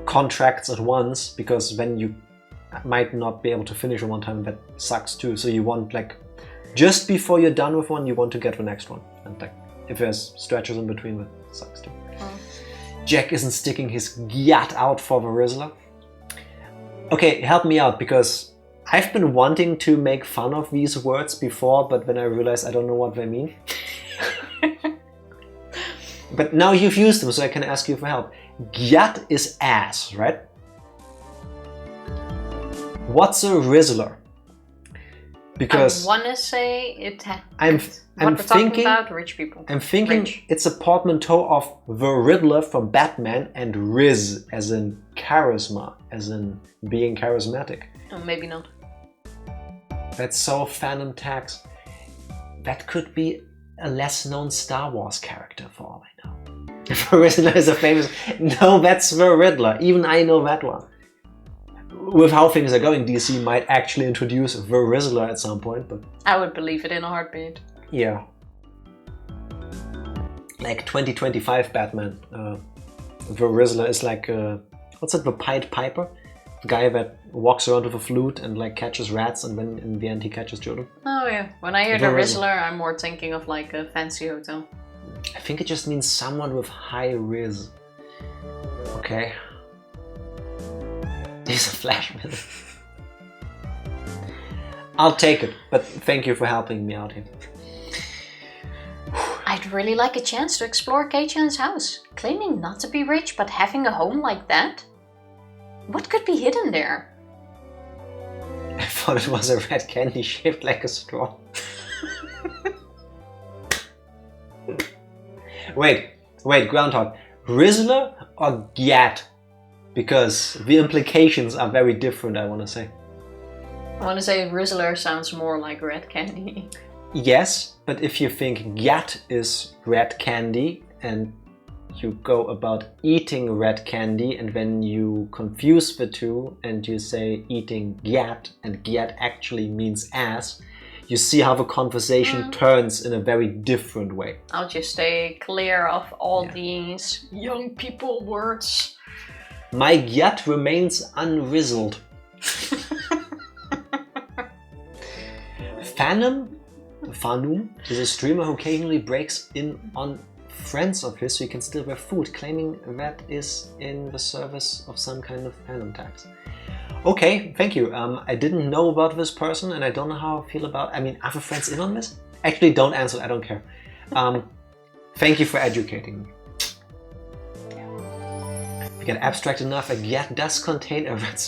contracts at once, because then you might not be able to finish on one time, and that sucks too. So you want like, just before you're done with one, you want to get the next one. And like, if there's stretches in between, that sucks too. Jack isn't sticking his gyat out for the Rizzler. Okay, help me out, because I've been wanting to make fun of these words before, but then I realized I don't know what they mean. But now you've used them, so I can ask you for help. Gyat is ass, right? What's a Rizzler? Because I want to say it. I'm thinking about rich people. I'm thinking it's a portmanteau of the Riddler from Batman and Riz, as in charisma, as in being charismatic. Oh, maybe not. That's so Phantom Tax. That could be a less-known Star Wars character for all I know. If the Riddler is a famous... No, that's the Riddler. Even I know that one. With how things are going, DC might actually introduce the Rizzler at some point, but... I would believe it in a heartbeat. Yeah. Like 2025 Batman. The Rizzler is like... what's it? The Pied Piper? The guy that walks around with a flute and like catches rats, and then in the end he catches children. Oh yeah. When I hear the Rizzler, I'm more thinking of like a fancy hotel. I think it just means someone with high riz. Okay. He's a Flash villain. I'll take it, but thank you for helping me out here. I'd really like a chance to explore Kei-chan's house. Claiming not to be rich, but having a home like that? What could be hidden there? I thought it was a red candy shaped like a straw. Wait, groundhog. Rizzler or Gyat? Because the implications are very different, I want to say. I want to say Rizzler sounds more like red candy. Yes, but if you think Gyat is red candy and you go about eating red candy and then you confuse the two and you say eating Gyat and Gyat actually means ass, you see how the conversation turns in a very different way. I'll just stay clear of all these young people words. My Gyat remains unrizzled. Fanum is a streamer who occasionally breaks in on friends of his so he can steal their food, claiming that is in the service of some kind of fandom tax. Okay, thank you. I didn't know about this person and I don't know how I feel about... I mean, are the friends in on this? Actually, don't answer. I don't care. Thank you for educating me. If we get abstract enough, a Gyat does contain a red...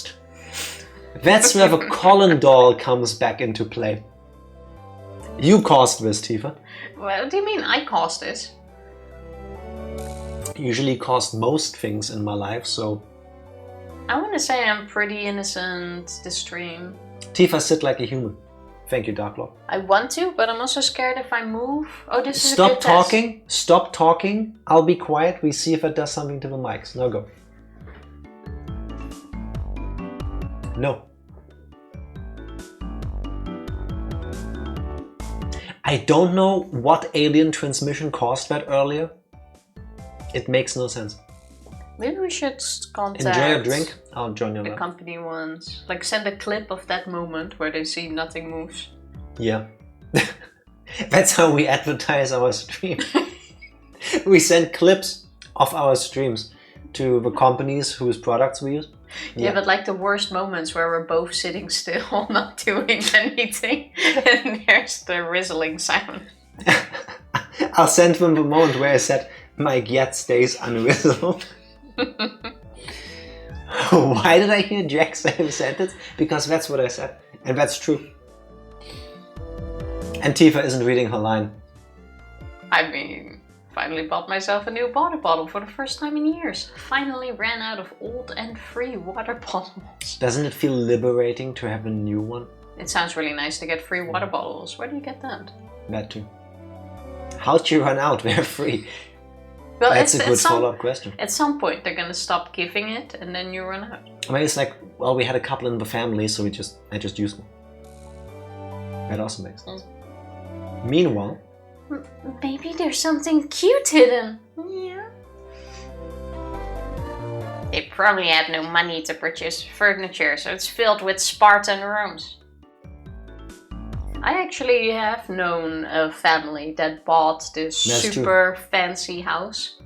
That's where the Colin doll comes back into play. You caused this, Tifa. What do you mean I caused this? Usually caused most things in my life, so... I want to say I'm pretty innocent this stream. Tifa, sit like a human. Thank you, Darklord. I want to, but I'm also scared if I move. Oh, this is Stop a good talking. Test. Stop talking. I'll be quiet. We see if it does something to the mics. Now go. No. I don't know what alien transmission caused that earlier. It makes no sense. Maybe we should contact... Enjoy your drink. I'll join you. The company ones. Like send a clip of that moment where they see nothing moves. Yeah. That's how we advertise our stream. We send clips of our streams to the companies whose products we use. Yeah, but like the worst moments where we're both sitting still, not doing anything, and there's the rizzling sound. I'll send them the moment where I said, my Gyat stays unrizzled. Why did I hear Jack say the sentence? Because that's what I said, and that's true. And Tifa isn't reading her line. I mean, finally bought myself a new water bottle for the first time in years. Finally ran out of old and free water bottles. Doesn't it feel liberating to have a new one? It sounds really nice to get free water bottles. Where do you get that? That too. How'd you run out? They're free. Well, that's a good follow-up question. At some point they're gonna stop giving it and then you run out. Maybe it's like, well, we had a couple in the family, so I just used them. That also makes sense. Meanwhile... Maybe there's something cute hidden. Yeah. They probably had no money to purchase furniture, so it's filled with Spartan rooms. I actually have known a family that bought this super fancy house.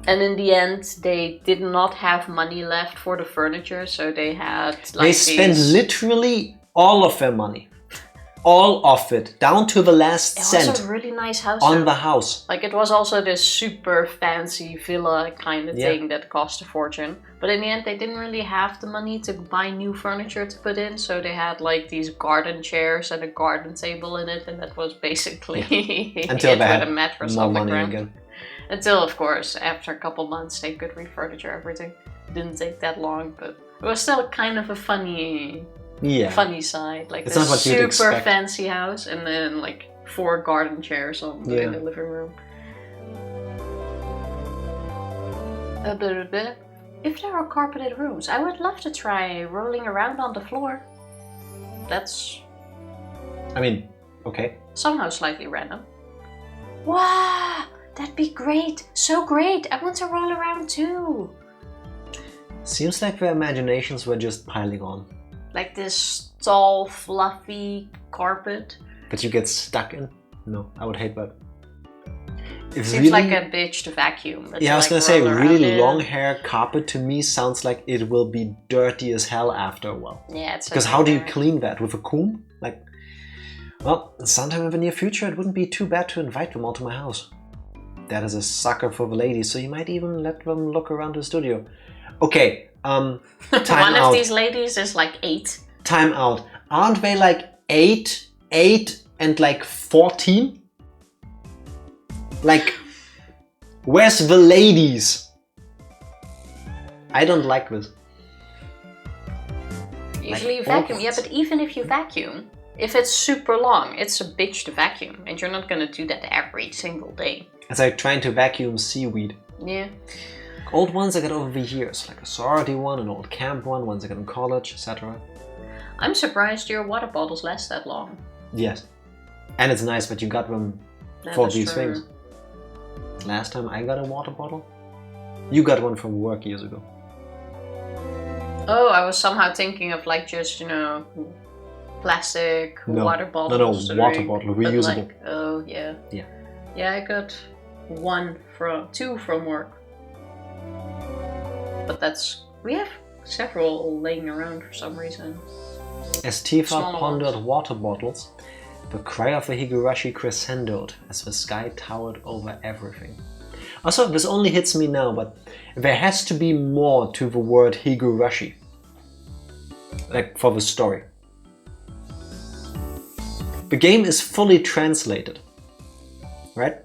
And in the end, they did not have money left for the furniture, so they had like They spent literally all of their money. All of it, down to the last cent. It was a really nice house. On the house. Like it was also this super fancy villa kind of thing that cost a fortune. But in the end they didn't really have the money to buy new furniture to put in. So they had like these garden chairs and a garden table in it. And that was basically Until they had with a mattress more on the money ground. again. Until of course, after a couple months they could refurniture everything. It didn't take that long, but it was still kind of a funny side, like this super fancy house and then like 4 garden chairs in the living room. If there are carpeted rooms, I would love to try rolling around on the floor. That's... I mean, okay. Somehow slightly random. Wow, that'd be great! So great! I want to roll around too! Seems like their imaginations were just piling on. Like this tall, fluffy carpet. That you get stuck in? No, I would hate that. It seems like a bitch to vacuum. Yeah, I was gonna say, really long hair carpet to me sounds like it will be dirty as hell after a while. Yeah, it's because how do you clean that? With a comb? Like, well, sometime in the near future it wouldn't be too bad to invite them all to my house. Dad is a sucker for the ladies, so you might even let them look around the studio. Okay, time One out. of these ladies is like 8. Time out. Aren't they like 8, and like 14? Like, Where's the ladies? I don't like this. Usually you vacuum, yeah, but even if you vacuum, if it's super long, it's a bitch to vacuum, and you're not gonna do that every single day. It's like trying to vacuum seaweed. Yeah. Old ones I got over the years, like a sorority one, an old camp one, ones I got in college, etc. I'm surprised your water bottles last that long. Yes. And it's nice that you got them for these things. Last time I got a water bottle, you got one from work years ago. Oh, I was somehow thinking of like just, you know, plastic water bottles. No, water bottle, reusable. Like, oh, yeah. Yeah. Yeah, I got two from work. But we have several laying around for some reason. As Tifa pondered water bottles, the cry of the Higurashi crescendoed as the sky towered over everything. Also, this only hits me now, but there has to be more to the word Higurashi. Like, for the story. The game is fully translated. Right?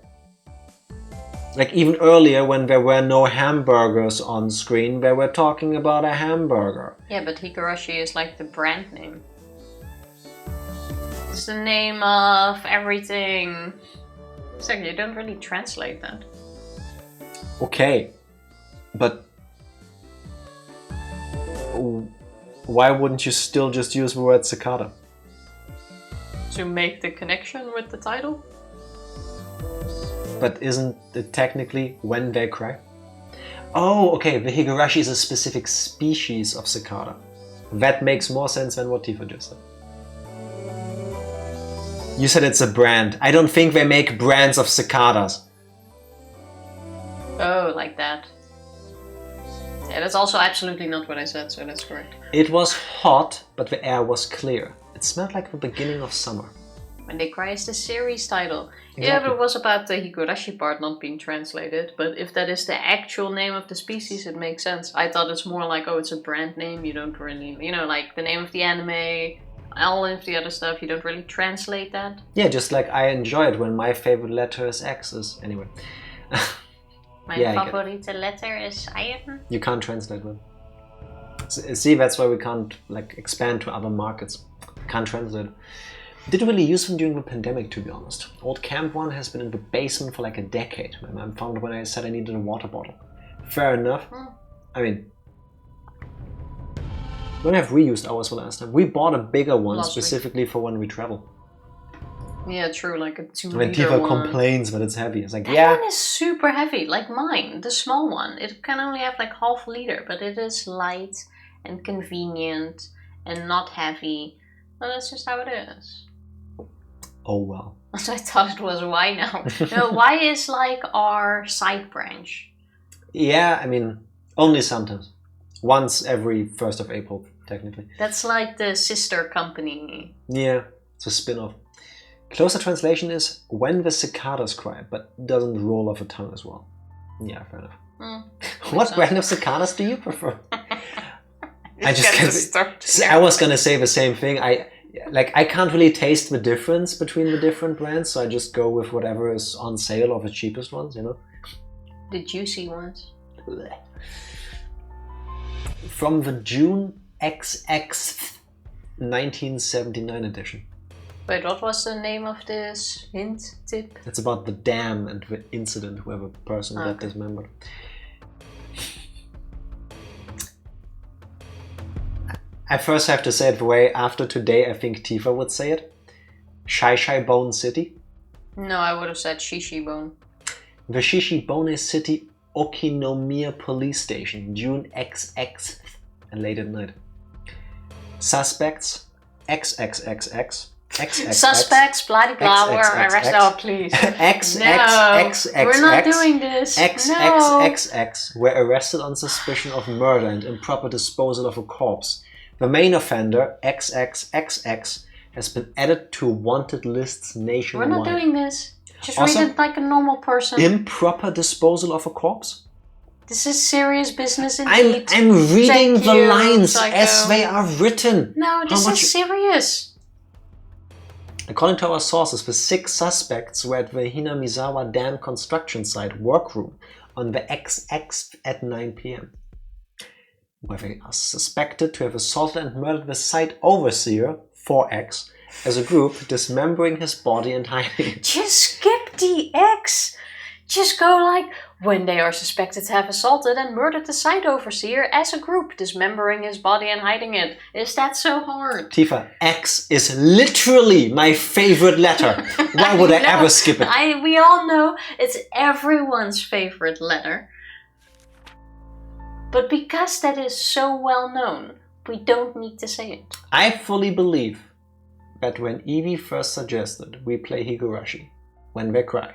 Like, even earlier, when there were no hamburgers on screen, they were talking about a hamburger. Yeah, but Higurashi is like the brand name. It's the name of everything. Exactly, you don't really translate that. Okay, but why wouldn't you still just use the word cicada? To make the connection with the title? But isn't it technically when they cry? Oh, okay, the Higurashi is a specific species of cicada. That makes more sense than what Tifa just said. You said it's a brand. I don't think they make brands of cicadas. Oh, like that. Yeah, that's also absolutely not what I said, so that's correct. It was hot, but the air was clear. It smelled like the beginning of summer. When They Cry is the series title. Exactly. Yeah, but it was about the Higurashi part not being translated. But if that is the actual name of the species, it makes sense. I thought it's more like, oh, it's a brand name. You don't really, you know, like the name of the anime, all of the other stuff, you don't really translate that. Yeah, just like I enjoy it when my favorite letter is X is. Anyway. My favorite letter is iron. You can't translate them. See, that's why we can't like expand to other markets. Can't translate. Didn't really use them during the pandemic, to be honest. Old camp one has been in the basement for like a decade. My mom found it when I said I needed a water bottle. Fair enough. I mean, we don't have reused ours for last time. We bought a bigger one specifically for when we travel. Yeah, true, like a 2 liter when Tifa one. complains that it's heavy, it's like, that one is super heavy, like mine, the small one. It can only have like half a liter, but it is light and convenient and not heavy. Well, that's just how it is. Oh well. I thought it was Y now. No, Y is like our side branch. Yeah, I mean, only sometimes. Once every 1st of April, technically. That's like the sister company. Yeah, it's a spin-off. Closer translation is when the cicadas cry, but doesn't roll off a tongue as well. Yeah, fair enough. What brand of cicadas do you prefer? I was gonna say the same thing. I can't really taste the difference between the different brands, so I just go with whatever is on sale or the cheapest ones, you know? The juicy ones. Blech. From the June XX 1979 edition. Wait, what was the name of this hint tip? It's about the dam and the incident where the person got dismembered. I first have to say it the way after today I think Tifa would say it. Shai Bone City. No, I would have said Shishibone. The Shishibone City Okinomiya Police Station, June XX, and late at night. Suspects XXXX. Suspects, blah blah, arrest our police. We're not doing this. XXXX were arrested on suspicion of murder and improper disposal of a corpse. The main offender, XXXX, has been added to wanted lists nationwide. We're not doing this. Just read it like a normal person. Improper disposal of a corpse? This is serious business indeed. I'm reading the lines as they are written. No, this is serious. According to our sources, the 6 suspects were at the Hinamizawa dam construction site workroom on the XX at 9 p.m. where they are suspected to have assaulted and murdered the site overseer, 4X, as a group, dismembering his body and hiding it. Just skip the X! Just go like, when they are suspected to have assaulted and murdered the site overseer as a group, dismembering his body and hiding it. Is that so hard? Tifa, X is literally my favorite letter. Why would I ever skip it? We all know it's everyone's favorite letter. But because that is so well known, we don't need to say it. I fully believe that when Evie first suggested we play Higurashi, when they cry,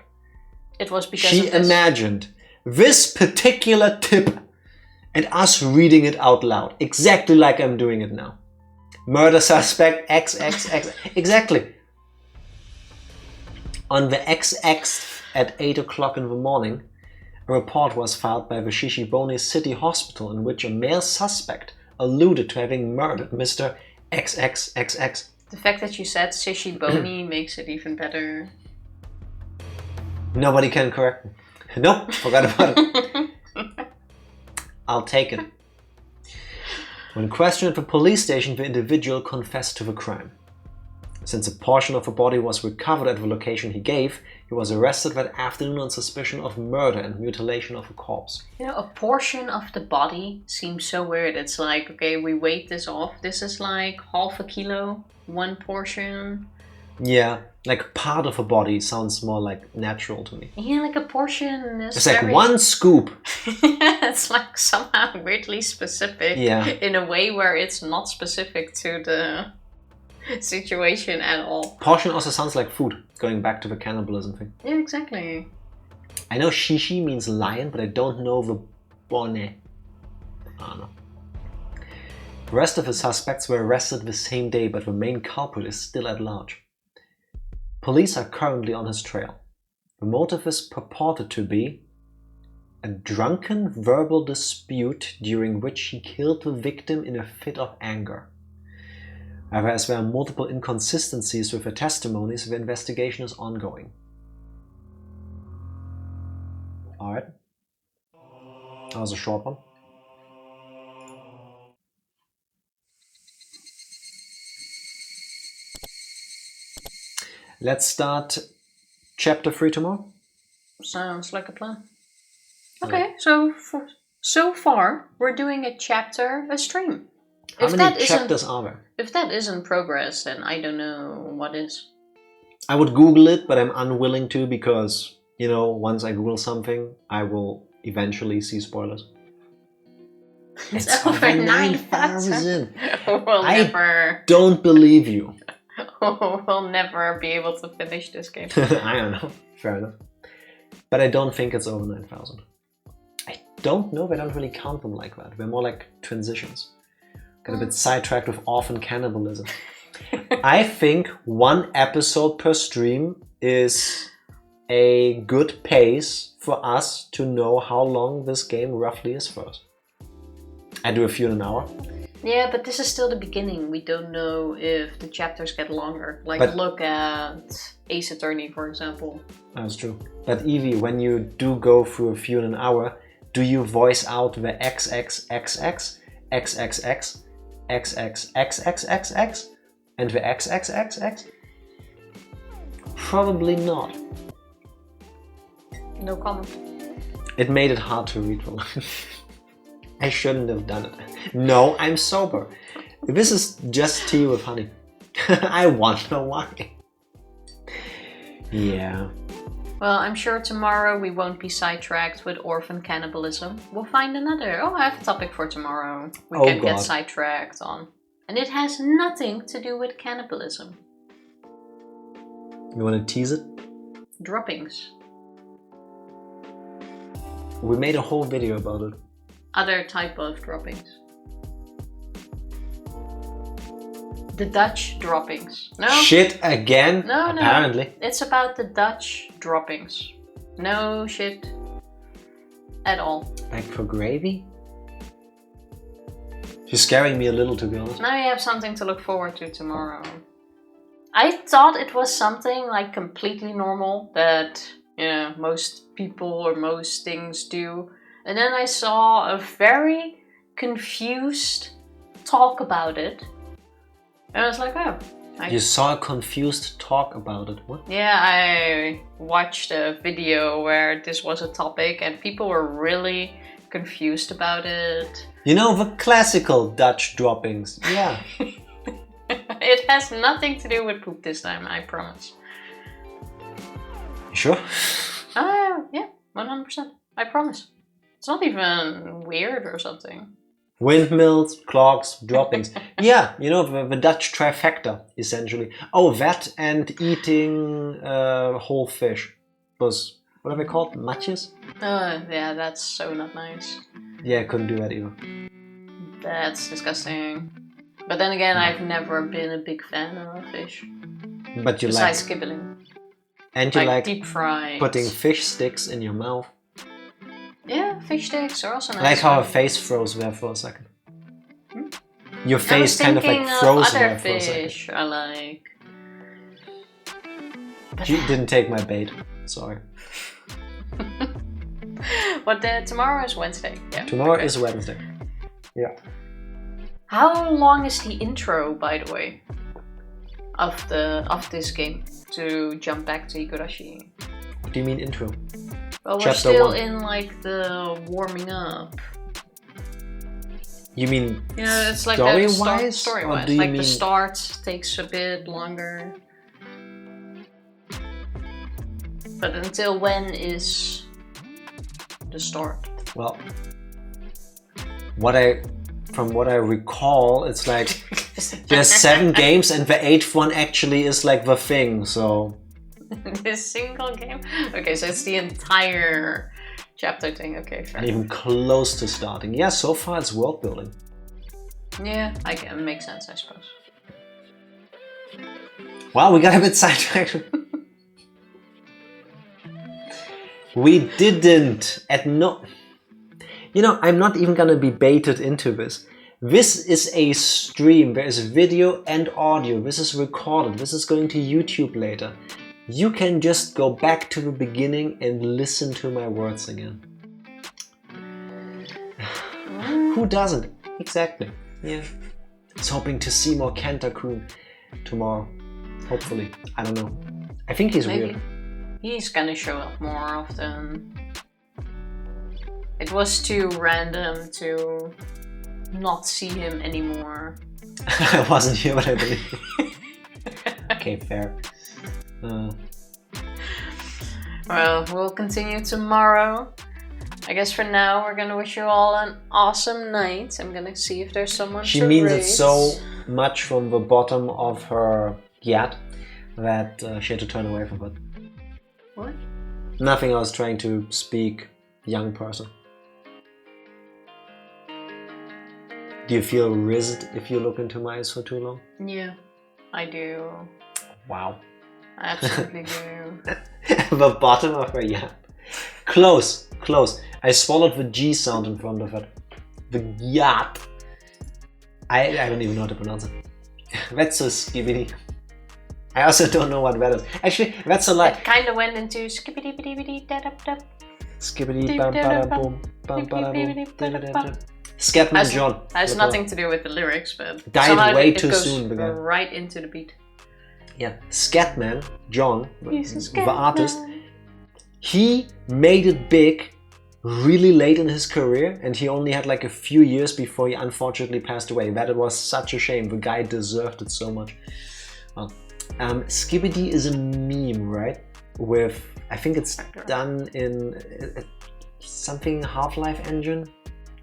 it was because she imagined this particular tip and us reading it out loud, exactly like I'm doing it now. Murder suspect XXX, exactly. On the XX at 8 o'clock in the morning, a report was filed by the Shishibone City Hospital in which a male suspect alluded to having murdered Mr. XXXX. The fact that you said Shishibone makes it even better. Nobody can correct me. Nope, forgot about it. I'll take it. When questioned at the police station, the individual confessed to the crime. Since a portion of the body was recovered at the location he gave, he was arrested that afternoon on suspicion of murder and mutilation of a corpse. You know, a portion of the body seems so weird. It's like, okay, we weighed this off. This is like half a kilo, one portion. Yeah, like part of a body sounds more like natural to me. Yeah, like a portion is it's like one scoop. It's like somehow weirdly specific. Yeah. In a way where it's not specific to the situation at all. Portion also sounds like food, going back to the cannibalism thing. Yeah, exactly. I know shishi means lion, but I don't know the bone. I don't know. The rest of the suspects were arrested the same day, but the main culprit is still at large. Police are currently on his trail. The motive is purported to be a drunken verbal dispute during which he killed the victim in a fit of anger. However, as there are multiple inconsistencies with the testimonies, the investigation is ongoing. Alright. That was a short one. Let's start chapter 3 tomorrow. Sounds like a plan. Okay, so far we're doing a chapter a stream. How many chapters are there? If that isn't progress, then I don't know what is. I would Google it, but I'm unwilling to because, you know, once I Google something, I will eventually see spoilers. It's over 9,000. I don't believe you. We'll never be able to finish this game. I don't know. Fair enough. But I don't think it's over 9,000. I don't know. They don't really count them like that. They're more like transitions. Got a bit sidetracked with orphan cannibalism. I think one episode per stream is a good pace for us to know how long this game roughly is for us. I do a few in an hour. Yeah, but this is still the beginning. We don't know if the chapters get longer. Like, look at Ace Attorney, for example. That's true. But Evie, when you do go through a few in an hour, do you voice out the XXXX, XXX, XXXXXX, and the XXXX? Probably not. No comment. It made it hard to read for me. I shouldn't have done it. No, I'm sober. This is just tea with honey. I wonder why. Yeah. Well, I'm sure tomorrow we won't be sidetracked with orphan cannibalism. We'll find another. Oh, I have a topic for tomorrow. We can get sidetracked on. And it has nothing to do with cannibalism. You want to tease it? Droppings. We made a whole video about it. Other type of droppings. The Dutch droppings. No. Shit again? No, apparently. No. It's about the Dutch droppings. No shit at all. Like for gravy? She's scaring me a little, to be honest. Now you have something to look forward to tomorrow. I thought it was something like completely normal that, you know, most people or most things do. And then I saw a very confused talk about it. And I was like, oh. You saw a confused talk about it? What? Yeah, I watched a video where this was a topic and people were really confused about it. You know, the classical Dutch droppings. Yeah. It has nothing to do with poop this time, I promise. You sure? Yeah, 100%. I promise. It's not even weird or something. Windmills, clocks, droppings. Yeah, you know, the Dutch trifecta, essentially. Oh, that and eating whole fish. Those, what are they called? Matjes? Yeah, that's so not nice. Yeah, I couldn't do that either. That's disgusting. But then again, I've never been a big fan of fish. But you besides kibbeling. And you like deep fried. Putting fish sticks in your mouth. Yeah, fish sticks are also nice. I like how her face froze there for a second. Your face kind of like froze there for a second. I like. You didn't take my bait. Sorry. But tomorrow is Wednesday. Yeah. Tomorrow is Wednesday. Yeah. How long is the intro, by the way, of this game to jump back to Higurashi? What do you mean intro? Well, we're still in like the warming up. You mean it's like story-wise? Story-wise, like the start takes a bit longer. But until when is the start? Well, from what I recall, it's like there's 7 games and the 8th one actually is like the thing, so... This single game? Okay, so it's the entire chapter thing, okay, fair. And even close to starting. Yeah, so far it's world building. Yeah, it makes sense, I suppose. Wow, we got a bit sidetracked. We didn't. You know, I'm not even gonna be baited into this. This is a stream. There is video and audio. This is recorded. This is going to YouTube later. You can just go back to the beginning and listen to my words again. Who doesn't? Exactly. Yeah. It's hoping to see more Kenta-kun tomorrow. Hopefully. I don't know. I think he's weird. He's gonna show up more often. It was too random to not see him anymore. I wasn't here, but I believe. Okay, fair. Well, we'll continue tomorrow. I guess for now we're gonna wish you all an awesome night. I'm gonna see if there's someone She means it so much from the bottom of her yat that she had to turn away from it. What? Nothing, I was trying to speak young person. Do you feel rizzed if you look into my eyes for too long? Yeah, I do. Wow. I absolutely do. The bottom of her yap. Close, close. I swallowed the G sound in front of it. The yap. I don't even know how to pronounce it. That's so skibbity. I also don't know what that is. Actually, that's a lie. It kind of went into skibbity bitty bitty da da da. Skibbity bam bada boom bam bada boom. Scatman John. Has nothing to do with the lyrics, but died way too soon. It goes right into the beat. Yeah, Scatman John, the artist, he made it big really late in his career, and he only had like a few years before he unfortunately passed away. That was such a shame. The guy deserved it so much. Well, Skibbity is a meme, right? With, I think it's done in something Half-Life engine,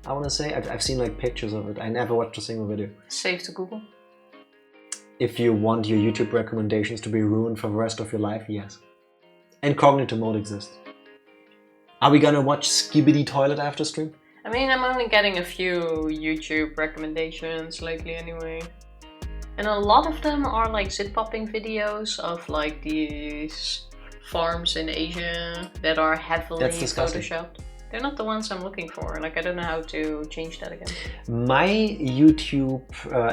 I want to say. I've seen like pictures of it. I never watched a single video. Save to Google. If you want your YouTube recommendations to be ruined for the rest of your life, yes. Incognito mode exists. Are we gonna watch Skibbity Toilet after stream? I mean, I'm only getting a few YouTube recommendations lately anyway. And a lot of them are like zit-popping videos of like these farms in Asia that are heavily photoshopped. They're not the ones I'm looking for. Like, I don't know how to change that again. My YouTube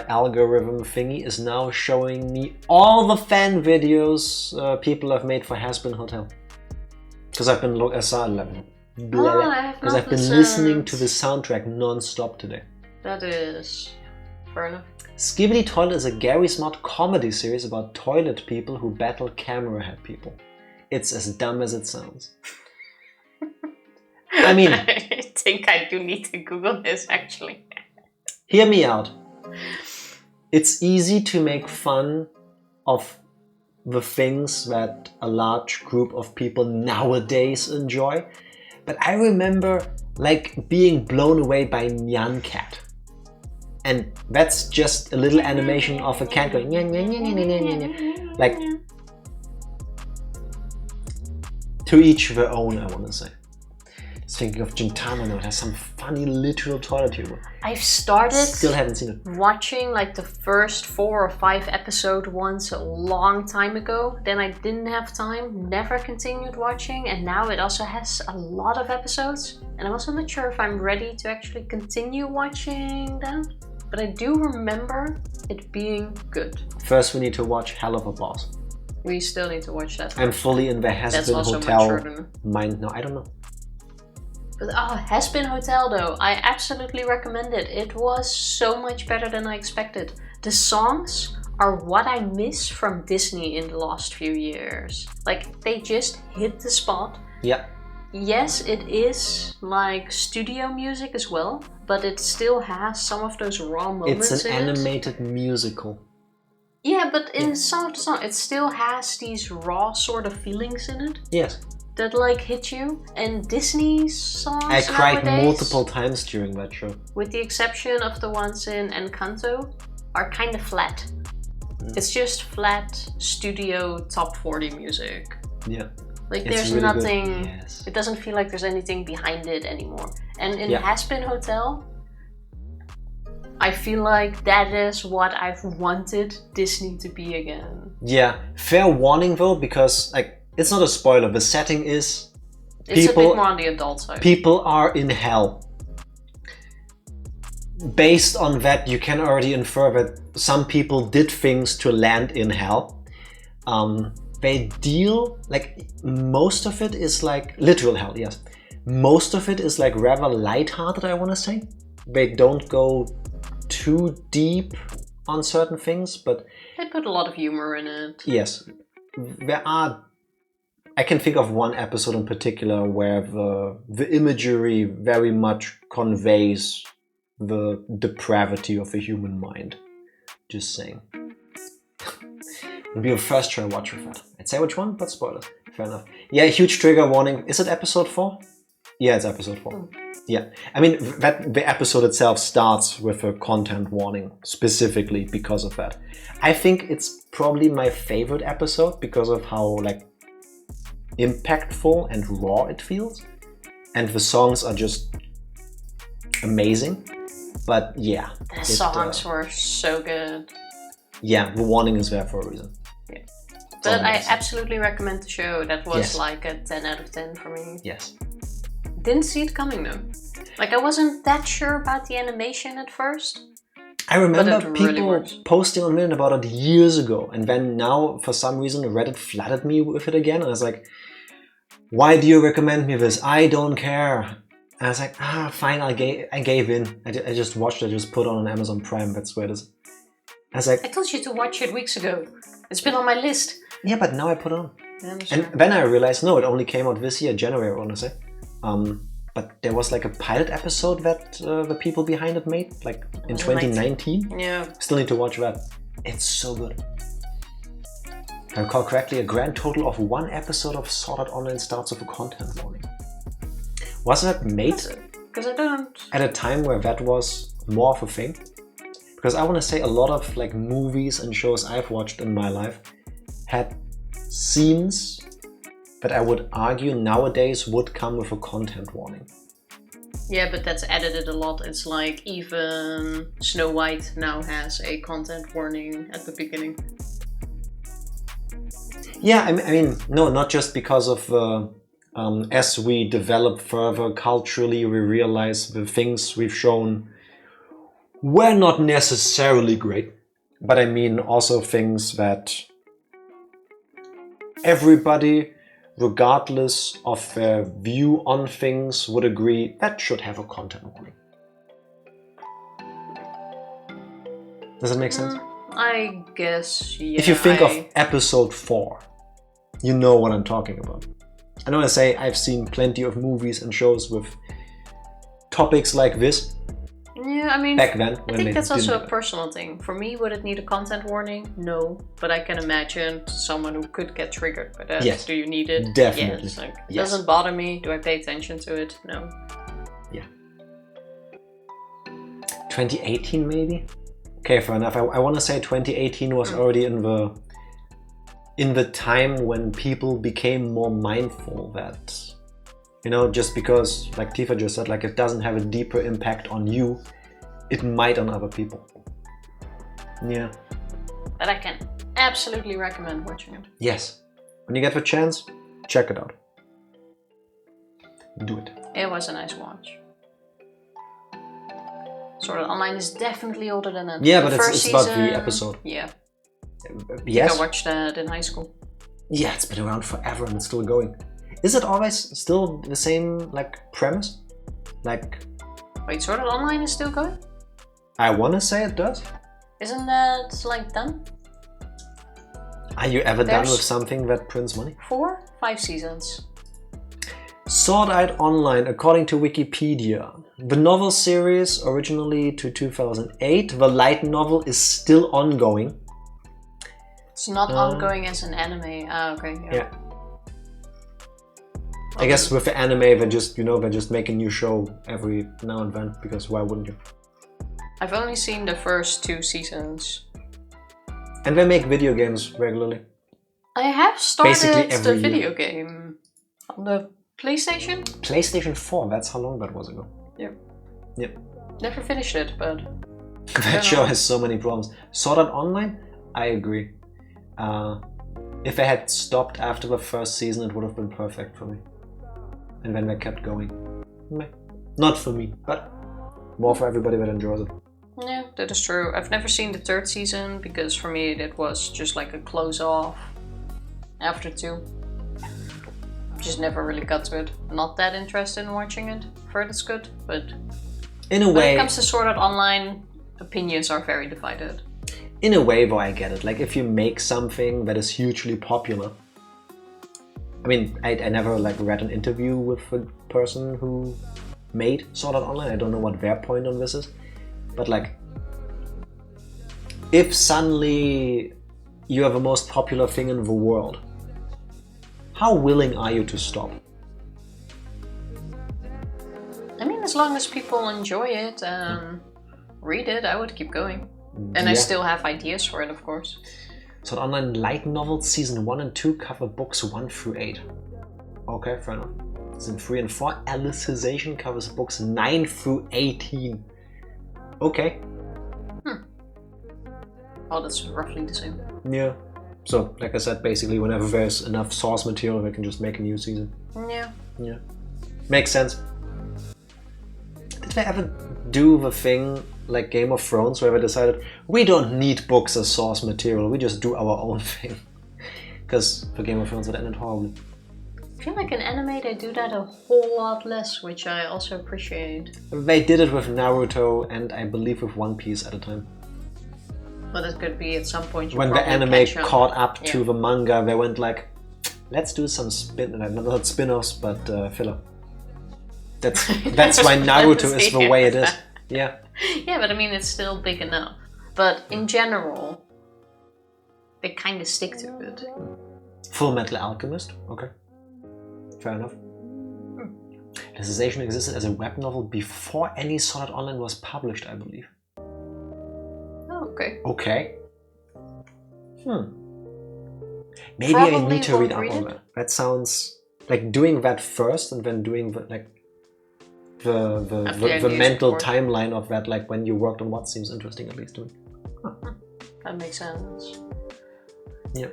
algorithm thingy is now showing me all the fan videos people have made for Has Been Hotel. Because I've been listening to the soundtrack non-stop today. That is fair enough. Skibidi Toilet is a Gary Smart comedy series about toilet people who battle camera head people. It's as dumb as it sounds. I mean, I think I do need to Google this actually. Hear me out. It's easy to make fun of the things that a large group of people nowadays enjoy. But I remember like being blown away by Nyan Cat. And that's just a little animation of a cat going like to each their own, I want to say. Just thinking of Gintama now, it has some funny literal toilet humor. I've started Still haven't seen it. Watching like the first 4 or 5 episodes once a long time ago. Then I didn't have time, never continued watching, and now it also has a lot of episodes. And I'm also not sure if I'm ready to actually continue watching them. But I do remember it being good. First we need to watch Hell of a Boss. We still need to watch that. I'm fully in the Has Been Hotel mind now. I don't know. But Has Been Hotel though, I absolutely recommend it. It was so much better than I expected. The songs are what I miss from Disney in the last few years. Like, they just hit the spot. Yeah. Yes, it is like studio music as well, but it still has some of those raw moments. It's an animated musical. Yeah, but in some of the songs, it still has these raw sort of feelings in it. Yes. That like hit you. And Disney's songs I cried nowadays, multiple times during that show. with the exception of the ones in Encanto, are kind of flat. It's just flat studio top 40 music. Yeah. Like, It's there's really nothing, good. Yes. it doesn't feel like there's anything behind it anymore. And in Yeah. Has Been Hotel, I feel like that is what I've wanted Disney to be again. Yeah. Fair warning though, because like it's not a spoiler. The setting is It's a bit more on the adult side. people are in hell. Based on that, you can already infer that some people did things to land in hell. They deal, like, most of it is like literal hell, yes. Most of it is like rather lighthearted, I want to say. They don't go too deep on certain things, but They put a lot of humor in it. yes, I can think of one episode in particular where the imagery very much conveys the depravity of the human mind. Just saying. It'll be your first try watch with that. I'd say which one, but spoilers. Fair enough. Yeah, huge trigger warning. Is it episode 4? Yeah, it's episode 4. Yeah. I mean, the episode itself starts with a content warning specifically because of that. I think it's probably my favorite episode because of how like impactful and raw it feels. And the songs are just amazing. But yeah. The songs were so good. Yeah, the warning is there for a reason. Yeah. But I absolutely recommend the show. That was like a 10 out of 10 for me. Yes. Didn't see it coming though. Like, I wasn't that sure about the animation at first. I remember people really posting on Reddit about it years ago, and then now for some reason Reddit flooded me with it again, and I was like, why do you recommend me this? I don't care. And I was like, fine, I gave in. I just watched it, I just put it on Amazon Prime, that's where it is. I was like, I told you to watch it weeks ago. It's been on my list. Yeah, but now I put it on. Yeah, and then I realized, no, it only came out this year, January, I want to say. But there was like a pilot episode that the people behind it made, like in 2019. Yeah. Still need to watch that. It's so good. If I recall correctly, a grand total of 1 episode of Sword Art Online starts with a content warning. Wasn't that made Because I don't... at a time where that was more of a thing? Because I want to say a lot of like movies and shows I've watched in my life had scenes that I would argue nowadays would come with a content warning. Yeah, but that's edited a lot. It's like even Snow White now has a content warning at the beginning. Yeah, I mean, no, not just because of As we develop further culturally, we realize the things we've shown were not necessarily great. But I mean also things that everybody, regardless of their view on things, would agree that should have a content warning. Does that make sense? I guess, yeah. If you think of episode 4, you know what I'm talking about. I know I say I've seen plenty of movies and shows with topics like this. Yeah, I mean, back then, I think that's also a personal thing. For me, would it need a content warning? No, but I can imagine someone who could get triggered by that. Yes. Do you need it? Definitely. Yes. Like, Yes. Doesn't bother me. Do I pay attention to it? No. Yeah. 2018 maybe? Okay, fair enough. I want to say 2018 was already in the time when people became more mindful that, you know, just because, like Tifa just said, like it doesn't have a deeper impact on you, it might on other people. Yeah. But I can absolutely recommend watching it. Yes. When you get the chance, check it out. Do it. It was a nice watch. Sword Art Online is definitely older than that. Yeah, the but first it's about season, the episode. Yeah. Yes. I watched that in high school. Yeah, it's been around forever and it's still going. Is it always still the same, like, premise? Like... Wait, Sword Art Online is still going? I want to say it does. Isn't that, like, done? Are you ever done with something that prints money? 4, 5 seasons. Sword Art Online, according to Wikipedia. The novel series, originally to 2008. The light novel is still ongoing. It's not ongoing as an anime. Ah, okay. Yeah. I guess with the anime, they just, you know, they just make a new show every now and then, because why wouldn't you? I've only seen the first 2 seasons. And they make video games regularly. I have started Basically the every video year. game on the PlayStation. PlayStation 4, that's how long that was ago. Yep. Yep. Never finished it, but... That show has so many problems. Sword Art Online, I agree. If they had stopped after the first season, it would have been perfect for me. And then they kept going. Meh. Not for me, but more for everybody that enjoys it. Yeah, that is true. I've never seen the 3rd season because for me it was just like a close off after 2. Just never really got to it. Not that interested in watching it. Heard it's good, but in a way, when it comes to Sword Art Online, opinions are very divided. In a way, though, I get it. Like, if you make something that is hugely popular. I mean, I never like read an interview with a person who made Sword Art Online. I don't know what their point on this is. But like, if suddenly you have the most popular thing in the world, how willing are you to stop? I mean, as long as people enjoy it and read it, I would keep going. And yeah. I still have ideas for it, of course. So Online light novels season 1 and 2 cover books 1 through 8. Okay, fair enough. Season 3 and 4 Alicization covers books 9 through 18. Okay. Oh, that's roughly the same. Yeah. So, like I said, basically whenever there's enough source material, they can just make a new season. Yeah. Yeah. Makes sense. Did they ever do the thing like Game of Thrones where they decided we don't need books as source material, we just do our own thing? Because for Game of Thrones it ended horribly. I feel like in anime they do that a whole lot less, which I also appreciate. They did it with Naruto and I believe with One Piece at a time. But it could be at some point you when the anime catch up. caught up to the manga, they went like, let's do some not spin-offs, but filler. That's why Naruto is the way it is. Yeah. Yeah, but I mean, it's still big enough. But in general, they kind of stick to it. Full Metal Alchemist, okay. Fair enough. Alicization existed as a web novel before any Sword Art Online was published, I believe. Oh, okay. Okay. Maybe Probably I need to read up won't on read that. That sounds like doing that first and then doing the the mental timeline of that, like when you worked on what seems interesting at least to me. That makes sense. Yeah.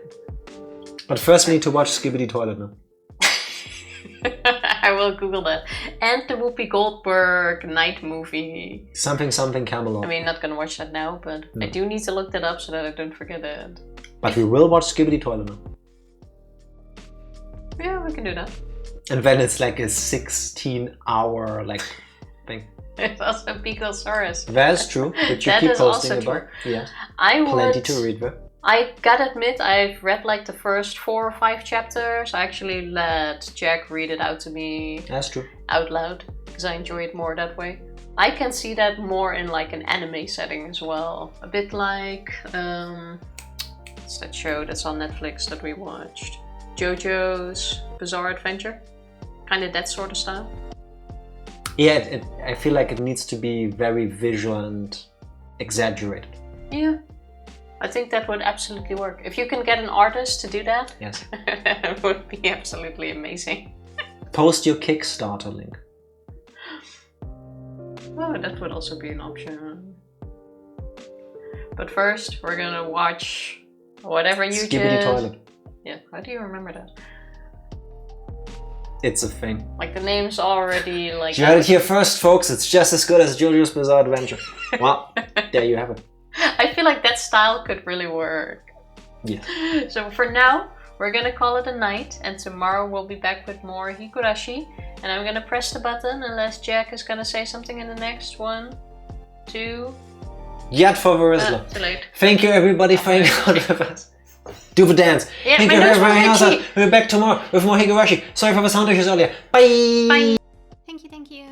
But first we need to watch Skibidi Toilet now. I will Google that. And the Whoopi Goldberg night movie. Something Camelot. I mean, not gonna watch that now, but I do need to look that up so that I don't forget it. But we will watch Skibbity Toilet now. Yeah, we can do that. And then it's like a 16-hour like thing. It's also Picosaurus. That's true, but you keep posting about. Yeah. Plenty to read there. I gotta admit, I've read like the first 4 or 5 chapters. I actually let Jack read it out to me. That's true. Out loud, because I enjoy it more that way. I can see that more in like an anime setting as well. A bit like, what's that show that's on Netflix that we watched? JoJo's Bizarre Adventure? Kind of that sort of style. Yeah, I feel like it needs to be very visual and exaggerated. Yeah. I think that would absolutely work. If you can get an artist to do that, yes, it would be absolutely amazing. Post your Kickstarter link. Oh, that would also be an option. But first, we're gonna watch whatever you Skibbity Toilet. Yeah, how do you remember that? It's a thing. Like the name's already like... You heard it here first, folks. It's just as good as JoJo's Bizarre Adventure. Well, there you have it. I feel like that style could really work. Yeah. So for now, we're gonna call it a night, and tomorrow we'll be back with more Higurashi. And I'm gonna press the button unless Jack is gonna say something in the next 1, 2... Yet for Verisla. Too late. Thank you everybody for hanging out with us. Do the dance. Yeah, thank you for hanging out. We'll be back tomorrow with more Higurashi. Sorry for the sound issues earlier. Bye! Bye! Thank you.